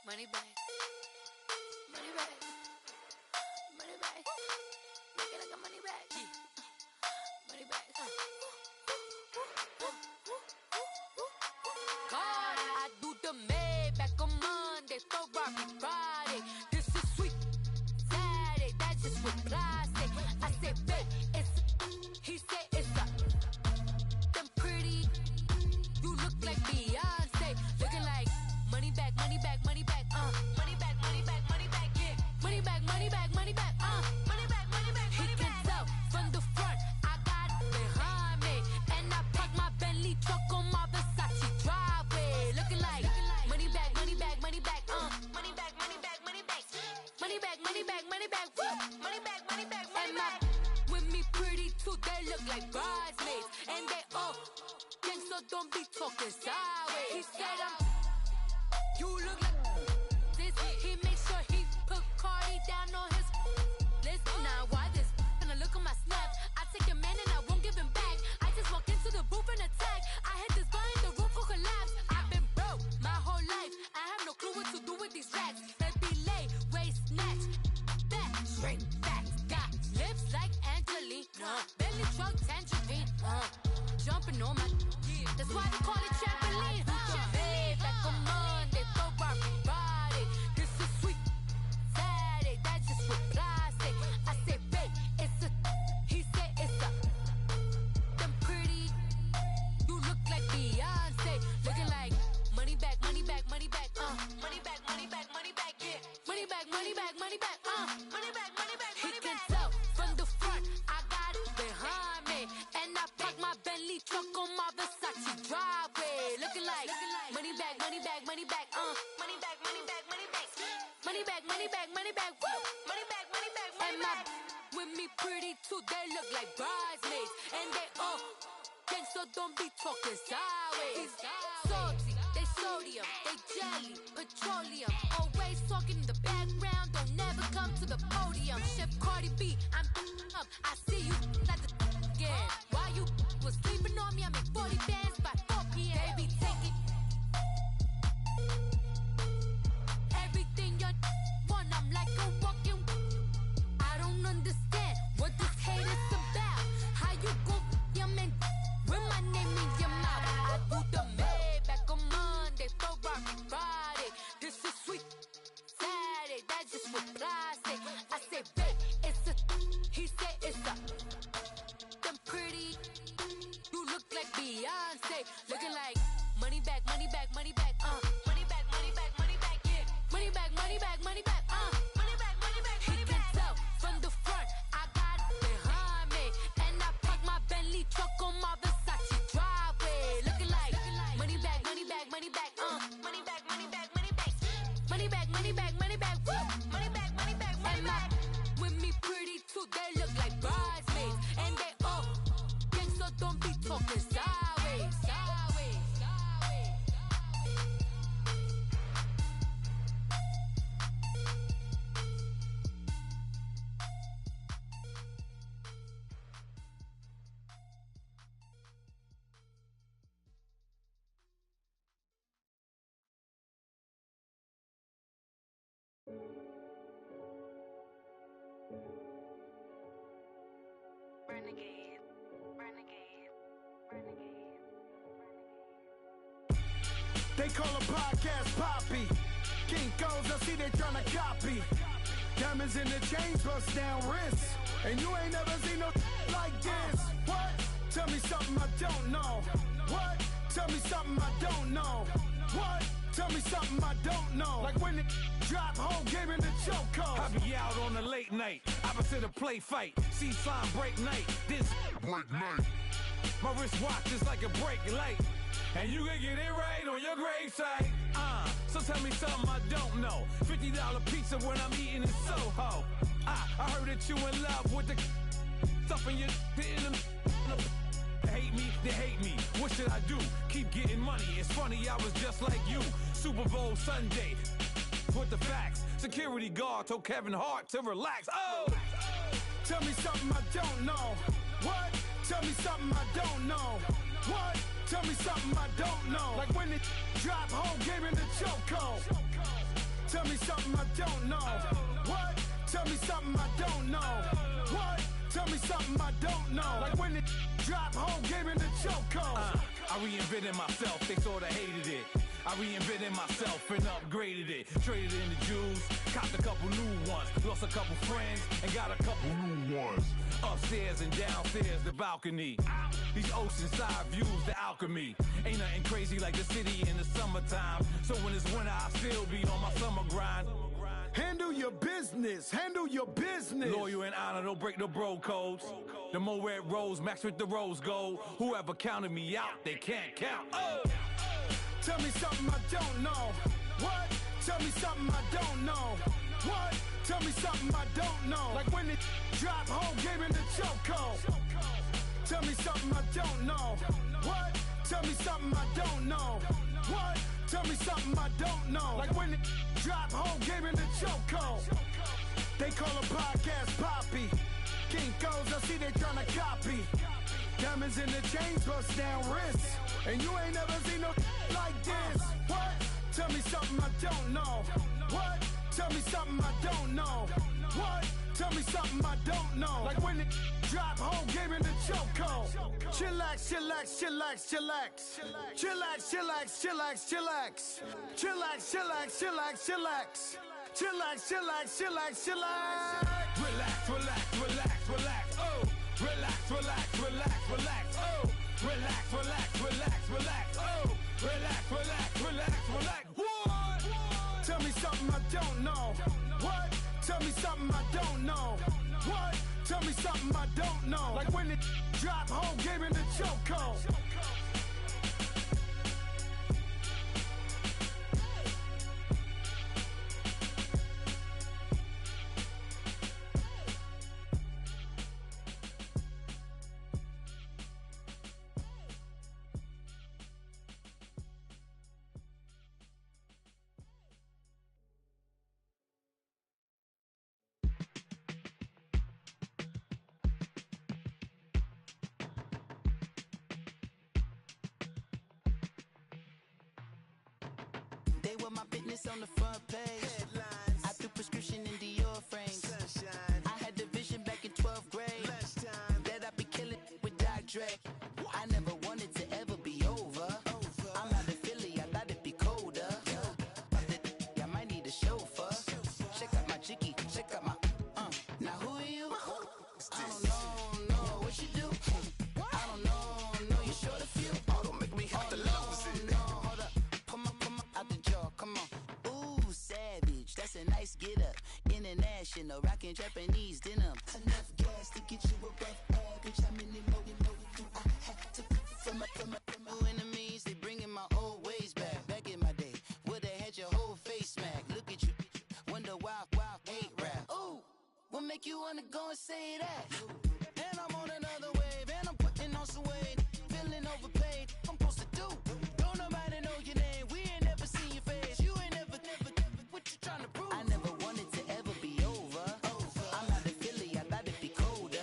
Money back, money back, money back. Make it like a money back, money back. God, I do the Maybach on Monday, Ferrari Friday. This is sweet Saturday, that's just what I say. I say, babe, it's he said it's a them pretty. You look like Beyonce, looking like money back, money back, money back, money back, money back, money back, yeah, money back, money back, money back, money back, money back. He can tell from the front, I got it behind me, and I parked my Bentley truck on my Versace driveway, looking like money back, money back, money back, money back, money back, money back, money back, money back, money back, money back, money back, money back. With me pretty too, they look like bridesmaids, and they all gang, so don't be talking sideways. He said you look like this. He made sure he put Cardi down on his list. Now why this? Gonna look at my snap. I take your man and why they call it trampoline. Back on Monday, Friday. This is sweet Saturday, that's just what plastic. I say, babe, it's a. He said it's a. Them pretty. You look like Beyonce, looking like money back, money back, money back, money back, money back, money back, yeah. Money back, money back, money back, money back, money back. He can tell from the front, I got it behind me, and I park my Bentley truck on my Versace driveway, looking like money back, money back, money back, money back, money back, money back, money back, money back, money back, woo, money back, money back, money back. With me pretty too, they look like bridesmaids, and they all gangsta, don't be talking sideways. Salty, they sodium, they jelly, petroleum. Always talking in the background, don't never come to the podium. Chef Cardi B, I'm up. I see you at the again. While you was sleeping on me, I make 40 bands by 4 p.m. Baby, take it. Everything you want, I'm like a walking. I don't understand what this hate is about. How you go your man with my name in your mouth? I do the Maybach on Monday, Friday. This is sweet Saturday, that's just what plastic. I say, babe, it's a. He said it's a. Them pretty. You look like Beyonce, looking like money back, money back, money back, money back, money back, money back, yeah. Money back, money back, money back, money back, money back. He can tell from the front, I got it behind me, and I park my Bentley truck on my Versace driveway, looking like money back, money back, money back, money back, money back, money back, money back, money back, money back, woo, money back, money back, money back. With me pretty too, they look like bridesmaids, and they all gangsta, don't be talking sideways, sideways, sideways. Renegade, renegade, renegade. They call a podcast Poppy. Kinkos, I see they tryna copy. Diamonds in the chains, bust down wrists. And you ain't never seen no like this. What? Tell me something I don't know. What? Tell me something I don't know. What? Tell me something I don't know. Like when it drop, whole game in the chokehold. I be out on a late night, opposite a play fight. See sign break night, this break night. My wristwatch is like a break light. And you can get it right on your gravesite. So tell me something I don't know. $50 pizza when I'm eating in Soho. I heard that you in love with the stuff in your in the hate me, they hate me. What should I do? Keep getting money. It's funny, I was just like you. Super Bowl Sunday. With the facts. Security guard told Kevin Hart to relax. Oh! Tell me something I don't know. What? Tell me something I don't know. What? Tell me something I don't know. Like when it drop, whole game in the chokehold. Tell me something I don't know. What? Tell me something I don't know. What? Tell me something I don't know. Like when it drop, whole game in the chokehold. I reinvented myself, they sorta hated it. I reinvented myself and upgraded it. Traded in the jewels, copped a couple new ones. Lost a couple friends and got a couple new ones. Upstairs and downstairs, the balcony. These oceanside views, the alchemy. Ain't nothing crazy like the city in the summertime. So when it's winter, I still be on my summer grind. Handle your business, handle your business. Loyal and honor, don't break the bro codes. The more red rose, max with the rose gold. Whoever counted me out, they can't count. Oh! Tell me something I don't know. What? Tell me something I don't know. What? Tell me something I don't know. Like when it drop, whole game in the chokehold. Tell me something I don't know. What? Tell me something I don't know. What? Tell me something I don't know. Like when it drop, whole game in the chokehold. They call a podcast Poppy. Kinkos, I see they tryna copy. Diamonds in the chains, bust down wrists. And you ain't never seen no like this. What? Tell me something I don't know. What? Tell me something I don't know. What? Tell me something I don't know. Like when it drop home, game in the chokehold. Chillax, chillax, chillax, chillax. Chillax, chillax, chillax, chillax. Chillax, chillax, chillax, chillax. Chillax, chillax, chillax, chillax. Relax, relax, relax, relax. Oh, relax, relax, relax, relax. Oh, relax, relax, relax, relax. Oh, relax, relax, relax, relax. What? Tell me something I don't know. What? Tell me something I don't know. What? Tell me something I don't know. Like when it drop home, game in the chokehold. They were my business on the front page. Headlines. I threw prescription in Dior frames. Sunshine. I had the vision back in 12th grade. Lunchtime. That I'd be killing with Doc Dre. I never wanted to ever be over. I'm out of Philly, I thought it'd be colder. I might need a chauffeur. Check out my jiggy, check out my Now who are you? I don't know what you do. I don't know you short a few. Oh, don't make me have to lose it. No, hold up. Come on, out the jaw, come on. Ooh, savage, that's a nice get up. International, rockin' Japanese denim. Enough gas to get you above average. How many more do I have to from my enemies? They bringing my old ways back. Back in my day, would've had your whole face smacked. Look at you, wonder why ain't rap. Ooh, what make you wanna go and say that? And I'm on another wave, and I'm putting on some weight. Feeling overpaid, I'm supposed to do. Don't nobody know your name, we ain't never seen your face. You ain't never, what you trying to prove? I never wanted to ever be over. I'm out of Philly, I thought it'd be colder.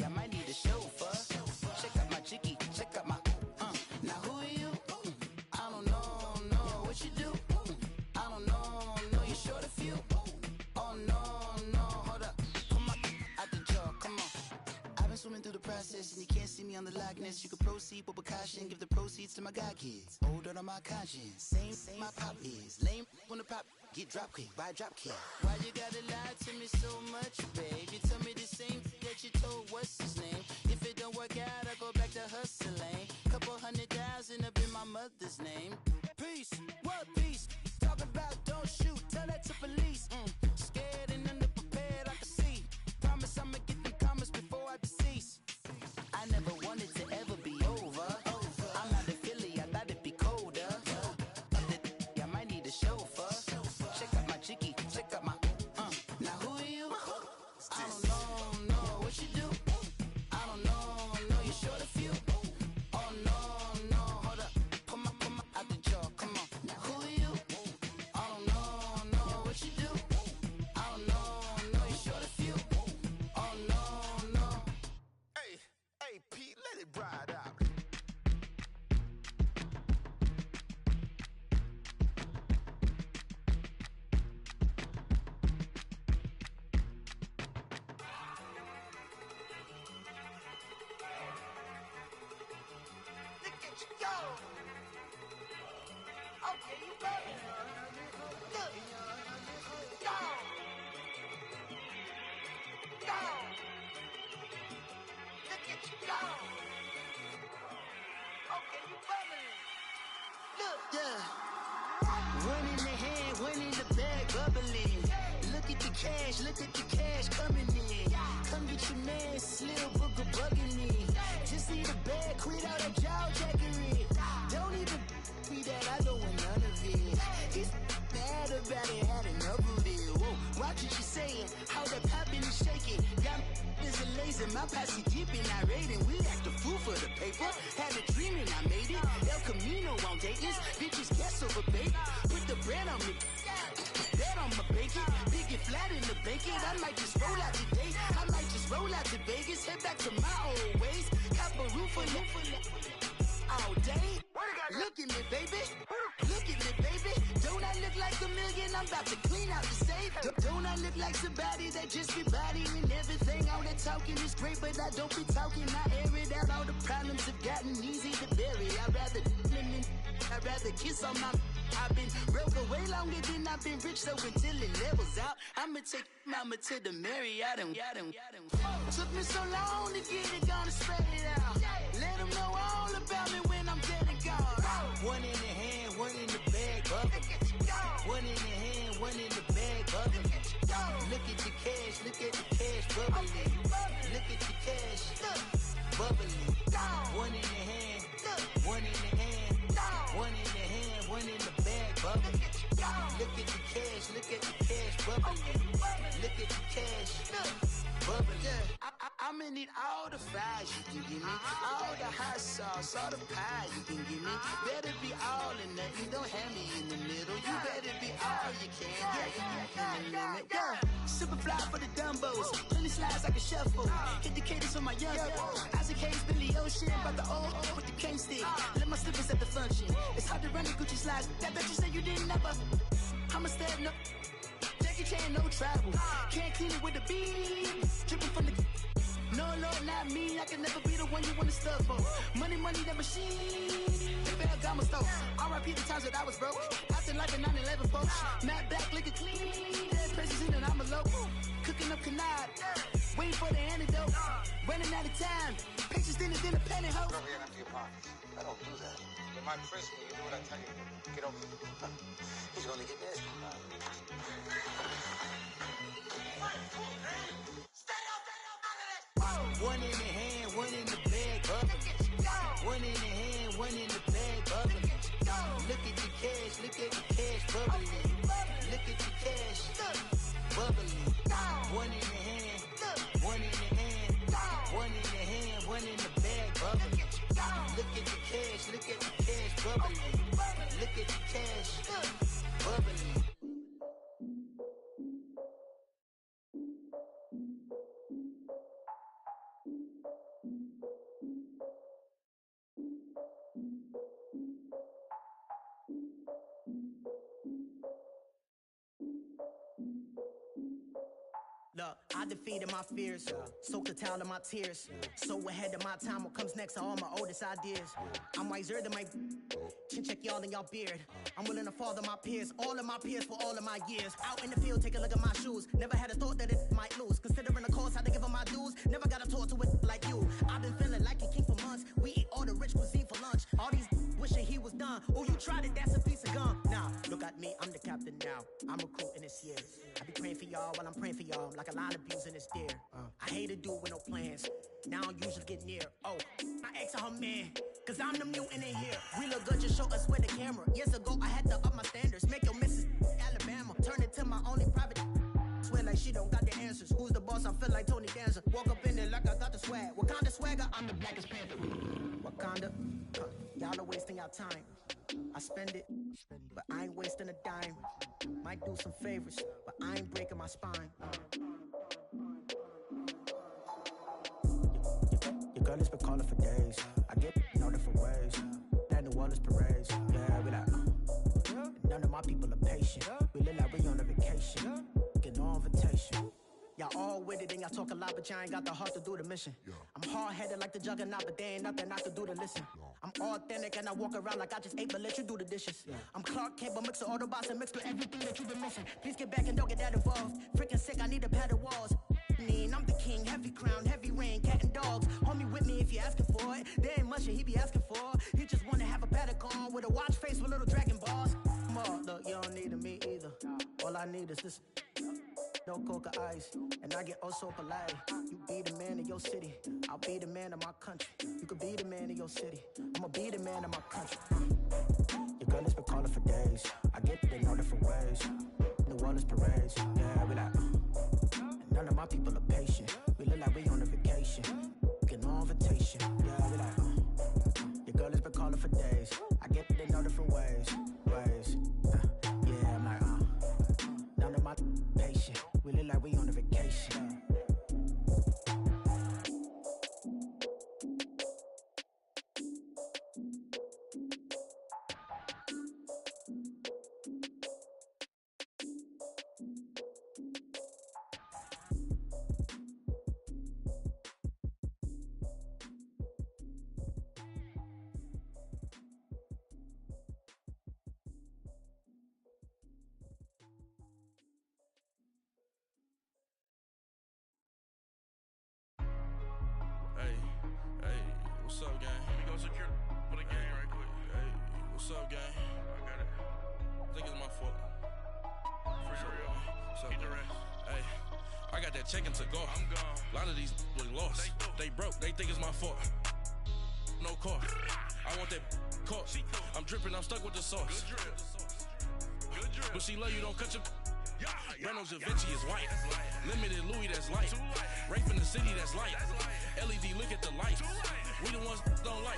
I might need a chauffeur. Check out my jiggy, check out my Now who are you? I don't know what you do. I don't know you short a few. Oh no, hold up. Come on, out the jaw, come on. I've been swimming through the process and you can't see me on the Loch Ness. You can proceed with precaution, give the proceeds to my god kids. Older on my conscience, same my pop is. Lame when the pop get drop kick by drop kick. Why you gotta lie to me so much, babe? You tell me the same that you told what's his name. If it don't work out, I go back to hustling. Couple 100,000 up in my mother's name. Peace, what peace? Talking about don't shoot, tell that to police. Scared and underprepared, I can see. Promise I'ma get them comments before I decease. I never wanted to ever be over. I'm out of Philly, I thought it'd be colder. I might need a chauffeur. Check out my jiggy, check out my Now who are you? I don't know what you do. I don't know you short a few. Oh no, hold up. Come on, out the jaw, come on. Now who are you? I don't know what you do. I don't know you short a few. Oh no. Hey, Pete, let it ride out. Look at you go. Okay, you got it. Look. Go. Look at you go. Okay, you bubbling. Look. Yeah. One in the hand, one in the bag, bubbling. Look at the cash coming in. Come get your man, Slim Booker bugging me. Just need a bag, quit all that jaw jackery. Don't even be that, I don't want none of it. He's bad about it, had enough of it. Whoa, watch what you saying, how that poppin' and shaking. Got is a laser, my posse deep and irate, and we act a fool for the paper. Had a dream and I made it. El Camino on Dayton's, bitches guess over bait. Put the bread on me. Bet on my bacon, big and flat in the bacon. I might just roll out today. I might just roll out to Vegas, head back to my old ways. Cop a roof all day. Look at me, baby. Look at me, baby. Don't I look like $1 million? I'm about to clean out the safe. Don't I look like somebody that just be bodying everything on the talking is great, but I don't be talking. I air it out. All the problems have gotten easy to bury. I'd rather kiss on my. I've been broke way longer than I've been rich, so until it levels out, I'ma take mama to the Marriott and took me so long to get it, gonna spread it out. Let them know all about me when I'm dead and gone. One in the hand, one in the bag, bubble. One in the hand, one in the bag, bubble. Look at the cash, bubbling. Look at the cash, bubbling. One in the hand, one in the hand, one in the hand, one in the bag, bubbling. Look at the cash, bubbling. Look at the cash, bubbling. I'ma need all the fries you can give me, all the hot sauce, all the pie you can give me. Better be all or nothing, don't have me in the middle. You better be all you can. Yeah. Super fly for the Dumbos, plenty slides like a shuffle. Hit the cadence on my young Isaac Hayes, Billy Ocean, about the old with the cane stick. Let my slippers at the function. It's hard to run the Gucci slides. That bet you say you didn't never. I'ma stand up. Jackie Chan, no travel. Can't clean it with the beat. Dripping from the. No, not me. I can never be the one you wanna stuff for. Money, that machine. The Ferragamo store. R.I.P. the times that I was broke. After life in 9/11, folks. Matte back, looking clean. Dead presents in and I'm alone. Cooking up canard. Waiting for the antidote. Running out of time. Pictures thinner than a penny hoe. Over here empty your pockets. I don't do that. In my prison, you do what I tell you. Get over here. He's gonna get this. One in the hand, one in the bag, bubbling. One in the hand, one in the bag, bubbling. Look at the cash, bubbling. Look at the cash, bubbling. One in the hand, one in the hand, one in the hand, one in the bag, bubbling. Look at the cash, bubbling. Look at the cash, bubbling. Look, I defeated my fears, soaked a towel in my tears. So ahead of my time, what comes next are all my oldest ideas. I'm wiser than my chin check y'all in y'all beard. I'm willing to father my peers, all of my peers for all of my years. Out in the field, take a look at my shoes. Never had a thought that it might lose. Considering the cost, had to give them my dues. Never got a talk to it like you. I've been feeling like a king for months. We eat all the rich cuisine for lunch. All these wishing he was done. Oh, you tried it, that's a piece of gum. Nah, look at me, I'm the captain now. I'm recruiting this year. I be praying for y'all while I'm praying for y'all. Like a line of views in this deer. I hate to do it with no plans. Now I usually get near. Oh, I ask her man, cause I'm the mutant in here. We look good, just show us where the camera. Years ago, I had to up my standards. Make your Mrs. Alabama. Turn it to my only private. Swear like she don't got the answers. Who's the boss? I feel like Tony Danza. Walk up in there like I got the swag. Wakanda swagger, I'm the blackest panther. Wakanda, y'all are wasting your time. I spend it, but I ain't wasting a dime. Might do some favors, but I ain't breaking my spine. Your girl has been calling for days. I get no different ways. That New Orleans parades. Yeah, we like, none of my people are patient. We look like we on a vacation. Get no invitation. Y'all all with it and y'all talk a lot, but y'all ain't got the heart to do the mission. I'm hard-headed like the juggernaut, but there ain't nothing I can do to listen. I'm authentic and I walk around like I just ate, but let you do the dishes. I'm Clark Kent, but mix the Autobots and mix with everything that you've been missing. Please get back and don't get that involved. Freaking sick, I need a padded walls. I'm the king, heavy crown, heavy rain, cat and dogs. Homie with me if you're asking for it. There ain't much that he be asking for. He just wanna have a paddock on with a watch face with little dragon balls. Look, you don't need me either. All I need is this. No coca ice, and I get oh so polite. You be the man of your city, I'll be the man of my country. You could be the man of your city, I'ma be the man of my country. Your girl has been calling for days. I get it in all different ways. New Orleans parades, yeah, we like. And none of my people are patient. We look like we on a vacation. Get no invitation, yeah, we like. Your girl has been calling for days. I get it in all different ways. Yeah, I'm like, none of my patient. We look like we on a vacation. What's up, gang? Let me go secure for the game right quick. Hey, what's up, gang? I got it. I think it's my fault. For real. What's up, Get the gang? rest. Hey, I got that chicken to go. I'm gone. A lot of these look lost. They broke. They think it's my fault. No car. I want that caught. I'm dripping. I'm stuck with the sauce. Good drip. Good drip. But she love you. Don't cut your. Reynolds Da Vinci is white. Limited Louis, that's light. Rape in the city, that's light. LED, look at the light. We the ones don't like.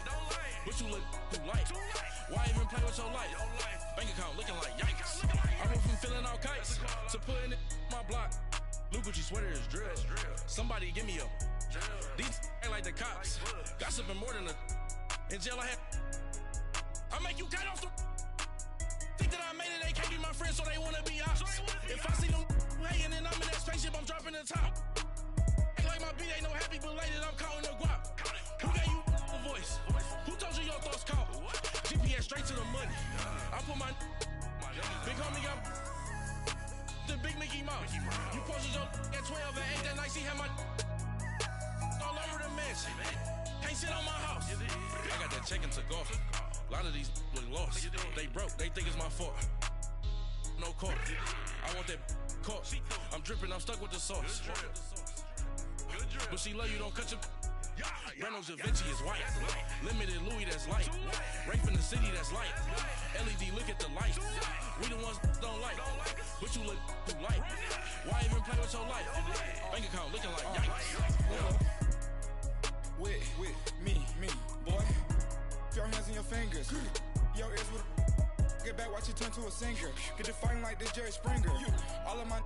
But you look too light. Why even play with your life? Bank account looking like yikes. I went from filling out kites to putting it in my block. Blue Gucci sweater is drill. Somebody give me a. These act like the cops. Gossiping more than a. In jail I had. I make you cut off the. Think that I made it, they can't be my friends, so they wanna be ops. If I see them hating and I'm in that spaceship, I'm dropping the top. Act like my beat ain't no happy belated, I'm counting the guap. Who gave you a voice? Who told you your thoughts count? GPS straight to the money. I put my big homie got the big Mickey Mouse. You posted your at 12 and 8 that night, she had my all over the mansion. Can't sit on my house. I got that chicken to go. A lot of these look lost. They broke, they think it's my fault. No car. I want that caught. I'm dripping, I'm stuck with the sauce. But she love you, don't cut your. Reynolds Da Vinci is white. Limited Louis, that's light. Rape in the city, that's light. LED, look at the light. We the ones don't like. But you look too light. Why even play with your life? Bank account looking like yikes. With me, boy. Your hands and your fingers. Your ears with get back, watch you turn to a singer. Get to fighting like this Jerry Springer. All of my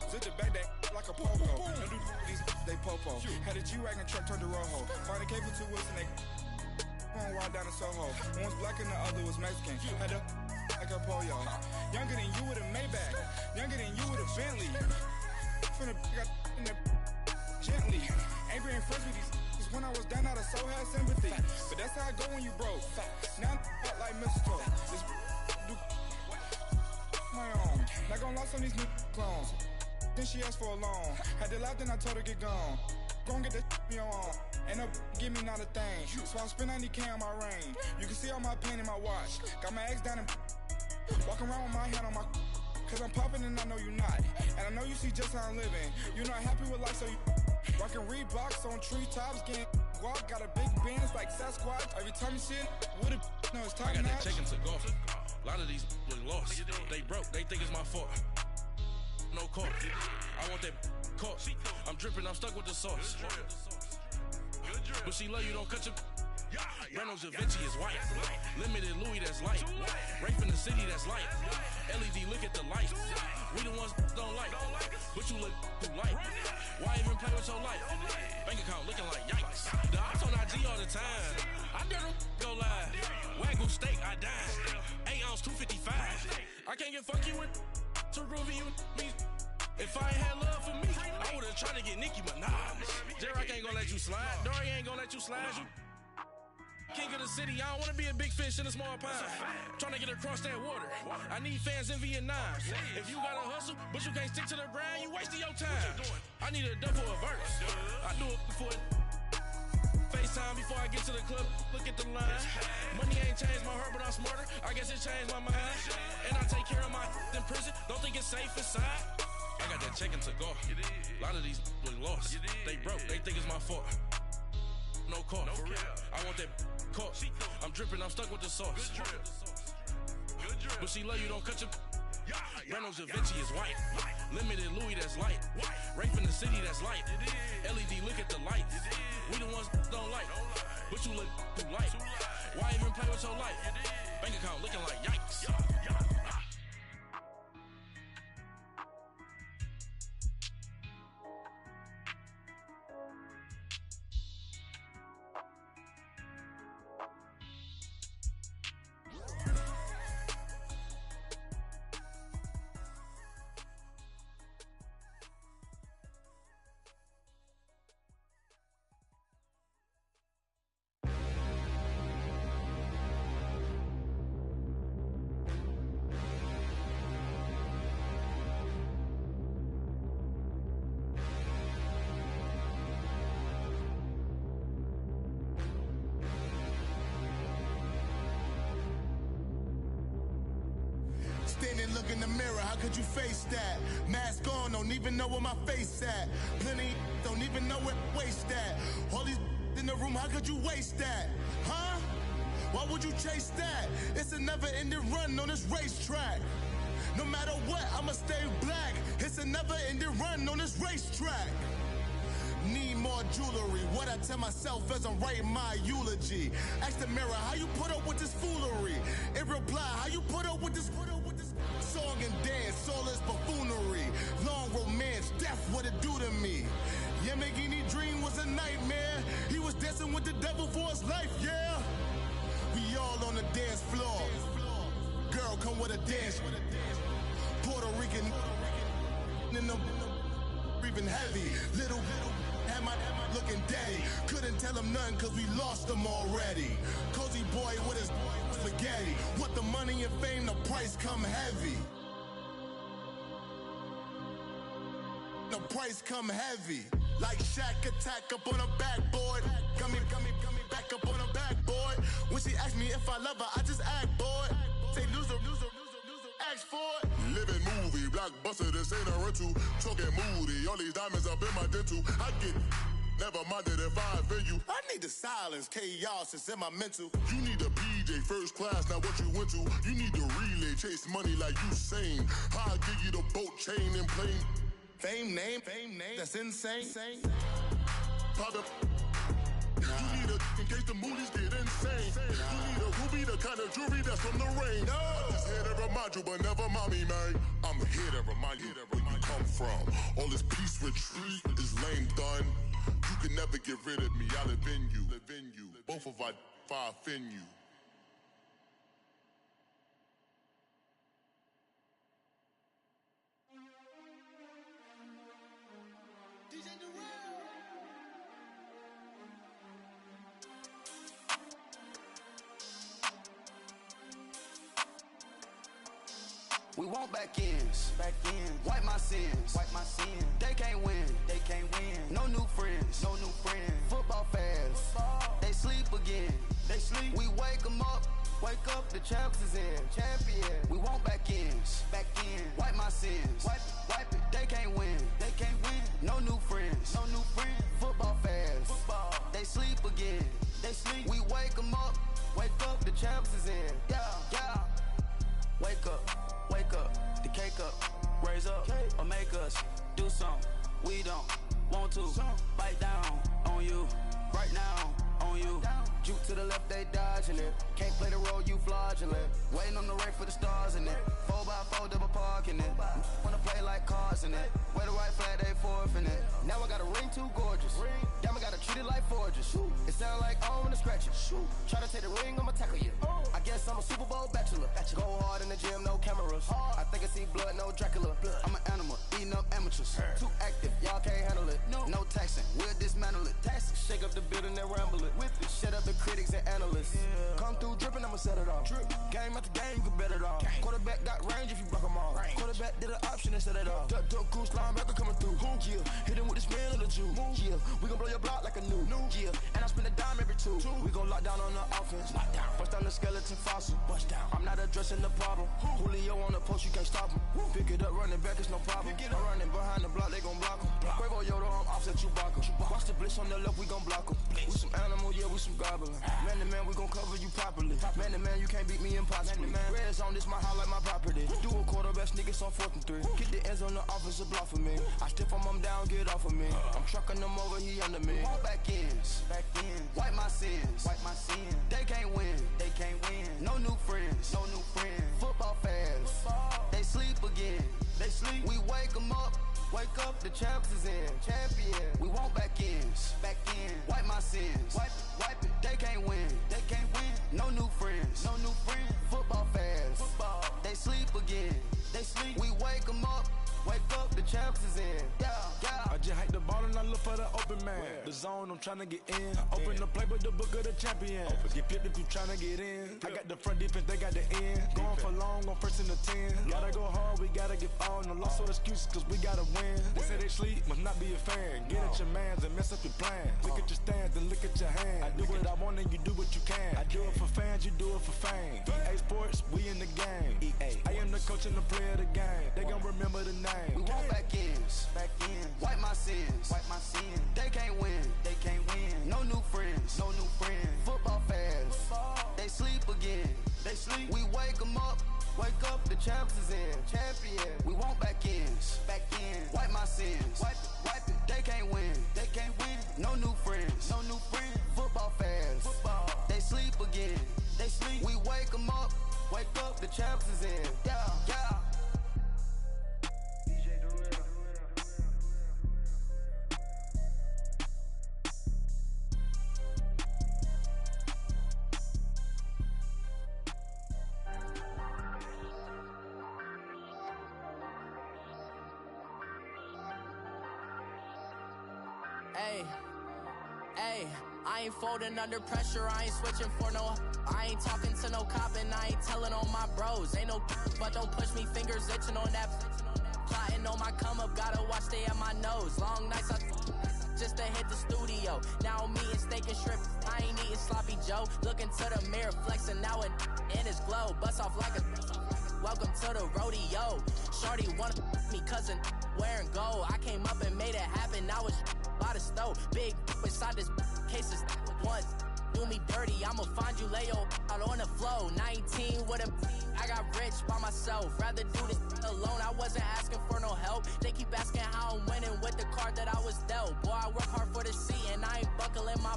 zip the back that like a pogo. Don't do these they popo. Had a G-Wagon truck turned to Rojo. Find a cable to wheels and they going wild down in Soho. One was black and the other was Mexican. Had a like a pollo. Younger than you with a Maybach. Younger than you with a Bentley. From the got in the gently. Ain't been friends with these. When I was down, I so had sympathy. But that's how I go when you broke. Now I'm out like mistletoe. This do my own. Not gonna lost on these new clones. Then she asked for a loan. Had to laugh, then I told her get gone. Gon' get that me on. Ain't no give me not a thing. So I spend 90K on my ring. You can see all my pain in my watch. Got my ex down and walking around with my hand on my. Cause I'm popping and I know you not. And I know you see just how I'm living. You're not happy with life, so you. Rockin' Reeboks on treetops, getting walk, got a big bands like Sasquatch. Every time you see it, with it, no, it's top I got notch. that chicken to go. A lot of these look lost. They broke, they think it's my fault. No car. I want that caught. I'm dripping, I'm stuck with the sauce. But she love you, don't cut your. Reynolds Da Vinci is white. Limited Louis, that's light. Rape in the city, that's light. LED, look at the light. We the ones don't like. But you look too light. Why even play with your life? Bank account looking like yikes. The ops on IG all the time. I dare them go live. Wagyu steak, I dine. 8 ounce, 255. I can't get funky with too groovy you me. If I ain't had love for me, I would've tried to get Nicki Minaj. J-Rock ain't gonna let you slide. Dory ain't gonna let you slide. You king of the city, I don't wanna be a big fish in a small pond. Trying to get across that water. I need fans in Vietnam. If you gotta hustle, but you can't stick to the grind, you wasting your time. I need a double a verse. I do it before FaceTime before I get to the club. Look at the line. Money ain't changed my heart, but I'm smarter. I guess it changed my mind. And I take care of my in prison. Don't think it's safe inside. I got that chicken to go. A lot of these look lost. They broke, they think it's my fault. No car. I want that caught. I'm dripping, I'm stuck with the sauce. But she love you, don't cut your. Reynolds Da Vinci is white. Limited Louis, that's light. Rape in the city, that's light. LED, look at the light. We the ones don't like. But you look too light. Why even play with your life? Bank account looking like yikes. look in the mirror, how could you face that? Mask on, don't even know where my face at. Plenty don't even know where waste at. All these in the room, how could you waste that? Huh? Why would you chase that? It's a never-ending run on this racetrack. No matter what, I'ma stay black. It's a never-ending run on this racetrack. Need more jewelry. What I tell myself as I'm writing my eulogy. Ask the mirror, how you put up with this foolery? It reply, how you put up with this song and dance, soulless buffoonery. Long romance, death, what it do to me? Yamagini dream was a nightmare. He was dancing with the devil for his life, yeah. We all on the dance floor. Girl, come with a dance. Puerto Rican in the breathing heavy. Little had my looking daddy. Couldn't tell him nothing cause we lost him already. Cozy boy with his spaghetti. What the money and fame, the price come heavy. The price come heavy. Like Shaq attack up on a backboard. Coming back up on a backboard. When she asked me if I love her, I just act bored. Say loser, ask for it. Living movie, blockbuster, this ain't a rental. Talking moody, all these diamonds up in my dental. I get never minded if I offend you. I need the silence, chaos is in my mental. You need a PJ first class, not what you went to. You need to relay, chase money like you sane. I'll give you the boat chain and plane. Fame name, that's insane. Pop up. You need a in case the movies get insane. You need a ruby, the kind of jewelry that's from the rain. No. I'm just here to remind you, but never mommy, man. I'm here to remind you where you come from. All this peace retreat is lame done. You can never get rid of me. I live in you. Both of our fire offend you. We want back ends. Wipe my sins. They can't win. No new friends. Football fans. They sleep again. We wake them up. Wake up, the champs is in. Champion. We want back ends. Wipe my sins. Wipe it. They can't win. No new friends. Football fans. They sleep again. We wake them up. Wake up, the champs is in. Yeah. Wake up, the cake up, raise up, or make us do something we don't want to. Bite down on you, right now on you. Juke to the left, they dodging it. Can't play the role, you fraudulent. Waiting on the race for the stars in it. 4x4 double parking it. Wanna play like cars in it. Wear the white flag, they forfeiting it. Now I got a ring too gorgeous. Damn, I gotta treat it like forges. It sound like I wanna scratch it. Try to take the ring, I'ma tackle you. I guess I'm a Super Bowl bachelor. Go hard in the gym, no cameras. I think I see blood, no Dracula. I'm an animal, eating up amateurs. Too active, y'all can't handle it. No taxing, we'll dismantle it. Shake up the building and ramble it. Whip it, shut up the critics and analysts. Come through dripping, I'ma set it off. Game after game, you can bet it off. Quarterback got range if you block them off. Quarterback did an option and set it off. Duck goose linebacker coming through. Yeah, hit him with the spin of the Jew. Yeah, we gon' blow your block like a new. Yeah, and I spend a dime every two. We gon' lock down on the offense. Bust down the skeleton fossil. I'm not addressing the problem. Julio on the post, you can't stop him. Pick it up, running back, it's no problem. I'm running behind the block, they gon' block him. Quavo Yoda, I'm offset Chewbacca. Watch the blitz on the left, we gon' block him. We some animal, yeah, we some goblin. Man to man, we gon' cover you properly. Man to man, you can't beat me impossibly. Reds on this, my highlight, my property. Do a quarterback, niggas on 4th and 3. Get the ends on the offensive block for me. I stiff him down, get off of me. I'm trucking them over, he under me. Back ends. Wipe my sins. They can't win. No new friends. Football fans. They sleep again. We wake them up. Wake up, the champs is in. Champion. We want back ends. Wipe my sins. Wipe it. They can't win. No new friends. Football fans. They sleep again. We wake them up. Wake up, the champs is in. Yeah. I just hike the ball and I look for the open man. The zone, I'm tryna get in. Open the playbook, the book of the champion. Get flipped if you tryna get in. I got the front defense, they got the end. Going for long, on first and the 10. Gotta go hard, we gotta give all. No loss or excuses, cause we gotta win. They say they sleep, must not be a fan. Get at your mans and mess up your plan. Look at your stands and look at your hands. I do what I want and you do what you can. I do it for fans, you do it for fame. EA Sports, we in the game. EA. I am the coach and the player of the game. They gon' remember the name. We want back ends. Wipe my sins. They can't win. No new friends. Football fans. They sleep again. We wake them up. Wake up, the champs is in. Champion. We want back ends. Wipe my sins. Wipe it. They can't win. No new friends. Football fans. They sleep again. We wake them up. Wake up, the champs is in. Yeah. Hey, I ain't folding under pressure, I ain't switching for no. I ain't talking to no cop and I ain't telling on my bros. Ain't no but don't push me, fingers itching on that. Plotting on my come up, gotta watch stay at my nose. Long nights just to hit the studio. Now I'm eating steak and shrimp, I ain't eating sloppy Joe. Looking to the mirror, flexing now and in his glow. Bust off like a welcome to the rodeo. Shorty wanna me cousin wearing gold. I came up and made it happen, now it's by the stove. Big inside this cases once do me dirty, I'ma find you lay out on the floor. 19 with a I got rich by myself, rather do this alone. I wasn't asking for no help, they keep asking how I'm winning with the card that I was dealt. Boy, I work hard for the seat and I ain't buckling my